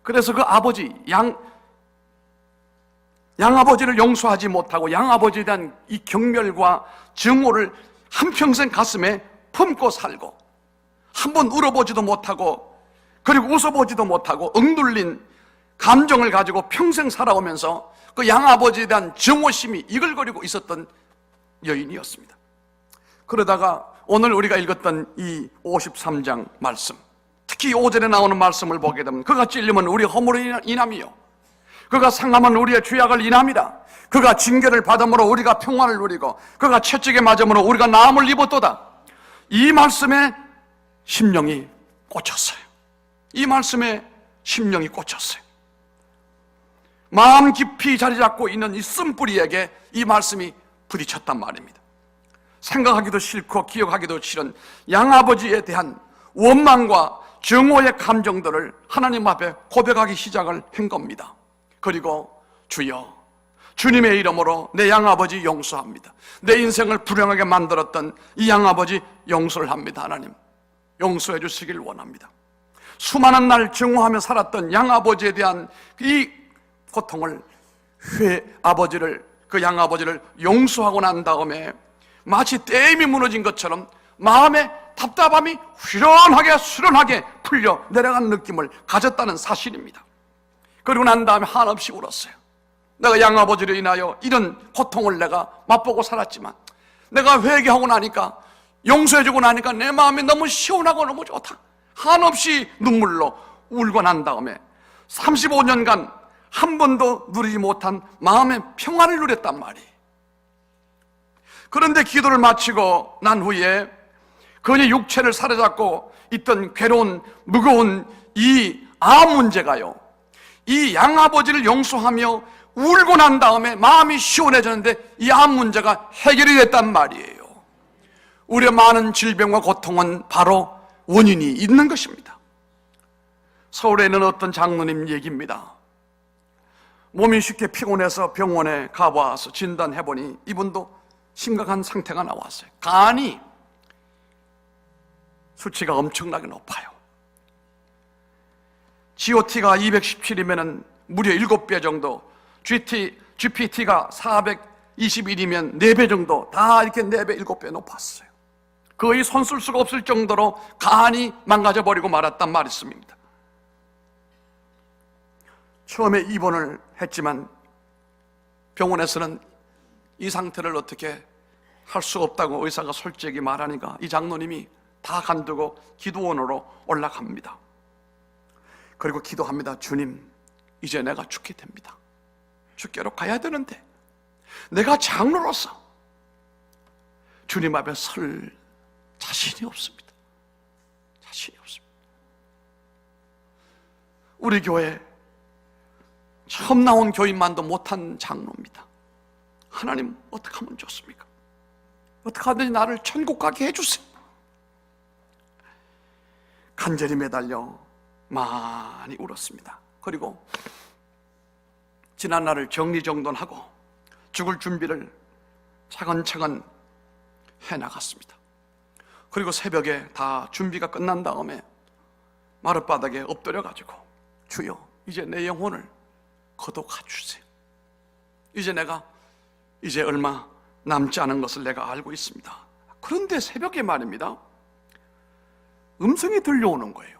그래서 그 아버지, 양아버지를 용서하지 못하고 양아버지에 대한 이 경멸과 증오를 한평생 가슴에 품고 살고, 한번 울어보지도 못하고 그리고 웃어보지도 못하고 억눌린 감정을 가지고 평생 살아오면서 그 양아버지에 대한 증오심이 이글거리고 있었던 여인이었습니다. 그러다가 오늘 우리가 읽었던 이 53장 말씀, 특히 5절에 나오는 말씀을 보게 되면 그가 찔리면 우리 허물을 인함이요, 그가 상함은 우리의 죄악을 인함이라. 그가 징계를 받음으로 우리가 평안을 누리고 그가 채찍에 맞음으로 우리가 나음을 입었도다. 이 말씀에 심령이 꽂혔어요. 이 말씀에 심령이 꽂혔어요. 마음 깊이 자리 잡고 있는 이 쓴뿌리에게 이 말씀이 부딪혔단 말입니다. 생각하기도 싫고 기억하기도 싫은 양아버지에 대한 원망과 증오의 감정들을 하나님 앞에 고백하기 시작을 한 겁니다. 그리고 주여, 주님의 이름으로 내 양아버지 용서합니다. 내 인생을 불행하게 만들었던 이 양아버지 용서를 합니다. 하나님 용서해 주시길 원합니다. 수많은 날 증오하며 살았던 양아버지에 대한 이 고통을 그 양아버지를 용서하고 난 다음에 마치 댐이 무너진 것처럼 마음의 답답함이 후련하게 수련하게 풀려 내려간 느낌을 가졌다는 사실입니다. 그리고 난 다음에 한없이 울었어요. 내가 양아버지로 인하여 이런 고통을 내가 맛보고 살았지만 내가 회개하고 나니까, 용서해주고 나니까 내 마음이 너무 시원하고 너무 좋다. 한없이 눈물로 울고 난 다음에 35년간 한 번도 누리지 못한 마음의 평안을 누렸단 말이에요. 그런데 기도를 마치고 난 후에 그의 육체를 사로잡고 있던 괴로운 무거운 이 암 문제가요, 이 양아버지를 용서하며 울고 난 다음에 마음이 시원해졌는데 이 암 문제가 해결이 됐단 말이에요. 우리의 많은 질병과 고통은 바로 원인이 있는 것입니다. 서울에 있는 어떤 장로님 얘기입니다. 몸이 쉽게 피곤해서 병원에 가봐서 진단해보니 이분도 심각한 상태가 나왔어요. 간이 수치가 엄청나게 높아요. GOT가 217이면 무려 7배 정도, GPT가 421이면 4배 정도, 다 이렇게 4배, 7배 높았어요. 거의 손 쓸 수가 없을 정도로 간이 망가져버리고 말았단 말씀입니다. 처음에 입원을 했지만 병원에서는 이 상태를 어떻게 할 수 없다고 의사가 솔직히 말하니까 이 장로님이 다 간두고 기도원으로 올라갑니다. 그리고 기도합니다. 주님, 이제 내가 죽게 됩니다. 죽게로 가야 되는데 내가 장로로서 주님 앞에 설 자신이 없습니다. 자신이 없습니다. 우리 교회 처음 나온 교인만도 못한 장로입니다. 하나님, 어떻게 하면 좋습니까? 어떻게 하든지 나를 천국 가게 해주세요. 간절히 매달려 많이 울었습니다. 그리고 지난 날을 정리정돈하고 죽을 준비를 차근차근 해나갔습니다. 그리고 새벽에 다 준비가 끝난 다음에 마룻바닥에 엎드려가지고 주여, 이제 내 영혼을 거둬가 주세요. 이제 얼마 남지 않은 것을 내가 알고 있습니다. 그런데 새벽에 말입니다, 음성이 들려오는 거예요.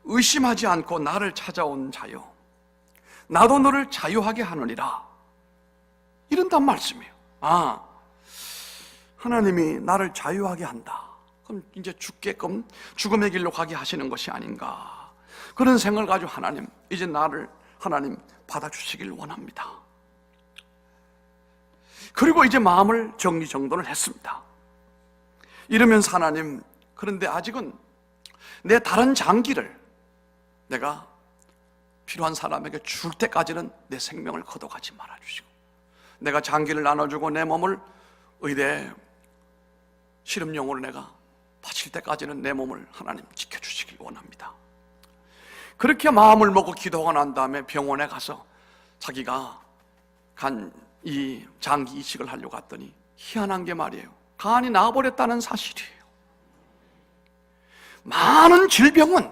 의심하지 않고 나를 찾아온 자여, 나도 너를 자유하게 하느니라, 이런단 말씀이에요. 아, 하나님이 나를 자유하게 한다. 그럼 이제 죽게끔 죽음의 길로 가게 하시는 것이 아닌가, 그런 생각을 가지고 하나님, 이제 나를 하나님 받아주시길 원합니다. 그리고 이제 마음을 정리정돈을 했습니다. 이러면서 하나님, 그런데 아직은 내 다른 장기를 내가 필요한 사람에게 줄 때까지는 내 생명을 거둬가지 말아주시고, 내가 장기를 나눠주고 내 몸을 의대 실험용으로 내가 바칠 때까지는 내 몸을 하나님 지켜주시길 원합니다. 그렇게 마음을 먹고 기도가 난 다음에 병원에 가서 자기가 간 이 장기 이식을 하려고 갔더니 희한한 게 말이에요, 간이 나와버렸다는 사실이에요. 많은 질병은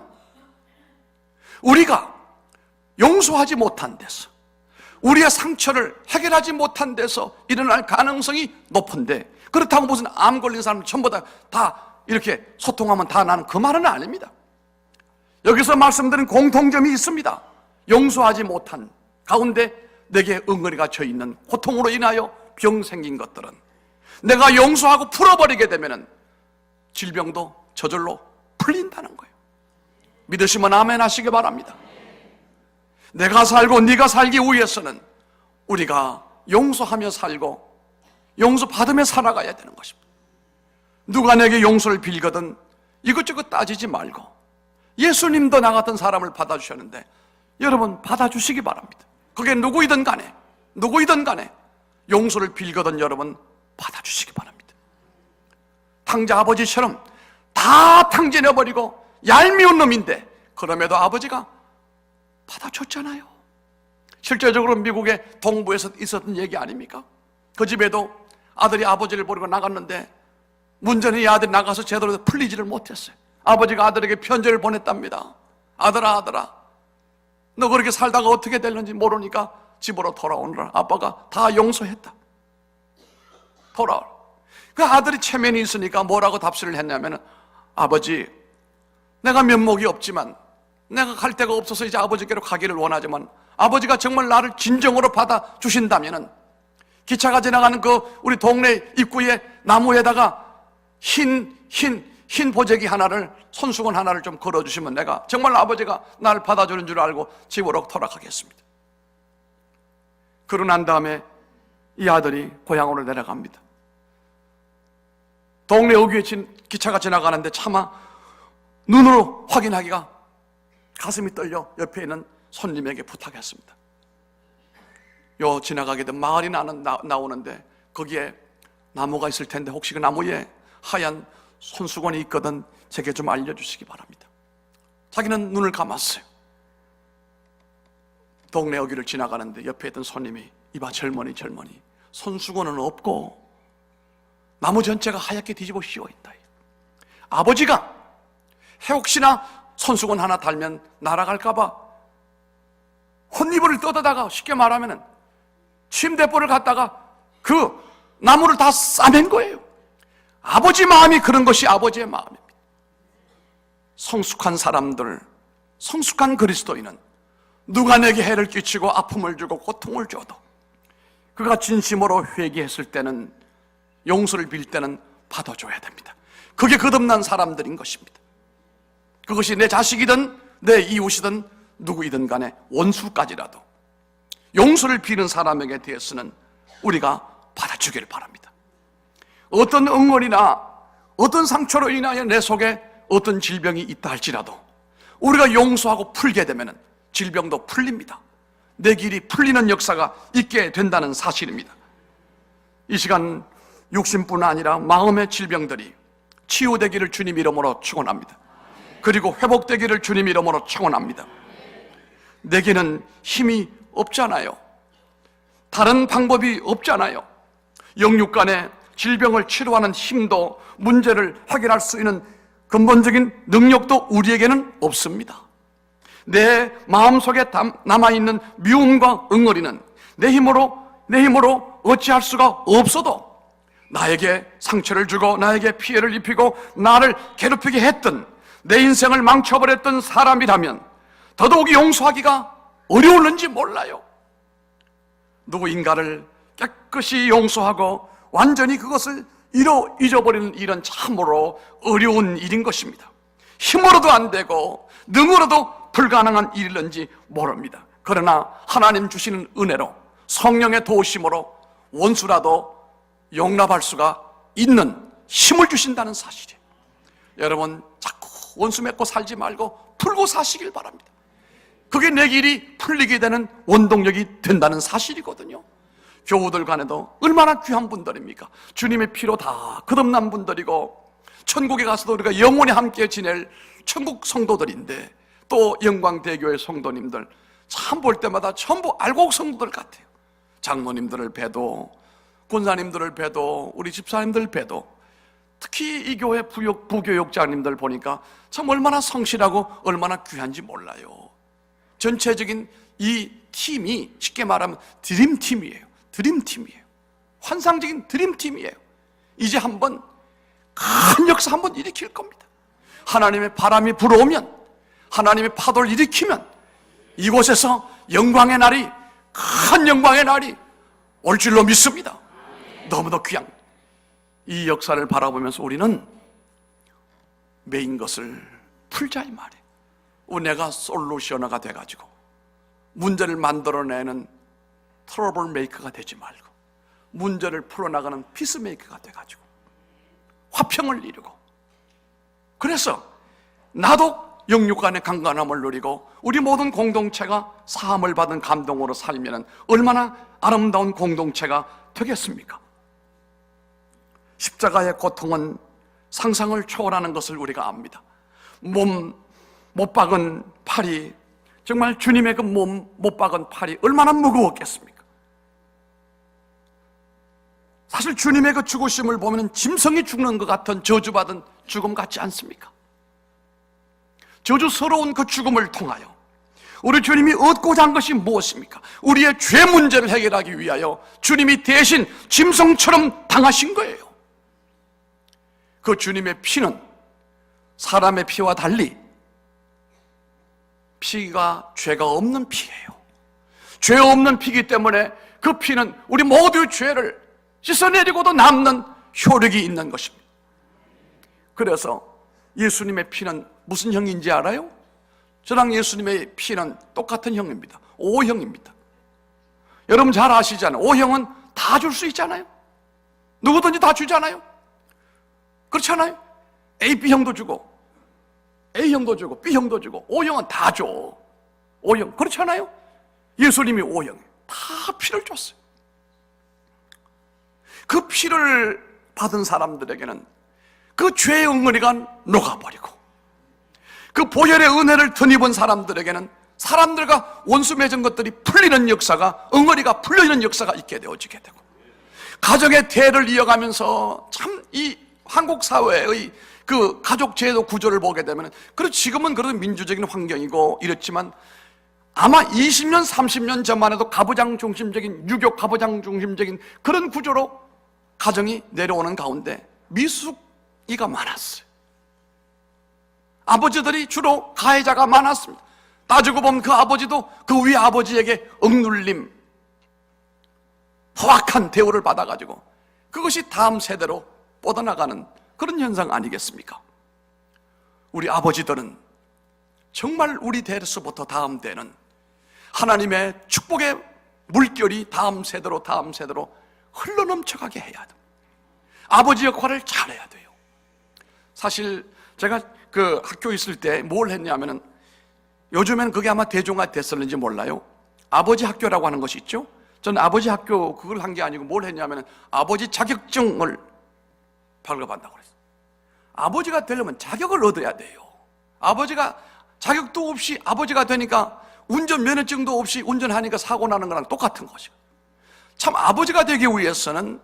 우리가 용서하지 못한 데서, 우리의 상처를 해결하지 못한 데서 일어날 가능성이 높은데, 그렇다고 무슨 암 걸린 사람 전부 다 이렇게 소통하면 다 나는, 그 말은 아닙니다. 여기서 말씀드린 공통점이 있습니다. 용서하지 못한 가운데 내게 응어리가 져 있는 고통으로 인하여 병 생긴 것들은 내가 용서하고 풀어버리게 되면 질병도 저절로 풀린다는 거예요. 믿으시면 아멘 하시기 바랍니다. 내가 살고 네가 살기 위해서는 우리가 용서하며 살고 용서받으며 살아가야 되는 것입니다. 누가 내게 용서를 빌거든 이것저것 따지지 말고, 예수님도 나 같은 사람을 받아주셨는데 여러분 받아주시기 바랍니다. 그게 누구이든 간에 용서를 빌거든 여러분 받아주시기 바랍니다. 탕자 아버지처럼 다 탕진해버리고 얄미운 놈인데 그럼에도 아버지가 받아줬잖아요. 실제적으로 미국의 동부에서 있었던 얘기 아닙니까? 그 집에도 아들이 아버지를 버리고 나갔는데 문전이 아들이 나가서 제대로 풀리지를 못했어요. 아버지가 아들에게 편지를 보냈답니다. 아들아, 너 그렇게 살다가 어떻게 될는지 모르니까 집으로 돌아오느라 아빠가 다 용서했다. 돌아오라. 그 아들이 체면이 있으니까 뭐라고 답변을 했냐면, 아버지, 내가 면목이 없지만 내가 갈 데가 없어서 이제 아버지께로 가기를 원하지만 아버지가 정말 나를 진정으로 받아주신다면 기차가 지나가는 그 우리 동네 입구에 나무에다가 흰 보재기 하나를, 손수건 하나를 좀 걸어주시면 내가 정말 아버지가 날 받아주는 줄 알고 집으로 돌아가겠습니다. 그러고 난 다음에 이 아들이 고향으로 내려갑니다. 동네 어귀에 기차가 지나가는데 차마 눈으로 확인하기가 가슴이 떨려 옆에 있는 손님에게 부탁했습니다. 요 지나가게 된 마을이 나오는데 거기에 나무가 있을 텐데 혹시 그 나무에 하얀 손수건이 있거든 제게 좀 알려주시기 바랍니다. 자기는 눈을 감았어요. 동네 어귀를 지나가는데 옆에 있던 손님이, 이봐 젊은이, 손수건은 없고 나무 전체가 하얗게 뒤집어 씌워 있다. 아버지가 혹시나 손수건 하나 달면 날아갈까봐 혼이불을 뜯어다가, 쉽게 말하면 침대볼을 갖다가 그 나무를 다 싸맨 거예요. 아버지 마음이 그런 것이 아버지의 마음입니다. 성숙한 사람들, 성숙한 그리스도인은 누가 내게 해를 끼치고 아픔을 주고 고통을 줘도 그가 진심으로 회개했을 때는, 용서를 빌 때는 받아줘야 됩니다. 그게 거듭난 사람들인 것입니다. 그것이 내 자식이든 내 이웃이든 누구이든 간에 원수까지라도 용서를 비는 사람에게 대해서는 우리가 받아주기를 바랍니다. 어떤 응어리나 어떤 상처로 인하여 내 속에 어떤 질병이 있다 할지라도 우리가 용서하고 풀게 되면 질병도 풀립니다. 내 길이 풀리는 역사가 있게 된다는 사실입니다. 이 시간 육신뿐 아니라 마음의 질병들이 치유되기를 주님 이름으로 축원합니다. 그리고 회복되기를 주님 이름으로 축원합니다. 내게는 힘이 없잖아요. 다른 방법이 없잖아요. 영육 간의 질병을 치료하는 힘도 문제를 해결할 수 있는 근본적인 능력도 우리에게는 없습니다. 내 마음속에 남아있는 미움과 응어리는 내 힘으로 어찌할 수가 없어도 나에게 상처를 주고 나에게 피해를 입히고 나를 괴롭히게 했던 내 인생을 망쳐버렸던 사람이라면 더더욱 용서하기가 어려울는지 몰라요. 누구인가를 깨끗이 용서하고 완전히 그것을 잊어버리는 일은 참으로 어려운 일인 것입니다. 힘으로도 안 되고 능으로도 불가능한 일인지 모릅니다. 그러나 하나님 주시는 은혜로 성령의 도우심으로 원수라도 용납할 수가 있는 힘을 주신다는 사실이에요. 여러분 자꾸 원수 맺고 살지 말고 풀고 사시길 바랍니다. 그게 내 길이 풀리게 되는 원동력이 된다는 사실이거든요. 교우들 간에도 얼마나 귀한 분들입니까? 주님의 피로 다 거듭난 분들이고 천국에 가서도 우리가 영원히 함께 지낼 천국 성도들인데 또 영광대교회 성도님들 참 볼 때마다 전부 알곡 성도들 같아요. 장로님들을 뵈도 권사님들을 뵈도 우리 집사님들 뵈도 특히 이 교회 부교육자님들 보니까 참 얼마나 성실하고 얼마나 귀한지 몰라요. 전체적인 이 팀이 쉽게 말하면 드림팀이에요. 드림팀이에요. 환상적인 드림팀이에요. 이제 한번 큰 역사 한번 일으킬 겁니다. 하나님의 바람이 불어오면 하나님의 파도를 일으키면 이곳에서 영광의 날이 큰 영광의 날이 올 줄로 믿습니다. 너무도 귀한 이 역사를 바라보면서 우리는 메인 것을 풀자 이 말이에요. 내가 솔루셔너가 돼가지고 문제를 만들어내는 트러블 메이커가 되지 말고 문제를 풀어나가는 피스메이커가 돼가지고 화평을 이루고 그래서 나도 영육 간의 강건함을 누리고 우리 모든 공동체가 사함을 받은 감동으로 살면 얼마나 아름다운 공동체가 되겠습니까? 십자가의 고통은 상상을 초월하는 것을 우리가 압니다. 몸 못 박은 팔이 정말 주님의 그 몸 못 박은 팔이 얼마나 무거웠겠습니까? 사실 주님의 그 죽으심을 보면 짐승이 죽는 것 같은 저주받은 죽음 같지 않습니까? 저주스러운 그 죽음을 통하여 우리 주님이 얻고자 한 것이 무엇입니까? 우리의 죄 문제를 해결하기 위하여 주님이 대신 짐승처럼 당하신 거예요. 그 주님의 피는 사람의 피와 달리 피가 죄가 없는 피예요. 죄 없는 피이기 때문에 그 피는 우리 모두의 죄를 씻어내리고도 남는 효력이 있는 것입니다. 그래서 예수님의 피는 무슨 형인지 알아요? 저랑 예수님의 피는 똑같은 형입니다. O형입니다. 여러분 잘 아시잖아요. O형은 다 줄 수 있잖아요. 누구든지 다 주잖아요. 그렇잖아요. A, B형도 주고 A형도 주고 B형도 주고 O형은 다 줘. O형 그렇잖아요. 예수님이 O형 다 피를 줬어요. 그 피를 받은 사람들에게는 그 죄의 응어리가 녹아버리고 그 보혈의 은혜를 덧입은 사람들에게는 사람들과 원수 맺은 것들이 풀리는 역사가 응어리가 풀리는 역사가 있게 되어지게 되고 가정의 대를 이어가면서 참 이 한국 사회의 그 가족 제도 구조를 보게 되면 지금은 그래도 민주적인 환경이고 이렇지만 아마 20년 30년 전만 해도 가부장 중심적인 유교 가부장 중심적인 그런 구조로 가정이 내려오는 가운데 미숙이가 많았어요. 아버지들이 주로 가해자가 많았습니다. 따지고 보면 그 아버지도 그 위에 아버지에게 억눌림, 포악한 대우를 받아가지고 그것이 다음 세대로 뻗어나가는 그런 현상 아니겠습니까? 우리 아버지들은 정말 우리 대에서부터 다음 대는 하나님의 축복의 물결이 다음 세대로 흘러넘쳐가게 해야 돼요. 아버지 역할을 잘해야 돼요. 사실 제가 그 학교에 있을 때 뭘 했냐면은, 요즘에는 그게 아마 대중화 됐었는지 몰라요. 아버지 학교라고 하는 것이 있죠. 저는 아버지 학교 그걸 한 게 아니고 뭘 했냐면은 아버지 자격증을 발급한다고 그랬어요. 아버지가 되려면 자격을 얻어야 돼요. 아버지가 자격도 없이 아버지가 되니까 운전 면허증도 없이 운전하니까 사고 나는 거랑 똑같은 것이고, 참 아버지가 되기 위해서는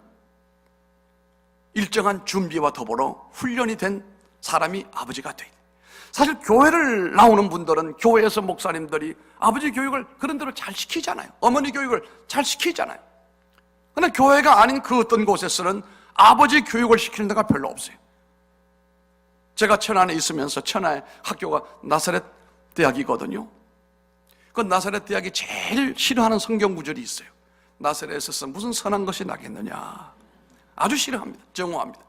일정한 준비와 더불어 훈련이 된 사람이 아버지가 돼야 돼요. 사실 교회를 나오는 분들은 교회에서 목사님들이 아버지 교육을 그런 대로 잘 시키잖아요. 어머니 교육을 잘 시키잖아요. 그런데 교회가 아닌 그 어떤 곳에서는 아버지 교육을 시키는 데가 별로 없어요. 제가 천안에 있으면서, 천안의 학교가 나사렛 대학이거든요. 그 나사렛 대학이 제일 싫어하는 성경 구절이 있어요. 나사렛에서 무슨 선한 것이 나겠느냐. 아주 싫어합니다. 정오합니다.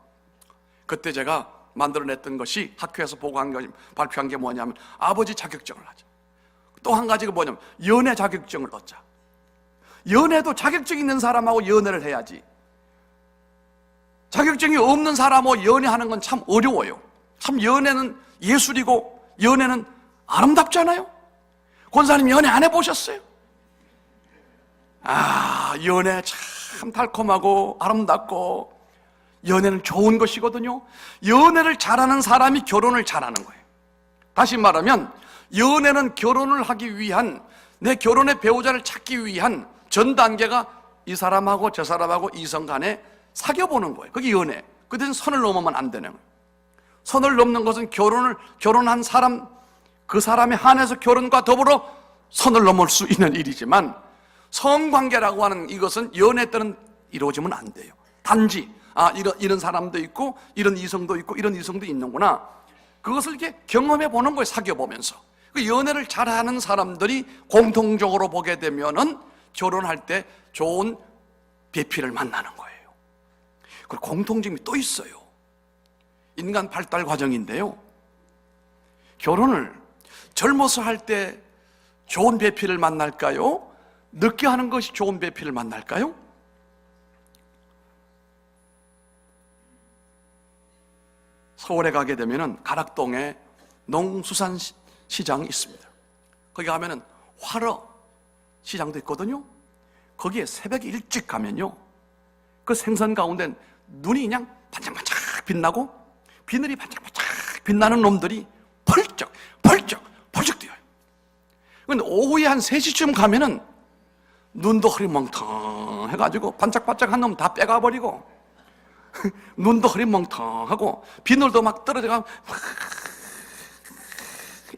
그때 제가 만들어냈던 것이, 학교에서 보고한 거, 발표한 게 뭐냐면 아버지 자격증을 하자. 또 한 가지가 뭐냐면 연애 자격증을 얻자. 연애도 자격증 있는 사람하고 연애를 해야지, 자격증이 없는 사람하고 연애하는 건 참 어려워요. 참 연애는 예술이고 연애는 아름답잖아요. 권사님 연애 안 해보셨어요? 연애 참 달콤하고 아름답고 연애는 좋은 것이거든요. 연애를 잘하는 사람이 결혼을 잘하는 거예요. 다시 말하면 연애는 결혼을 하기 위한, 내 결혼의 배우자를 찾기 위한 전 단계가 이 사람하고 저 사람하고 이성 간에 사귀어보는 거예요. 그게 연애. 그 대신 선을 넘으면 안 되는 거예요. 선을 넘는 것은 결혼한 사람, 그 사람에 한해서 결혼과 더불어 선을 넘을 수 있는 일이지만, 성관계라고 하는 이것은 연애 때는 이루어지면 안 돼요. 단지 이런 사람도 있고 이런 이성도 있고 이런 이성도 있는구나, 그것을 이렇게 경험해 보는 거예요. 사귀어 보면서. 그 연애를 잘하는 사람들이 공통적으로 보게 되면은 결혼할 때 좋은 배필을 만나는 거예요. 그리고 공통점이 또 있어요. 인간 발달 과정인데요, 결혼을 젊어서 할 때 좋은 배필을 만날까요? 늦게 하는 것이 좋은 배필을 만날까요? 서울에 가게 되면은 가락동에 농수산시장이 있습니다. 거기 가면은 화러 시장도 있거든요. 거기에 새벽에 일찍 가면요, 그 생선 가운데 눈이 그냥 반짝반짝 빛나고 비늘이 반짝반짝 빛나는 놈들이 펄쩍 뛰어요. 근데 오후에 한 3시쯤 가면은 눈도 흐리멍텅해가지고 반짝반짝한 놈 다 빼가버리고 눈도 흐리멍텅하고 비늘도 막 떨어져가면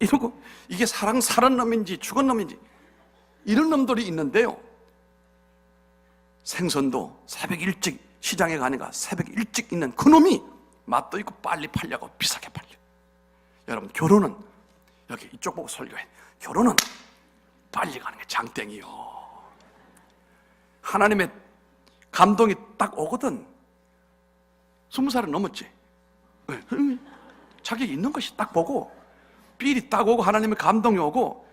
이러고, 이게 살은 놈인지 죽은 놈인지 이런 놈들이 있는데요, 생선도 새벽 일찍 시장에 가니까 새벽 일찍 있는 그 놈이 맛도 있고 빨리 팔려고 비싸게 팔려. 여러분, 결혼은, 여기 이쪽 보고 설교해, 결혼은 빨리 가는 게 장땡이요. 하나님의 감동이 딱 오거든. 20살은 넘었지. 자격이 있는 것이 딱 보고 삘이 딱 오고 하나님의 감동이 오고,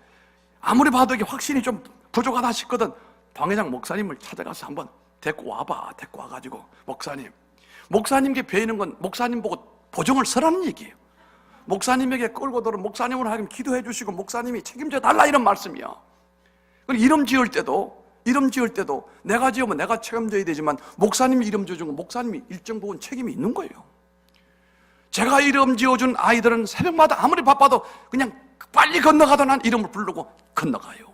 아무리 봐도 이게 확신이 좀 부족하다 싶거든. 당회장 목사님을 찾아가서 한번 데리고 와봐. 데리고 와가지고, 목사님께 배이는 건 목사님 보고 보증을 서라는 얘기예요. 목사님에게 끌고 들어 목사님을 하면 기도해 주시고 목사님이 책임져 달라, 이런 말씀이야. 이름 지을 때도 내가 지으면 내가 책임져야 되지만, 목사님이 이름 지어준 건 목사님이 일정 부분 책임이 있는 거예요. 제가 이름 지어준 아이들은 새벽마다 아무리 바빠도 그냥 빨리 건너가던 한 이름을 부르고 건너가요.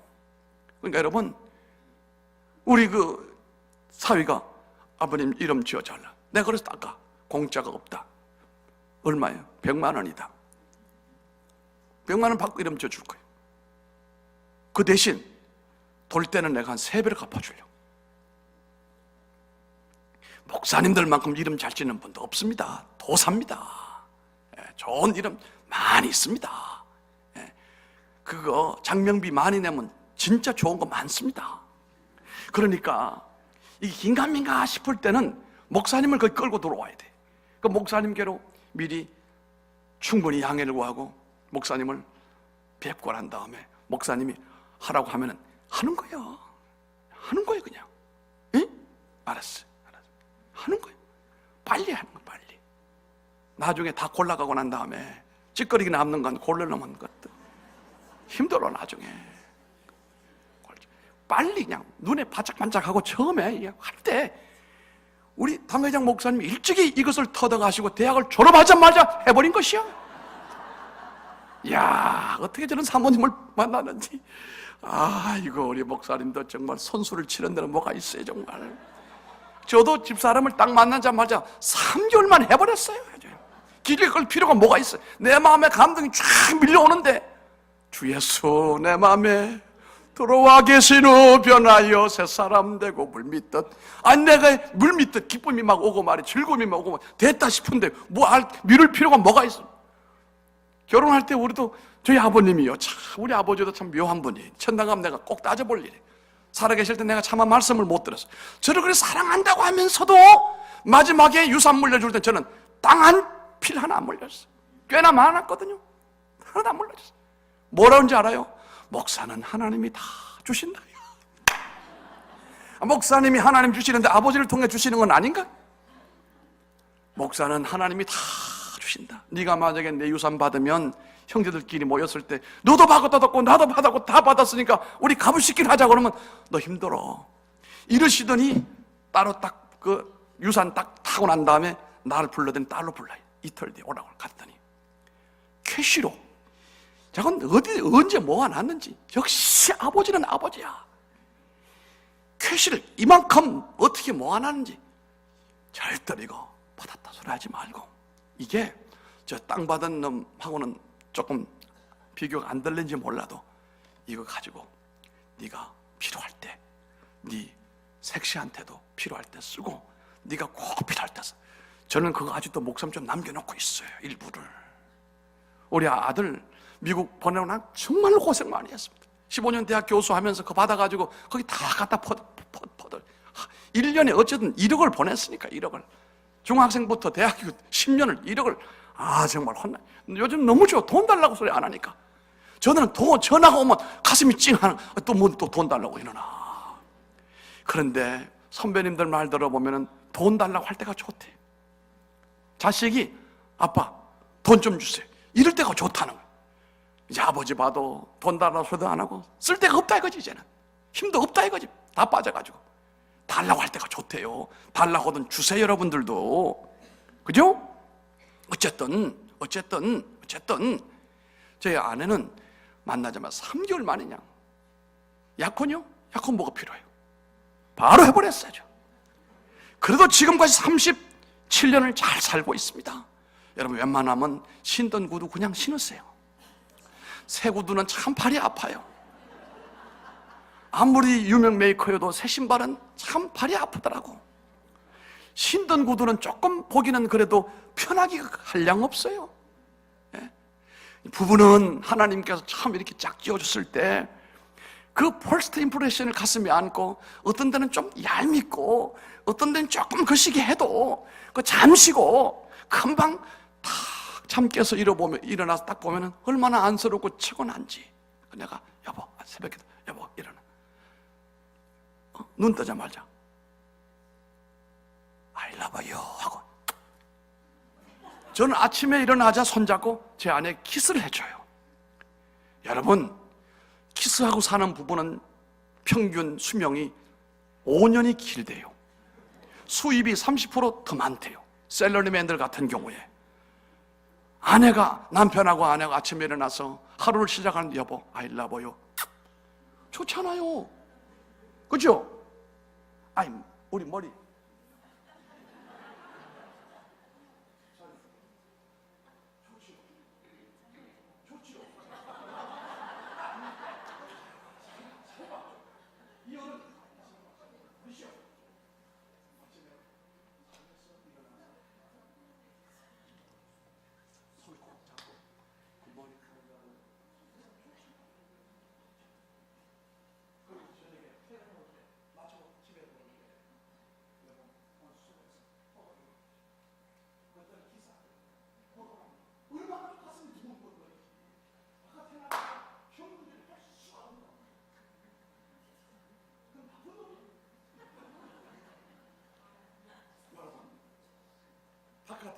그러니까 여러분, 우리 그 사위가 아버님 이름 지어달라. 내가 그래서 아까 공짜가 없다. 얼마예요? 100만 원이다. 100만 원 받고 이름 지어줄 거예요. 그 대신 돌 때는 내가 한 3배를 갚아주려고. 목사님들만큼 이름 잘 짓는 분도 없습니다. 도사입니다. 좋은 이름 많이 있습니다. 그거 장명비 많이 내면 진짜 좋은 거 많습니다. 그러니까 이게 긴가민가 싶을 때는 목사님을 거기 끌고 들어와야 돼. 그 목사님께로 미리 충분히 양해를 구하고 목사님을 뵙고 난 다음에 목사님이 하라고 하면은 하는 거예요. 하는 거예요, 그냥. 응? 알았어. 하는 거예요. 빨리 하는 거, 빨리. 나중에 다 골라가고 난 다음에 찌꺼리가 남는 건 골라놓은 것도 힘들어, 나중에. 빨리 그냥 눈에 반짝반짝하고 처음에 할 때 우리 당회장 목사님이 일찍이 이것을 터득하시고 대학을 졸업하자마자 해버린 것이야. 야, 어떻게 저런 사모님을 만나는지. 이거 우리 목사님도 정말 선수를 치는 데는 뭐가 있어요, 정말. 저도 집사람을 딱 만나자마자 3개월만 해버렸어요. 길게 끌 필요가 뭐가 있어요. 내 마음에 감동이 쫙 밀려오는데 주 예수 내 마음에 들어와 계신 후 변하여 새 사람 되고 물밀듯. 내가 물밀듯 기쁨이 막 오고 말이야, 즐거움이 막 오고 됐다 싶은데 미룰 필요가 뭐가 있어. 결혼할 때 우리도 저희 아버님이요, 참 우리 아버지도 참 묘한 분이, 천당 가면 내가 꼭 따져볼 일이. 살아계실 때 내가 차마 말씀을 못 들었어요. 저를 그렇게 사랑한다고 하면서도 마지막에 유산 물려줄 때 저는 땅 한 필 하나 안 물렸어요. 꽤나 많았거든요. 하나도 안 물렸어요. 뭐라는지 알아요? 목사는 하나님이 다 주신다. 목사님이 하나님 주시는데 아버지를 통해 주시는 건 아닌가? 목사는 하나님이 다 주신다. 네가 만약에 내 유산 받으면 형제들끼리 모였을 때 너도 받았고 나도 받았고 다 받았으니까 우리 가부식길 하자 그러면 너 힘들어 이러시더니 따로 딱 그 유산 딱 타고 난 다음에 나를 불러더니 딸로 불러요. 이틀 뒤에 오라고 갔더니 캐시로 저건 언제 모아놨는지. 역시 아버지는 아버지야. 캐시를 이만큼 어떻게 모아놨는지. 절대 이거 받았다 소리 하지 말고, 이게 저 땅 받은 놈하고는 조금 비교가 안 될는지 몰라도 이거 가지고 네가 필요할 때, 네 색시한테도 필요할 때 쓰고, 네가 꼭 필요할 때 써. 저는 그거 아직도 목숨 좀 남겨놓고 있어요, 일부를. 우리 아들 미국 보내고 난 정말 고생 많이 했습니다. 15년 대학 교수하면서 그거 받아가지고 거기 다 갖다 퍼들 1년에 어쨌든 1억을 보냈으니까. 1억을 중학생부터 대학교 10년을 1억을. 정말 혼나. 요즘 너무 좋아. 돈 달라고 소리 안 하니까. 저는 전화가 오면 가슴이 찡하는. 또 돈 달라고 이러나. 그런데 선배님들 말 들어보면 돈 달라고 할 때가 좋대. 자식이 아빠 돈 좀 주세요 이럴 때가 좋다는 거야. 이제 아버지 봐도 돈 달라고 소리도 안 하고 쓸 데가 없다 이거지. 이제는 힘도 없다 이거지. 다 빠져가지고 달라고 할 때가 좋대요. 달라고 하든 주세요, 여러분들도. 그죠? 어쨌든 저희 아내는 만나자마자 3개월 만이냐 약혼이요? 약혼 뭐가 필요해요? 바로 해버렸어요. 그래도 지금까지 37년을 잘 살고 있습니다. 여러분, 웬만하면 신던 구두 그냥 신으세요. 새 구두는 참 발이 아파요. 아무리 유명 메이커여도 새 신발은 참 발이 아프더라고. 신던 구두는 조금 보기는 그래도 편하기 한량없어요. 예? 부부는 하나님께서 참 이렇게 짝 지어줬을 때 그 퍼스트 임프레션을 가슴에 안고, 어떤 데는 좀 얄밉고 어떤 데는 조금 거시기 해도 그 잠시고 금방 탁 잠 깨서 일어나서 딱 보면 얼마나 안쓰럽고 채곤한지. 내가 여보 새벽에 여보 일어나. 눈 뜨자마자 I love you 하고, 저는 아침에 일어나자 손잡고 제 아내에 키스를 해줘요. 여러분, 키스하고 사는 부부는 평균 수명이 5년이 길대요. 수입이 30% 더 많대요. 셀러리맨들 같은 경우에. 남편하고 아내가 아침에 일어나서 하루를 시작하는데 여보 I love you 좋잖아요. 그죠? 우리 머리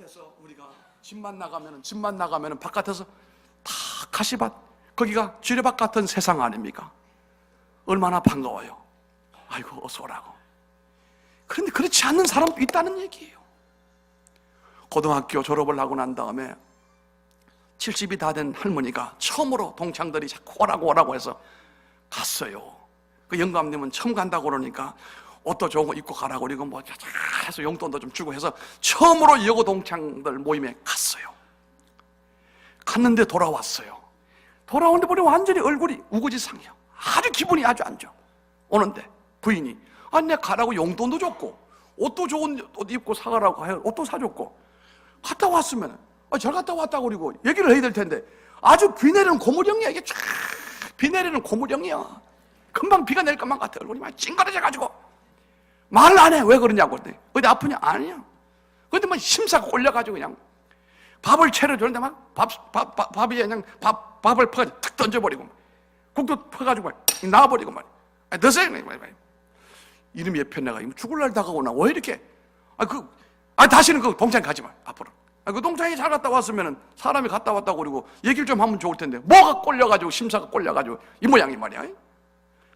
바깥에서 우리가 집만 나가면은 바깥에서 다 가시밭, 거기가 쥐레밭 같은 세상 아닙니까? 얼마나 반가워요. 아이고 어서 오라고. 그런데 그렇지 않는 사람도 있다는 얘기예요. 고등학교 졸업을 하고 난 다음에 70이 다 된 할머니가 처음으로 동창들이 자꾸 오라고 해서 갔어요. 그 영감님은 처음 간다고 그러니까 옷도 좋은 거 입고 가라고 그리고 뭐 해서 용돈도 좀 주고 해서 처음으로 여고 동창들 모임에 갔어요. 갔는데 돌아왔어요. 돌아오는데 보니 완전히 얼굴이 우거지상이야. 아주 기분이 아주 안 좋아. 오는데 부인이 아니 내가 가라고 용돈도 줬고 옷도 좋은 옷 입고 사가라고 해 옷도 사줬고 갔다 왔으면 잘 갔다 왔다고 그리고 얘기를 해야 될 텐데 아주 비 내리는 고무령이야. 이게 쫙 비 내리는 고무령이야. 금방 비가 낼 것만 같아. 얼굴이 막 찡그러져가지고 말을 안 해. 왜 그러냐고. 어디 아프냐? 아니야. 근데 막 심사가 올려가지고 그냥 밥을 차려주는데 막 밥이 그냥 밥을 퍼가지고 탁 던져버리고 국도 퍼가지고 막 나와버리고 말이야. 드세요. 이름이 옆에 내가 죽을 날 다가오나 왜 이렇게 다시는 그 동창 가지 마 앞으로. 그 동창이 잘 갔다 왔으면 사람이 갔다 왔다고 그러고 얘기를 좀 하면 좋을 텐데 뭐가 꼴려가지고 심사가 꼴려가지고 이 모양이 말이야.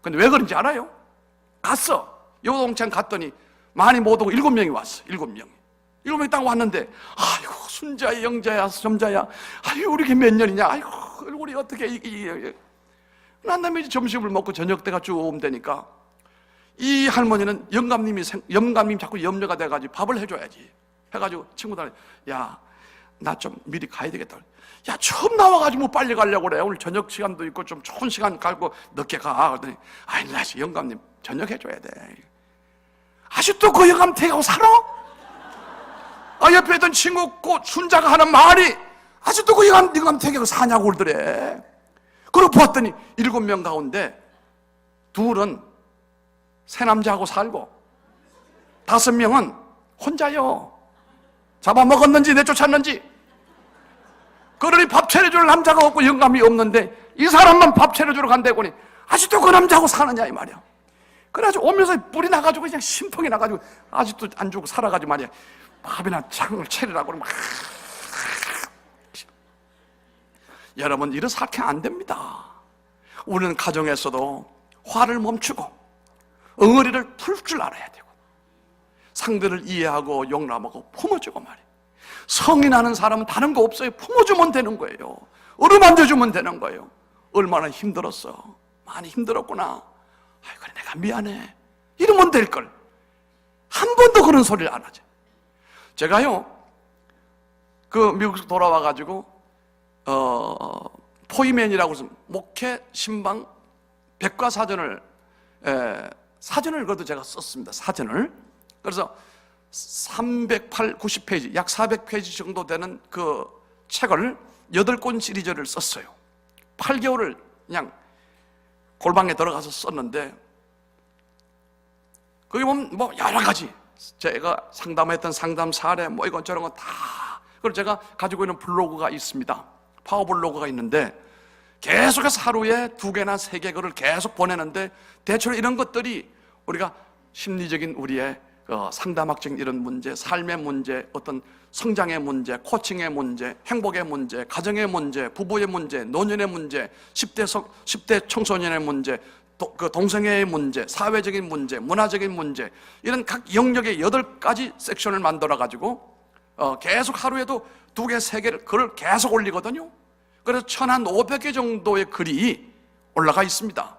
근데 왜 그런지 알아요? 갔어. 여동창 갔더니 많이 못 오고 7명이 왔어. 7명이 딱 왔는데 아이고 순자야 영자야 점자야 아이고 우리 몇 년이냐 아이고 우리 어떻게 난 다음에 점심을 먹고 저녁 때가 쭉 오면 되니까 이 할머니는 영감님 자꾸 염려가 돼가지고 밥을 해줘야지 해가지고 친구들한테 야 나 좀 미리 가야 되겠다. 야 처음 나와가지고 뭐 빨리 가려고 그래. 오늘 저녁 시간도 있고 좀 좋은 시간 갈고 늦게 가. 그러더니 아니 나 영감님 저녁 해줘야 돼. 아직도 그 영감 택하고 살아? 옆에 있던 친구 그 순자가 하는 말이 아직도 그 영감 택하고 사냐고 그러더래. 그러고 보았더니 7명 가운데 2은 새 남자하고 살고 5명은 혼자요. 잡아먹었는지 내쫓았는지. 그러니 밥 차려줄 남자가 없고 영감이 없는데 이 사람만 밥 차려주러 간다고 하니 아직도 그 남자하고 사느냐 이 말이야. 그래가지고 오면서 뿔이 나가지고 그냥 심통이 나가지고 아직도 안 주고 살아가지고 말이야. 밥이나 창을 차리라고 막. 여러분 이래서 안 됩니다. 우리는 가정에서도 화를 멈추고 엉어리를 풀 줄 알아야 되고 상대를 이해하고 용납하고 품어주고 말이에요. 성이 나는 사람은 다른 거 없어요. 품어주면 되는 거예요. 어루만져주면 되는 거예요. 얼마나 힘들었어. 많이 힘들었구나. 그래 내가 미안해. 이러면 될걸. 한 번도 그런 소리를 안 하죠. 제가요 그 미국에서 돌아와가지고 포이맨이라고 해서 목회 신방 백과사전을 그것도 제가 썼습니다. 사전을. 그래서 390페이지 약 400페이지 정도 되는 그 책을 8권 시리즈를 썼어요. 8개월을 그냥 골방에 들어가서 썼는데 거기 보면 뭐 여러 가지 제가 상담했던 상담 사례 뭐 이건 저런 건 다 그리고 제가 가지고 있는 블로그가 있습니다. 파워블로그가 있는데 계속해서 하루에 2개나 3개 글을 계속 보내는데 대체로 이런 것들이 우리가 심리적인 우리의 상담학적인 이런 문제, 삶의 문제, 어떤 성장의 문제, 코칭의 문제, 행복의 문제, 가정의 문제, 부부의 문제, 노년의 문제, 10대 청소년의 문제, 그 동성애의 문제, 사회적인 문제, 문화적인 문제 이런 각 영역의 8가지 섹션을 만들어가지고 계속 하루에도 2개, 3개를 글을 계속 올리거든요. 그래서 1,500개 정도의 글이 올라가 있습니다.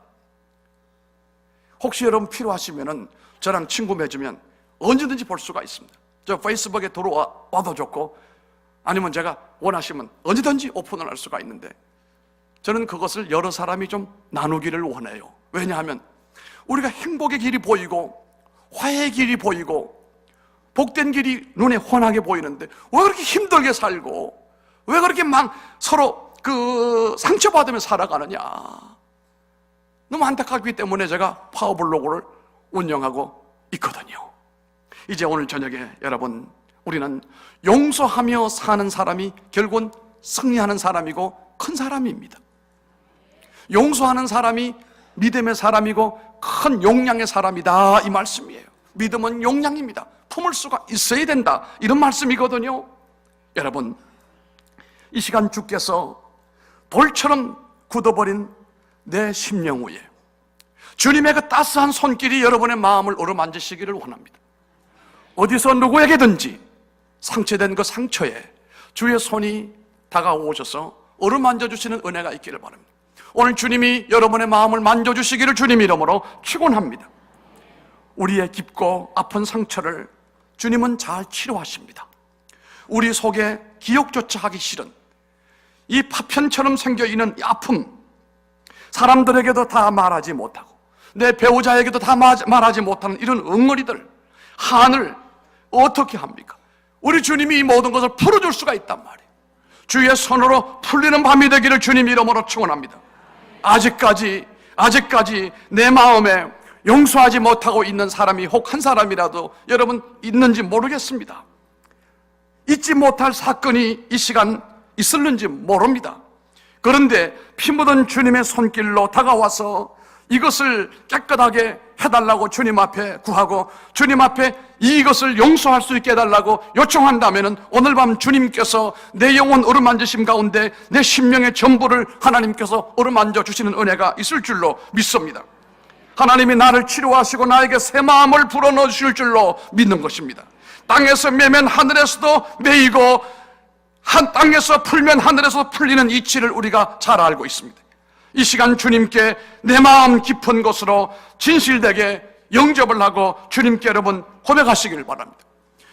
혹시 여러분 필요하시면은 저랑 친구 맺으면 언제든지 볼 수가 있습니다. 저 페이스북에 들어와도 좋고 아니면 제가 원하시면 언제든지 오픈을 할 수가 있는데 저는 그것을 여러 사람이 좀 나누기를 원해요. 왜냐하면 우리가 행복의 길이 보이고 화해의 길이 보이고 복된 길이 눈에 훤하게 보이는데 왜 그렇게 힘들게 살고 왜 그렇게 막 서로 상처받으며 살아가느냐. 너무 안타깝기 때문에 제가 파워블로그를 운영하고 있거든요. 이제 오늘 저녁에 여러분 우리는 용서하며 사는 사람이 결국은 승리하는 사람이고 큰 사람입니다. 용서하는 사람이 믿음의 사람이고 큰 용량의 사람이다 이 말씀이에요. 믿음은 용량입니다. 품을 수가 있어야 된다 이런 말씀이거든요. 여러분, 이 시간 주께서 돌처럼 굳어버린 내 심령 위에 주님의 그 따스한 손길이 여러분의 마음을 어루만지시기를 원합니다. 어디서 누구에게든지 상처된 그 상처에 주의 손이 다가오셔서 어루만져주시는 은혜가 있기를 바랍니다. 오늘 주님이 여러분의 마음을 만져주시기를 주님 이름으로 축원합니다. 우리의 깊고 아픈 상처를 주님은 잘 치료하십니다. 우리 속에 기억조차 하기 싫은 이 파편처럼 생겨있는 이 아픔, 사람들에게도 다 말하지 못하고 내 배우자에게도 다 말하지 못하는 이런 엉거리들, 한을 어떻게 합니까? 우리 주님이 이 모든 것을 풀어줄 수가 있단 말이에요. 주의 손으로 풀리는 밤이 되기를 주님 이름으로 축원합니다. 아직까지 내 마음에 용서하지 못하고 있는 사람이 혹 한 사람이라도 여러분 있는지 모르겠습니다. 잊지 못할 사건이 이 시간 있을는지 모릅니다. 그런데 피 묻은 주님의 손길로 다가와서 이것을 깨끗하게 해달라고 주님 앞에 구하고 주님 앞에 이것을 용서할 수 있게 해달라고 요청한다면 오늘 밤 주님께서 내 영혼 어루만지심 가운데 내 심령의 전부를 하나님께서 어루만져 주시는 은혜가 있을 줄로 믿습니다. 하나님이 나를 치료하시고 나에게 새 마음을 불어넣어 주실 줄로 믿는 것입니다. 땅에서 매면 하늘에서도 매이고 땅에서 풀면 하늘에서 풀리는 이치를 우리가 잘 알고 있습니다. 이 시간 주님께 내 마음 깊은 곳으로 진실되게 영접을 하고 주님께 여러분 고백하시기를 바랍니다.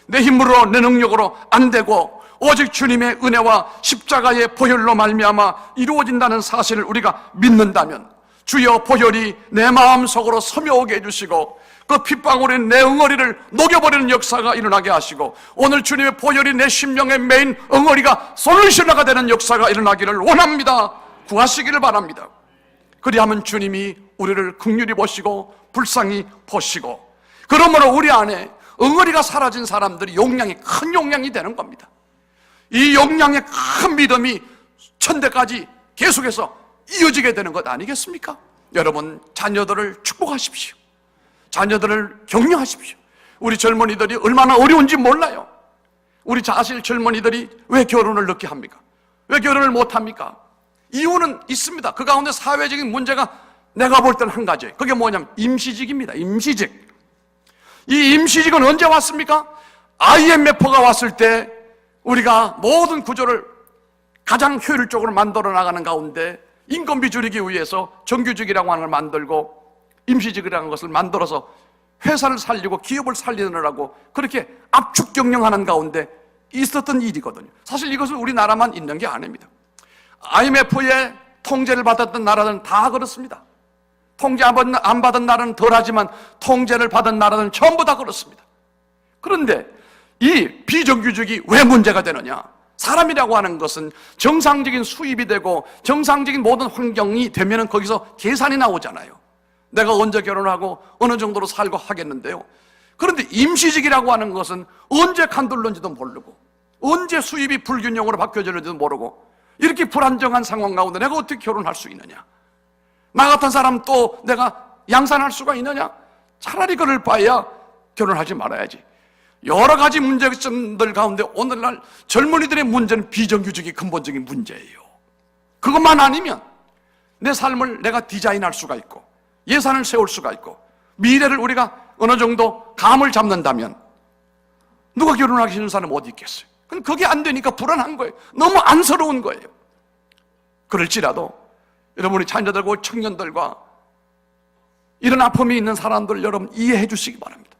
내 힘으로 내 능력으로 안 되고 오직 주님의 은혜와 십자가의 보혈로 말미암아 이루어진다는 사실을 우리가 믿는다면 주여 보혈이 내 마음속으로 스며오게 해주시고 그 핏방울이 내 엉어리를 녹여버리는 역사가 일어나게 하시고 오늘 주님의 보혈이 내 심령의 메인 엉어리가 솔루션화가 되는 역사가 일어나기를 원합니다. 구하시기를 바랍니다. 그리하면 주님이 우리를 긍휼히 보시고 불쌍히 보시고 그러므로 우리 안에 엉어리가 사라진 사람들이 용량이 큰 용량이 되는 겁니다. 이 용량의 큰 믿음이 천대까지 계속해서 이어지게 되는 것 아니겠습니까? 여러분 자녀들을 축복하십시오. 자녀들을 격려하십시오. 우리 젊은이들이 얼마나 어려운지 몰라요. 우리 사실 젊은이들이 왜 결혼을 늦게 합니까? 왜 결혼을 못합니까? 이유는 있습니다. 그 가운데 사회적인 문제가 내가 볼 때는 한 가지예요. 그게 뭐냐면 임시직입니다. 임시직. 이 임시직은 언제 왔습니까? IMF가 왔을 때 우리가 모든 구조를 가장 효율적으로 만들어 나가는 가운데 인건비 줄이기 위해서 정규직이라고 하는 걸 만들고 임시직이라는 것을 만들어서 회사를 살리고 기업을 살리느라고 그렇게 압축 경영하는 가운데 있었던 일이거든요. 사실 이것은 우리나라만 있는 게 아닙니다. IMF의 통제를 받았던 나라들은 다 그렇습니다. 통제 안 받은 나라는 덜하지만 통제를 받은 나라는 전부 다 그렇습니다. 그런데 이 비정규직이 왜 문제가 되느냐? 사람이라고 하는 것은 정상적인 수입이 되고 정상적인 모든 환경이 되면 거기서 계산이 나오잖아요. 내가 언제 결혼하고 어느 정도로 살고 하겠는데요. 그런데 임시직이라고 하는 것은 언제 간둘는지도 모르고 언제 수입이 불균형으로 바뀌어질지도 모르고 이렇게 불안정한 상황 가운데 내가 어떻게 결혼할 수 있느냐? 나 같은 사람 또 내가 양산할 수가 있느냐? 차라리 그럴 바에야 결혼하지 말아야지. 여러 가지 문제점들 가운데 오늘날 젊은이들의 문제는 비정규직이 근본적인 문제예요. 그것만 아니면 내 삶을 내가 디자인할 수가 있고 예산을 세울 수가 있고 미래를 우리가 어느 정도 감을 잡는다면 누가 결혼하기 싫은 사람 어디 있겠어요? 그게 안 되니까 불안한 거예요. 너무 안쓰러운 거예요. 그럴지라도 여러분이 자녀들과 청년들과 이런 아픔이 있는 사람들 여러분 이해해 주시기 바랍니다.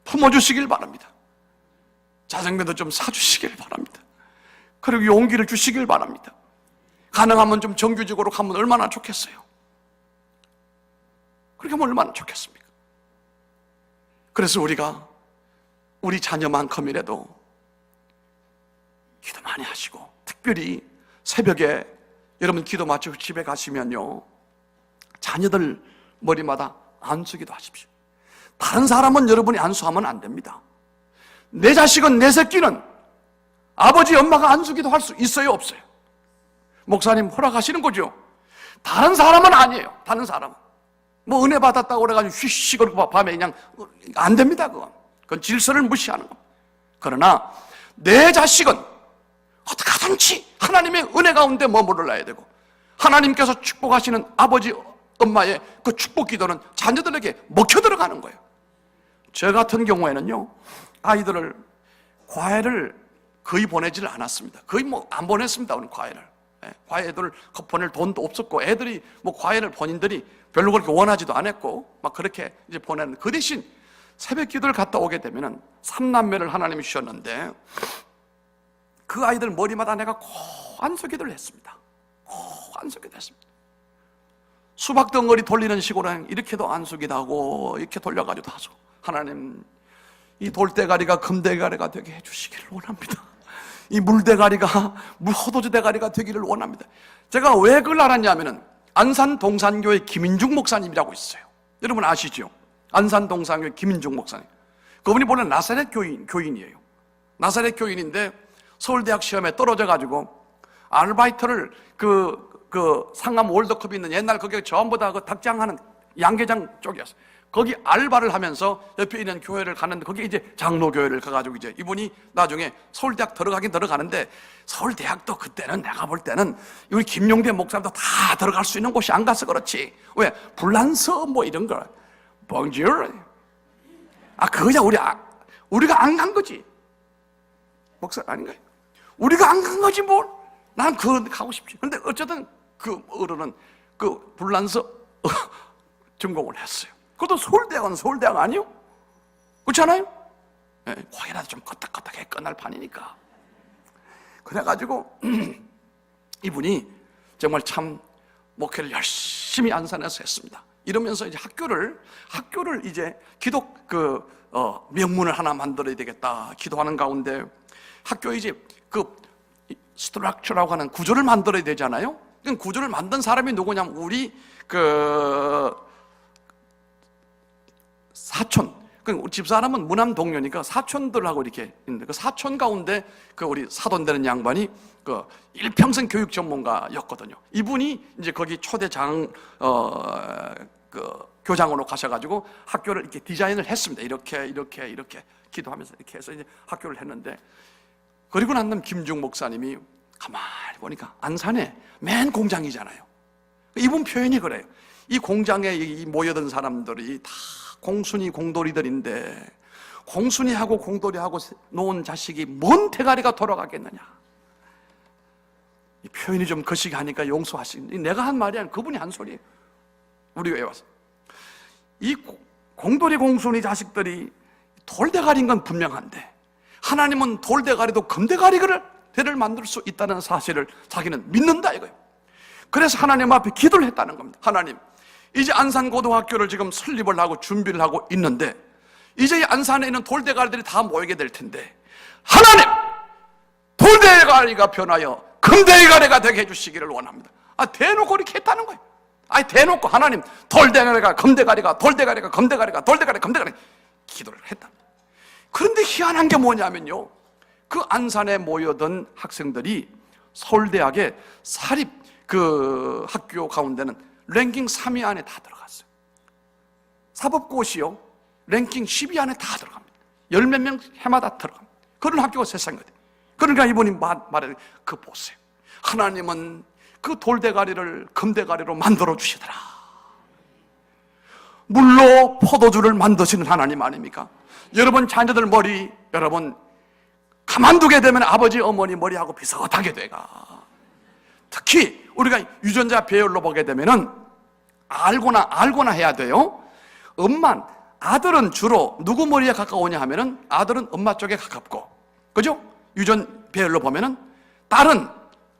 품어주시길 바랍니다. 자전거도 좀 사주시길 바랍니다. 그리고 용기를 주시길 바랍니다. 가능하면 좀 정규직으로 가면 얼마나 좋겠어요. 그렇게 하면 얼마나 좋겠습니까? 그래서 우리가 우리 자녀만큼이라도 기도 많이 하시고 특별히 새벽에 여러분 기도 마치고 집에 가시면요 자녀들 머리마다 안수기도 하십시오. 다른 사람은 여러분이 안수하면 안 됩니다. 내 자식은 내 새끼는 아버지 엄마가 안수기도 할 수 있어요 없어요? 목사님 허락하시는 거죠? 다른 사람은 아니에요. 다른 사람은 뭐 은혜 받았다고 그래가지고 휘쉬 그러고 밤에 그냥 안 됩니다. 그건 질서를 무시하는 겁니다. 그러나 내 자식은 어떻게 하든지 하나님의 은혜 가운데 머물러야 되고, 하나님께서 축복하시는 아버지 엄마의 그 축복 기도는 자녀들에게 먹혀 들어가는 거예요. 저 같은 경우에는요, 아이들을 과외를 거의 보내지를 않았습니다. 거의 안 보냈습니다. 우리 과외를. 과외 애들 보낼 돈도 없었고, 애들이 과외를 본인들이 별로 그렇게 원하지도 않았고, 막 그렇게 이제 보내는, 그 대신 새벽 기도를 갔다 오게 되면은 3남매를 하나님이 주셨는데, 그 아이들 머리마다 내가 안수기도를 했습니다. 안수기도 했습니다. 수박 덩어리 돌리는 식으로 이렇게도 안수기도 하고, 이렇게 돌려가지고 하죠. 하나님, 이 돌대가리가 금대가리가 되게 해주시기를 원합니다. 이 물대가리가 호도주 대가리가 되기를 원합니다. 제가 왜 그걸 알았냐면은, 안산 동산교회 김인중 목사님이라고 있어요. 여러분 아시죠? 안산 동산교회 김인중 목사님. 그분이 원래 나사렛 교인이에요. 나사렛 교인인데 서울대학 시험에 떨어져가지고 아르바이트를 그 상암 월드컵이 있는 옛날 거기 전부 다 그 닭장하는 양계장 쪽이었어요. 거기 알바를 하면서 옆에 있는 교회를 가는데, 거기 이제 장로교회를 가가지고 이제 이분이 나중에 서울대학 들어가긴 들어가는데, 서울대학도 그때는 내가 볼 때는 우리 김용대 목사님도 다 들어갈 수 있는 곳이 안 가서 그렇지. 왜? 불란서 이런 거, 봉지르. 그거야 우리가 안 간 거지. 목사 아닌가요? 우리가 안 간 거지 뭘. 난 그런 데 가고 싶지. 근데 어쨌든 그 어른은 그 불란서 전공을 했어요. 그것도 서울대학 아니요? 그렇잖아요? 거기라도 좀 껐닥껐닥해 끝날 판이니까. 그래가지고 이분이 정말 참 목회를 열심히 안산에서 했습니다. 이러면서 이제 학교를 이제 기독 명문을 하나 만들어야 되겠다 기도하는 가운데, 학교에 이제 스트럭처라고 하는 구조를 만들어야 되잖아요. 그 구조를 만든 사람이 누구냐면 우리 사촌, 우리 집사람은 무남 동료니까 사촌들하고 이렇게 있는데, 그 사촌 가운데 우리 사돈 되는 양반이 일평생 교육 전문가였거든요. 이분이 이제 거기 초대장 교장으로 가셔가지고 학교를 이렇게 디자인을 했습니다. 이렇게 기도하면서 이렇게 해서 이제 학교를 했는데, 그리고 난 다음 김중 목사님이 가만히 보니까 안산에 맨 공장이잖아요. 이분 표현이 그래요. 이 공장에 모여든 사람들이 다 공순이 공돌이들인데, 공순이하고 공돌이하고 놓은 자식이 뭔 대가리가 돌아가겠느냐. 이 표현이 좀 거시기하니까 용서하시니, 내가 한 말이 아니라 그분이 한 소리예요. 우리 교회에 와서. 이 공돌이 공순이 자식들이 돌대가리인 건 분명한데, 하나님은 돌대가리도 금대가리를 만들 수 있다는 사실을 자기는 믿는다 이거예요. 그래서 하나님 앞에 기도를 했다는 겁니다. 하나님, 이제 안산고등학교를 지금 설립을 하고 준비를 하고 있는데, 이제 이 안산에 있는 돌대가리들이 다 모이게 될 텐데, 하나님, 돌대가리가 변하여 금대가리가 되게 해주시기를 원합니다. 대놓고 이렇게 했다는 거예요. 대놓고 하나님, 돌대가리가 금대가리가 기도를 했다. 그런데 희한한 게 뭐냐면요, 그 안산에 모여든 학생들이 서울대학의 사립 학교 가운데는 랭킹 3위 안에 다 들어갔어요. 사법고시요, 랭킹 10위 안에 다 들어갑니다. 열 몇 명 해마다 들어갑니다. 그런 학교가 세상에 어디. 그러니까 이분이 말해, 보세요. 하나님은 그 돌대가리를 금대가리로 만들어 주시더라. 물로 포도주를 만드시는 하나님 아닙니까? 여러분 자녀들 머리, 여러분 가만두게 되면 아버지 어머니 머리하고 비슷하게 돼가. 특히 우리가 유전자 배열로 보게 되면은 알고나 해야 돼요. 아들은 주로 누구 머리에 가까우냐 하면은 아들은 엄마 쪽에 가깝고, 그죠? 유전 배열로 보면은 딸은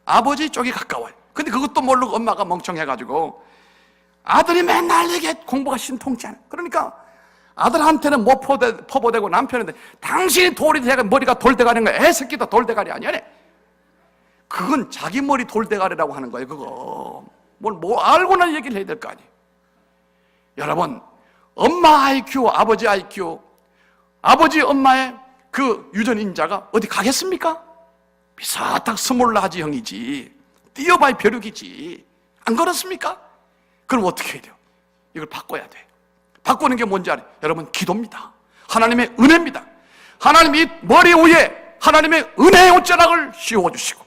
아버지 쪽이 가까워요. 근데 그것도 모르고 엄마가 멍청해가지고 아들이 맨날 이게 공부가 신통치 않아. 그러니까 아들한테는 뭐 퍼보대고 남편한테 당신이 돌이 되가 머리가 돌대가리인 거야. 애새끼도 돌대가리 아니야. 그건 자기 머리 돌대가리라고 하는 거예요. 그거 뭐 알고나 얘기를 해야 될 거 아니에요. 여러분, 엄마 IQ, 아버지 IQ, 아버지 엄마의 그 유전인자가 어디 가겠습니까? 비슷하게 스몰라지 형이지, 띄어봐야 벼룩이지. 안 그렇습니까? 그럼 어떻게 해야 돼요? 이걸 바꿔야 돼. 바꾸는 게 뭔지 알아요? 여러분, 기도입니다. 하나님의 은혜입니다. 하나님 이 머리 위에 하나님의 은혜의 옷자락을 씌워주시고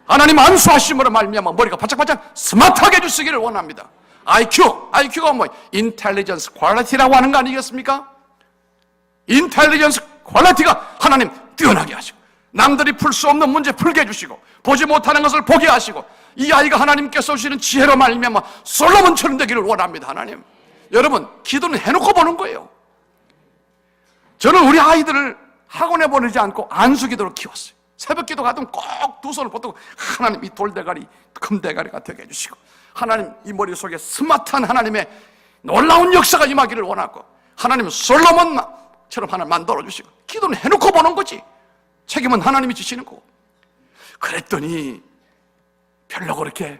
하나님 안수하심으로 말미암아 머리가 바짝바짝 스마트하게 해주시기를 원합니다. IQ가 뭐 인텔리전스 퀄리티라고 하는 거 아니겠습니까? 인텔리전스 퀄리티가 하나님 뛰어나게 하시고 남들이 풀 수 없는 문제 풀게 해주시고 보지 못하는 것을 보게 하시고 이 아이가 하나님께서 주시는 지혜로 말미암아 솔로몬처럼 되기를 원합니다. 하나님, 여러분 기도는 해놓고 보는 거예요. 저는 우리 아이들을 학원에 보내지 않고 안수기도로 키웠어요. 새벽기도 가면 꼭 두 손을 뻗고 하나님 이 돌대가리 금대가리가 되게 해주시고 하나님 이 머릿속에 스마트한 하나님의 놀라운 역사가 임하기를 원하고 하나님 솔로몬처럼 하나 만들어주시고 기도는 해놓고 보는 거지. 책임은 하나님이 지시는 거고. 그랬더니 별로 그렇게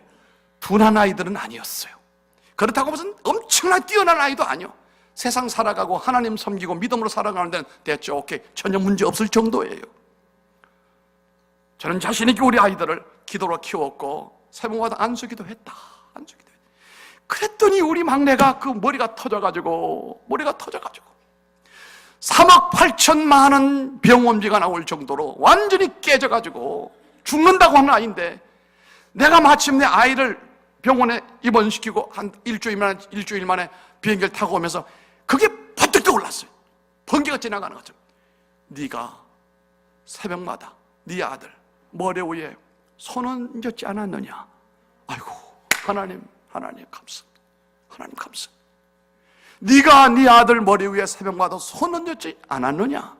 둔한 아이들은 아니었어요. 그렇다고 무슨 엄청나게 뛰어난 아이도 아니요. 세상 살아가고 하나님 섬기고 믿음으로 살아가는 데는 됐죠. 오케이, 전혀 문제 없을 정도예요. 저는 자신 있게 우리 아이들을 기도로 키웠고 새벽마다 안수기도 했다. 그랬더니 우리 막내가 그 머리가 터져가지고 3억 8천만 원 병원비가 나올 정도로 완전히 깨져가지고 죽는다고 하는 아이인데 내가 마침내 아이를 병원에 입원시키고 한 일주일 만에 비행기를 타고 오면서 그게 번뜩 떠올랐어요. 번개가 지나가는 것처럼. 네가 새벽마다 네 아들 머리 위에 손은 얹지 않았느냐? 아이고 하나님 감사. 네가 네 아들 머리 위에 새벽마다 손 얹지 않았느냐?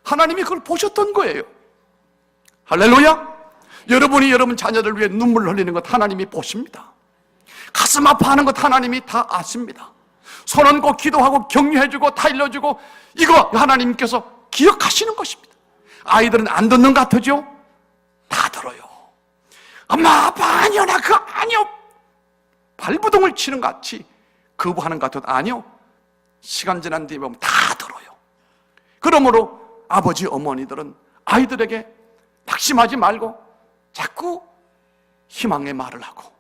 하나님이 그걸 보셨던 거예요. 할렐루야. 여러분이 여러분 자녀들 위해 눈물 흘리는 것 하나님이 보십니다. 가슴 아파하는 것 하나님이 다 아십니다. 손 얹고 기도하고 격려해주고 타일러주고 이거 하나님께서 기억하시는 것입니다. 아이들은 안 듣는 것 같으죠? 다 들어요. 엄마 아빠 아니요 나 그거 아니요. 발부동을 치는 것 같이 거부하는 것 같아도 아니요. 시간 지난 뒤에 보면 다 들어요. 그러므로 아버지 어머니들은 아이들에게 낙심하지 말고 자꾸 희망의 말을 하고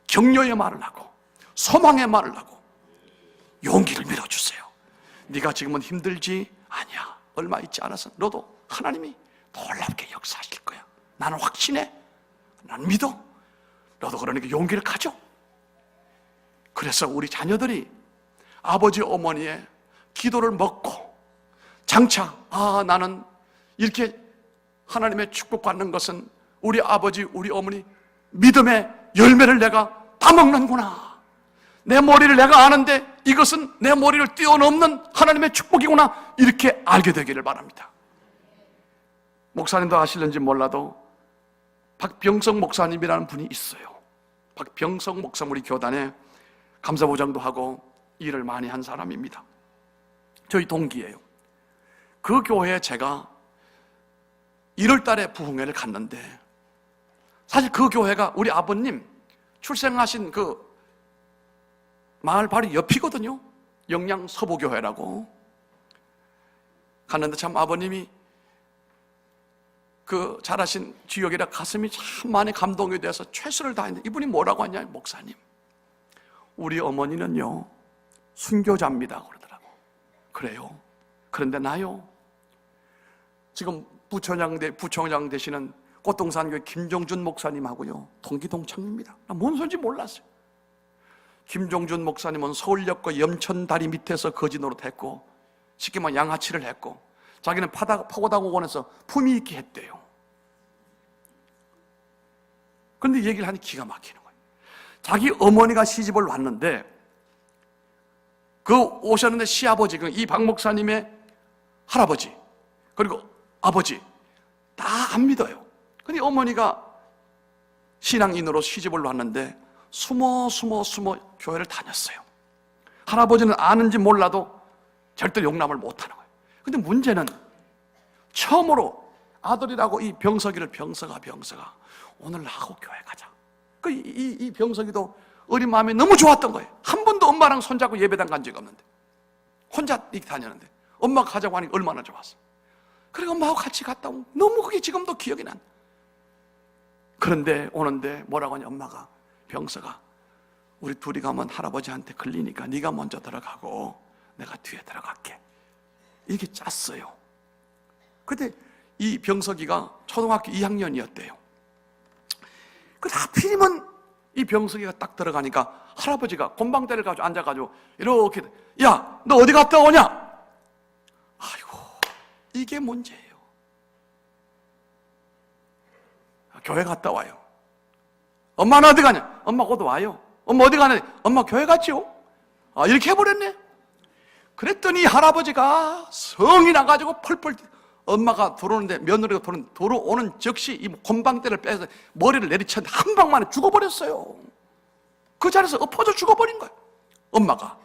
격려의 말을 하고 소망의 말을 하고 용기를 밀어주세요. 네가 지금은 힘들지? 아니야. 얼마 있지 않아서 너도 하나님이 놀랍게 역사하실 거야. 나는 확신해. 난 믿어. 너도 그러니까 용기를 가져. 그래서 우리 자녀들이 아버지 어머니의 기도를 먹고 장차 나는 이렇게 하나님의 축복받는 것은 우리 아버지 우리 어머니 믿음의 열매를 내가 다 먹는구나. 내 머리를 내가 아는데 이것은 내 머리를 뛰어넘는 하나님의 축복이구나. 이렇게 알게 되기를 바랍니다. 목사님도 아실는지 몰라도 박병석 목사님이라는 분이 있어요. 박병석 목사 우리 교단에 감사부장도 하고 일을 많이 한 사람입니다. 저희 동기예요. 그 교회에 제가 1월 달에 부흥회를 갔는데 사실 그 교회가 우리 아버님 출생하신 그 마을 바로 옆이거든요. 영양 서부교회라고. 갔는데 참 아버님이 그 잘하신 지역이라 가슴이 참 많이 감동이 돼서 최선을 다했는데 이분이 뭐라고 하냐? 목사님, 우리 어머니는요 순교자입니다 그러더라고. 그래요? 그런데 나요 지금 부총장 되시는 꽃동산교회 김종준 목사님하고요 동기 동창입니다. 나 뭔 소리인지 몰랐어요. 김종준 목사님은 서울역과 염천다리 밑에서 거지 노릇했고 쉽게 말하면 양아치를 했고 자기는 파고다공원에서 품위 있게 했대요. 그런데 얘기를 하니 기가 막히는 거예요. 자기 어머니가 시집을 왔는데 그 오셨는데 시아버지 이 박 목사님의 할아버지 그리고 아버지 다 안 믿어요. 근데 어머니가 신앙인으로 시집을 왔는데 숨어 교회를 다녔어요. 할아버지는 아는지 몰라도 절대 용납을 못하는 거예요. 근데 문제는 처음으로 아들이라고 이 병석이를 병석아 오늘 나하고 교회 가자. 이 병석이도 어린 마음이 너무 좋았던 거예요. 한 번도 엄마랑 손잡고 예배당 간 적이 없는데 혼자 이렇게 다녔는데 엄마가 가자고 하니까 얼마나 좋았어. 그래 엄마하고 같이 갔다 오면 너무 그게 지금도 기억이 난. 그런데 오는데 뭐라고 하냐 엄마가 병석아 우리 둘이 가면 할아버지한테 걸리니까 네가 먼저 들어가고 내가 뒤에 들어갈게 이렇게 짰어요. 근데 이 병석이가 초등학교 2학년이었대요. 그 하필이면 이 병석이가 딱 들어가니까 할아버지가 곰방대를 가지고 앉아가지고 이렇게, 야, 너 어디 갔다 오냐? 아이고, 이게 문제예요. 교회 갔다 와요. 엄마는 어디 가냐? 엄마 곧 와요. 엄마 어디 가냐? 엄마 교회 갔지요? 이렇게 해버렸네. 그랬더니 할아버지가 성이 나가지고 펄펄, 엄마가 들어오는데, 며느리가 들어오는 즉시 이 곰방대를 빼서 머리를 내리쳤는데 한 방만에 죽어버렸어요. 그 자리에서 엎어져 죽어버린 거예요, 엄마가.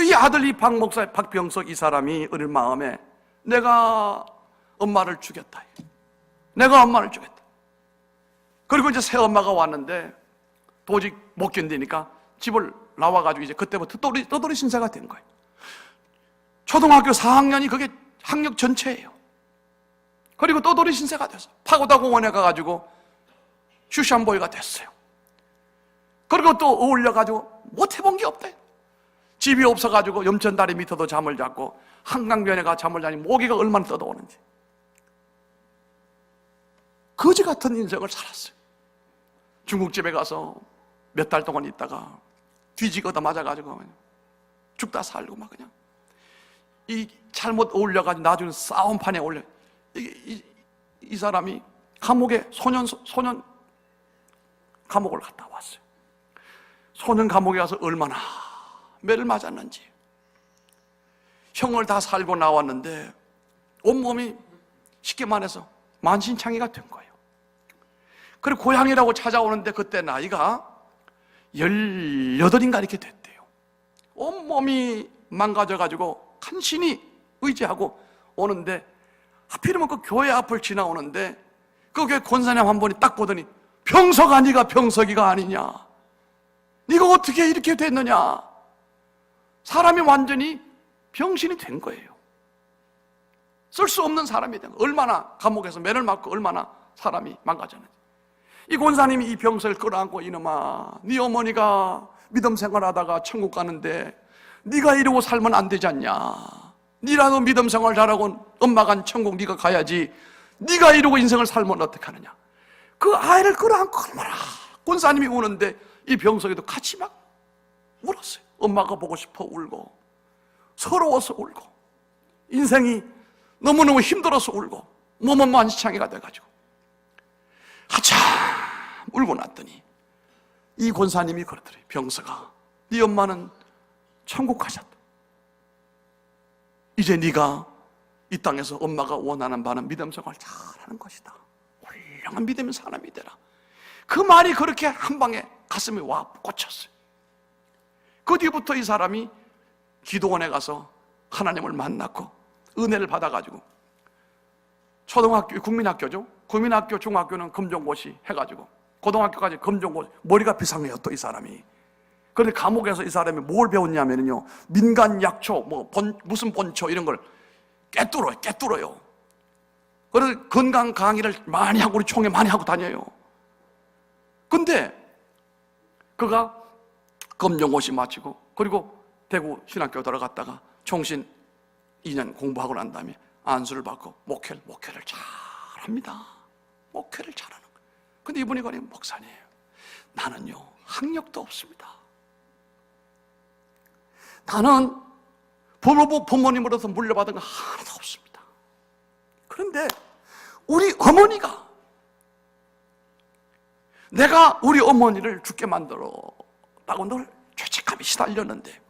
이 아들, 이 박 목사, 박병석 이 사람이 어릴 마음에 내가 엄마를 죽였다. 내가 엄마를 죽였다. 그리고 이제 새 엄마가 왔는데 도저히 못 견디니까 집을 나와가지고 이제 그때부터 떠돌이 신세가 된 거예요. 초등학교 4학년이 그게 학력 전체예요. 그리고 떠돌이 신세가 됐어요. 파고다 공원에 가가지고 슈샴보이가 됐어요. 그리고 또 어울려가지고 못 해본 게 없대. 집이 없어가지고 염천다리 밑에도 잠을 잤고 한강변에 가 잠을 자니 모기가 얼마나 뜯어오는지. 거지 같은 인생을 살았어요. 중국집에 가서 몇 달 동안 있다가 뒤지거다 맞아가지고 죽다 살고 막 그냥 이 잘못 어울려가지고 나중에 싸움판에 올려. 이 사람이 감옥에 소년 감옥을 갔다 왔어요. 소년 감옥에 가서 얼마나 매를 맞았는지. 형을 다 살고 나왔는데 온몸이 쉽게 말해서 만신창이가 된 거예요. 그리고 고향이라고 찾아오는데 그때 나이가 18인가 이렇게 됐대요. 온몸이 망가져가지고 간신히 의지하고 오는데 하필이면 그 교회 앞을 지나오는데 그 교회 권사님 한 분이 딱 보더니 병석아, 네가 병석이가 아니냐? 네가 어떻게 이렇게 됐느냐? 사람이 완전히 병신이 된 거예요. 쓸 수 없는 사람이 된 거예요. 얼마나 감옥에서 매를 맞고 얼마나 사람이 망가졌는지. 이 권사님이 이 병석을 끌어안고 이놈아, 네 어머니가 믿음 생활하다가 천국 가는데 네가 이러고 살면 안 되지 않냐? 네라도 믿음 생활 잘하고 엄마가 천국 네가 가야지. 네가 이러고 인생을 살면 어떡하느냐? 그 아이를 끌어안고 얼마나 권사님이 우는데 이 병석이도 같이 막 울었어요. 엄마가 보고 싶어 울고 서러워서 울고 인생이 너무너무 힘들어서 울고 몸은 만시창이가 돼가지고 한참 울고 났더니 이 권사님이 그러더래요. 병석아, 네 엄마는 천국 가셨다. 이제 네가 이 땅에서 엄마가 원하는 바는 믿음 생활 잘하는 것이다. 훌륭한 믿음의 사람이 되라. 그 말이 그렇게 한 방에 가슴에 와 꽂혔어요. 그 뒤부터 이 사람이 기도원에 가서 하나님을 만났고 은혜를 받아가지고 초등학교, 국민학교죠. 국민학교, 중학교는 검정고시 해가지고 고등학교까지 검정고시. 머리가 비상해요 또 이 사람이. 그런데 감옥에서 이 사람이 뭘 배웠냐면요, 민간약초, 무슨 본초 이런 걸 깨뚫어요. 그래서 건강 강의를 많이 하고 우리 총회 많이 하고 다녀요. 근데 그가 검정고시 마치고 그리고 대구 신학교 들어갔다가 총신 2년 공부하고 난 다음에 안수를 받고 목회를 잘합니다. 목회를 잘하는 거예요. 근데 이분이 그러니 목사님이에요. 나는요 학력도 없습니다. 나는 부모님으로부터 물려받은 거 하나도 없습니다. 그런데 우리 어머니가 내가 우리 어머니를 죽게 만들었다고 늘 죄책감이 시달렸는데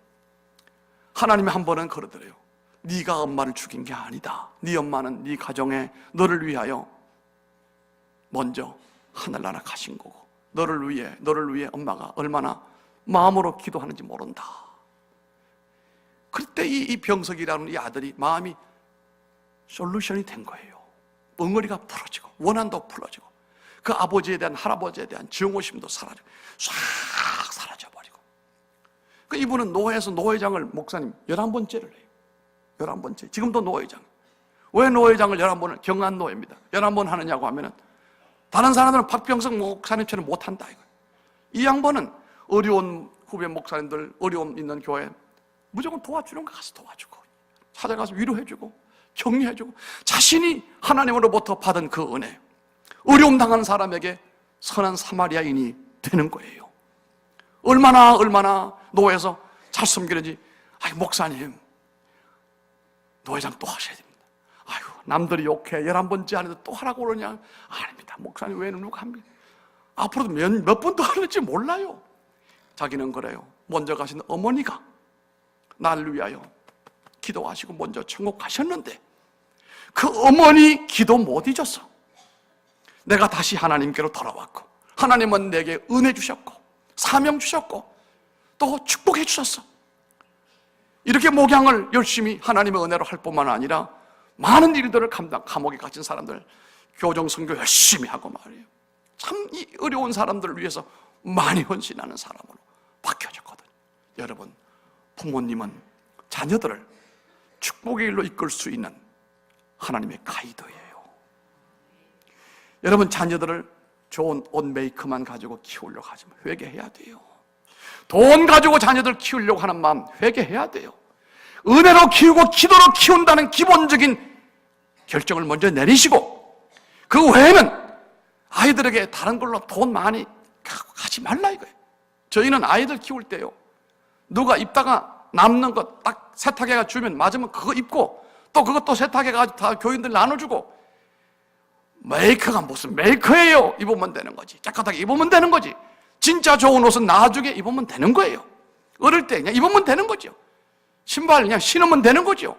하나님이 한 번은 그러더래요. 네가 엄마를 죽인 게 아니다. 네 엄마는 네 가정에 너를 위하여 먼저 하늘나라 가신 거고 너를 위해 엄마가 얼마나 마음으로 기도하는지 모른다. 그때 이 병석이라는 이 아들이 마음이 솔루션이 된 거예요. 엉어리가 풀어지고 원한도 풀어지고 그 아버지에 대한 할아버지에 대한 증오심도 사라지고 싹 사라져버리고 그 이분은 노회에서 노회장을 목사님 11번째를 해요. 11번째. 지금도 노회장. 왜 노회장을 11번을 경안노회입니다. 11번 하느냐고 하면은 다른 사람들은 박병석 목사님처럼 못한다 이거예요. 이 양반은 어려운 후배 목사님들 어려움 있는 교회 무조건 도와주는 거 가서 도와주고 찾아가서 위로해주고 격려해주고 자신이 하나님으로부터 받은 그 은혜, 어려움 당하는 사람에게 선한 사마리아인이 되는 거예요. 얼마나 노회에서 잘 섬기는지. 아이, 목사님 노회장 또 하셔야 됩니다. 아유, 남들이 욕해 11번째 하는데 또 하라고 그러냐. 아닙니다. 목사님 외에는 누가 합니다. 앞으로도 몇 번 더 하는지 몰라요. 자기는 그래요. 먼저 가신 어머니가 나를 위하여 기도하시고 먼저 천국 가셨는데 그 어머니 기도 못 잊었어. 내가 다시 하나님께로 돌아왔고 하나님은 내게 은혜 주셨고 사명 주셨고 또 축복해 주셨어. 이렇게 목양을 열심히 하나님의 은혜로 할 뿐만 아니라 많은 일들을 감옥에 갇힌 사람들 교정 선교 열심히 하고 말이에요. 참 이 어려운 사람들을 위해서 많이 헌신하는 사람으로 바뀌어졌거든요. 여러분, 부모님은 자녀들을 축복의 일로 이끌 수 있는 하나님의 가이드예요. 여러분, 자녀들을 좋은 옷 메이크만 가지고 키우려고 하지만 회개해야 돼요. 돈 가지고 자녀들 키우려고 하는 마음 회개해야 돼요. 은혜로 키우고 기도로 키운다는 기본적인 결정을 먼저 내리시고 그 외에는 아이들에게 다른 걸로 돈 많이 가지 말라 이거예요. 저희는 아이들 키울 때요, 누가 입다가 남는 것 딱 세탁해가 주면 맞으면 그거 입고 또 그것도 세탁해가지고 다 교인들 나눠주고, 메이커가 무슨 메이커예요. 입으면 되는 거지. 깨끗하게 입으면 되는 거지. 진짜 좋은 옷은 나중에 입으면 되는 거예요. 어릴 때 그냥 입으면 되는 거죠. 신발 그냥 신으면 되는 거죠.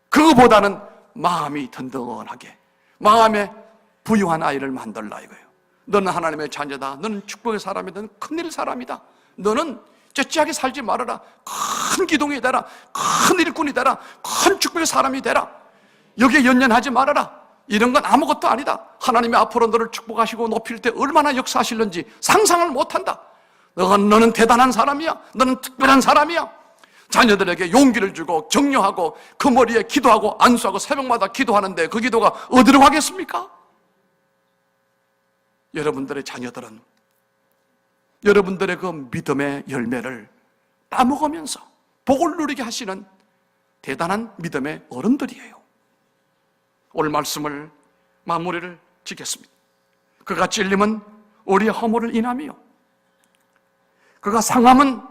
그거보다는 마음이 든든하게 마음에 부유한 아이를 만들라 이거예요. 너는 하나님의 자녀다. 너는 축복의 사람이다. 너는 큰일 사람이다. 너는 째째하게 살지 말아라. 큰 기둥이 되라. 큰 일꾼이 되라. 큰 축복의 사람이 되라. 여기에 연연하지 말아라. 이런 건 아무것도 아니다. 하나님이 앞으로 너를 축복하시고 높일 때 얼마나 역사하실는지 상상을 못한다. 너는 대단한 사람이야. 너는 특별한 사람이야. 자녀들에게 용기를 주고 격려하고 그 머리에 기도하고 안수하고 새벽마다 기도하는데 그 기도가 어디로 가겠습니까? 여러분들의 자녀들은 여러분들의 그 믿음의 열매를 따먹으면서 복을 누리게 하시는 대단한 믿음의 어른들이에요. 오늘 말씀을 마무리를 짓겠습니다. 그가 찔림은 우리의 허물을 인함이요 그가 상함은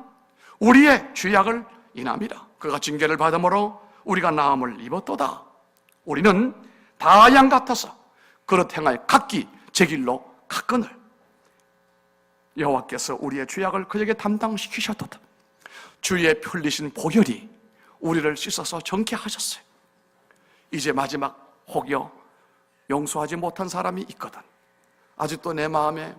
우리의 죄악을 인함이라. 그가 징계를 받음으로 우리가 나음을 입었도다. 우리는 다 양 같아서 그릇 행하여 각기 제 길로 갔거늘 여호와께서 우리의 죄악을 그에게 담당시키셨도다. 주의 풀리신 보혈이 우리를 씻어서 정케 하셨어요. 이제 마지막 혹여 용서하지 못한 사람이 있거든, 아직도 내 마음에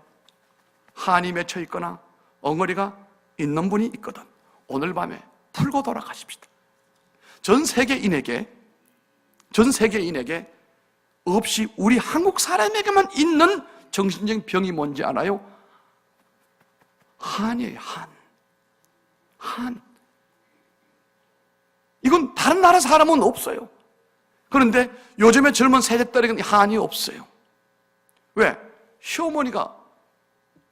한이 맺혀 있거나 엉어리가 있는 분이 있거든, 오늘 밤에 풀고 돌아가십시오. 전 세계인에게 없이 우리 한국 사람에게만 있는 정신적인 병이 뭔지 알아요? 한이에요. 한. 이건 다른 나라 사람은 없어요. 그런데 요즘에 젊은 세대들에게는 한이 없어요. 왜? 시어머니가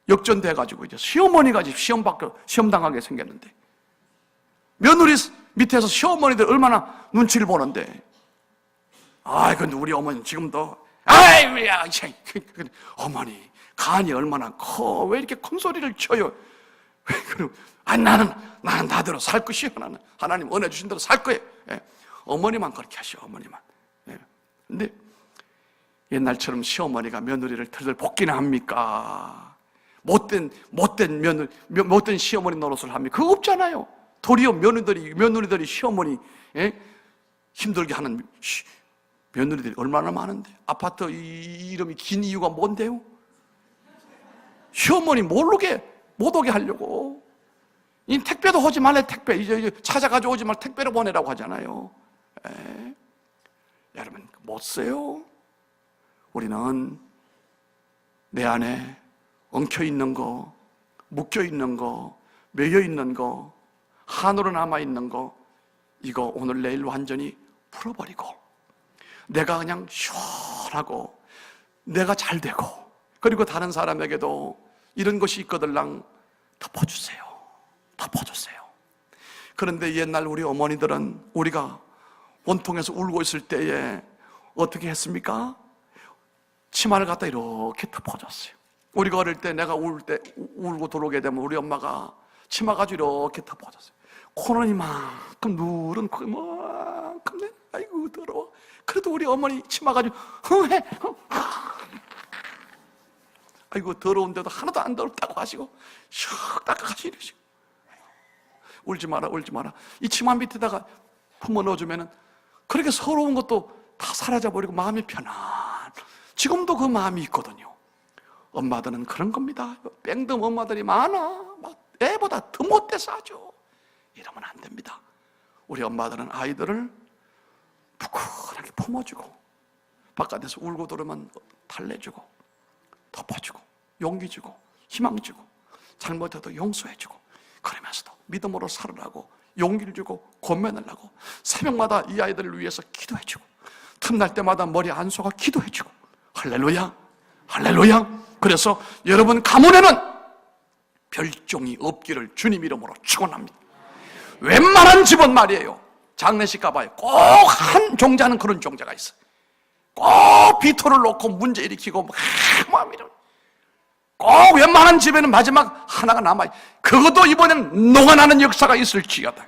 역전돼가지고 이제 시어머니가 시험 당하게 생겼는데, 며느리 밑에서 시어머니들 얼마나 눈치를 보는데, 근데 우리 어머니 지금도 어머니 간이 얼마나 커, 왜 이렇게 큰 소리를 쳐요? 왜 그러고, 나는 나대로 살 것이요. 나는 하나님 은혜 주신 대로 살 거예요. 어머니만 그렇게 하시오, 어머니만. 근데 옛날처럼 시어머니가 며느리를 덜덜 볶기나 합니까? 못된 시어머니 노릇을 합니까? 그거 없잖아요. 도리어 며느리들이 시어머니 힘들게 하는 며느리들이 얼마나 많은데. 아파트 이름이 긴 이유가 뭔데요? 시어머니 못 오게 하려고. 이 택배도 오지 말래. 택배 이제 찾아가지고 오지 말, 택배로 보내라고 하잖아요. 여러분 못 써요. 우리는 내 안에 엉켜있는 거, 묶여있는 거, 매여있는 거, 한으로 남아있는 거, 이거 오늘 내일 완전히 풀어버리고 내가 그냥 시원하고 내가 잘 되고, 그리고 다른 사람에게도 이런 것이 있거들랑 덮어주세요. 그런데 옛날 우리 어머니들은 우리가 원통에서 울고 있을 때에 어떻게 했습니까? 치마를 갖다 이렇게 덮어줬어요. 우리가 어릴 때 내가 울고 들어오게 되면 우리 엄마가 치마 가지고 이렇게 덮어줬어요. 코는 이만큼 누른 코 이만큼. 아이고 더러워. 그래도 우리 어머니 치마 가지고 흥해. 아이고 더러운데도 하나도 안 더럽다고 하시고 슉 닦아가시고 이러시고. 울지 마라 울지 마라. 이 치마 밑에다가 품어 넣어주면은 그렇게 서러운 것도 다 사라져버리고 마음이 편안. 지금도 그 마음이 있거든요. 엄마들은 그런 겁니다. 뺑등 엄마들이 많아. 막 애보다 더 못돼서 하죠. 이러면 안 됩니다. 우리 엄마들은 아이들을 부근하게 품어주고 바깥에서 울고 들으면 달래주고 덮어주고 용기 주고 희망 주고 잘못해도 용서해주고 그러면서도 믿음으로 살으라고 용기를 주고 권면을 하고 새벽마다 이 아이들을 위해서 기도해주고 틈날 때마다 머리 안 속아 기도해주고 할렐루야 할렐루야. 그래서 여러분 가문에는 별종이 없기를 주님 이름으로 축원합니다. 웬만한 집은 말이에요, 장례식 가봐요, 꼭 한 종자는 그런 종자가 있어요. 꼭 비토를 놓고 문제 일으키고 꼭 웬만한 집에는 마지막 하나가 남아요. 그것도 이번에는 녹아나는 역사가 있을지어다.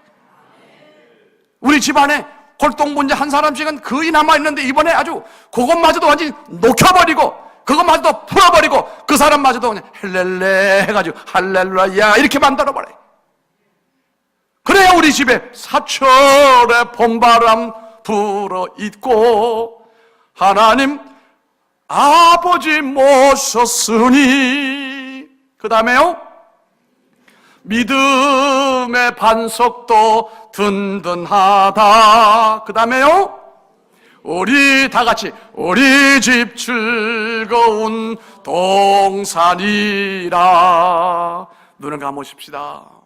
우리 집안에 골동 문제 한 사람씩은 거의 남아있는데 이번에 아주 그것마저도 완전히 녹여버리고 그것마저도 풀어버리고 그 사람마저도 그냥 헬렐레 해가지고 할렐루야 이렇게 만들어버려요. 그래야 우리 집에 사철의 봄바람 불어있고 하나님 아버지 모셨으니 그 다음에요 믿음의 반석도 든든하다. 그 다음에요 우리 다같이 우리 집 즐거운 동산이라. 눈을 감으십시다.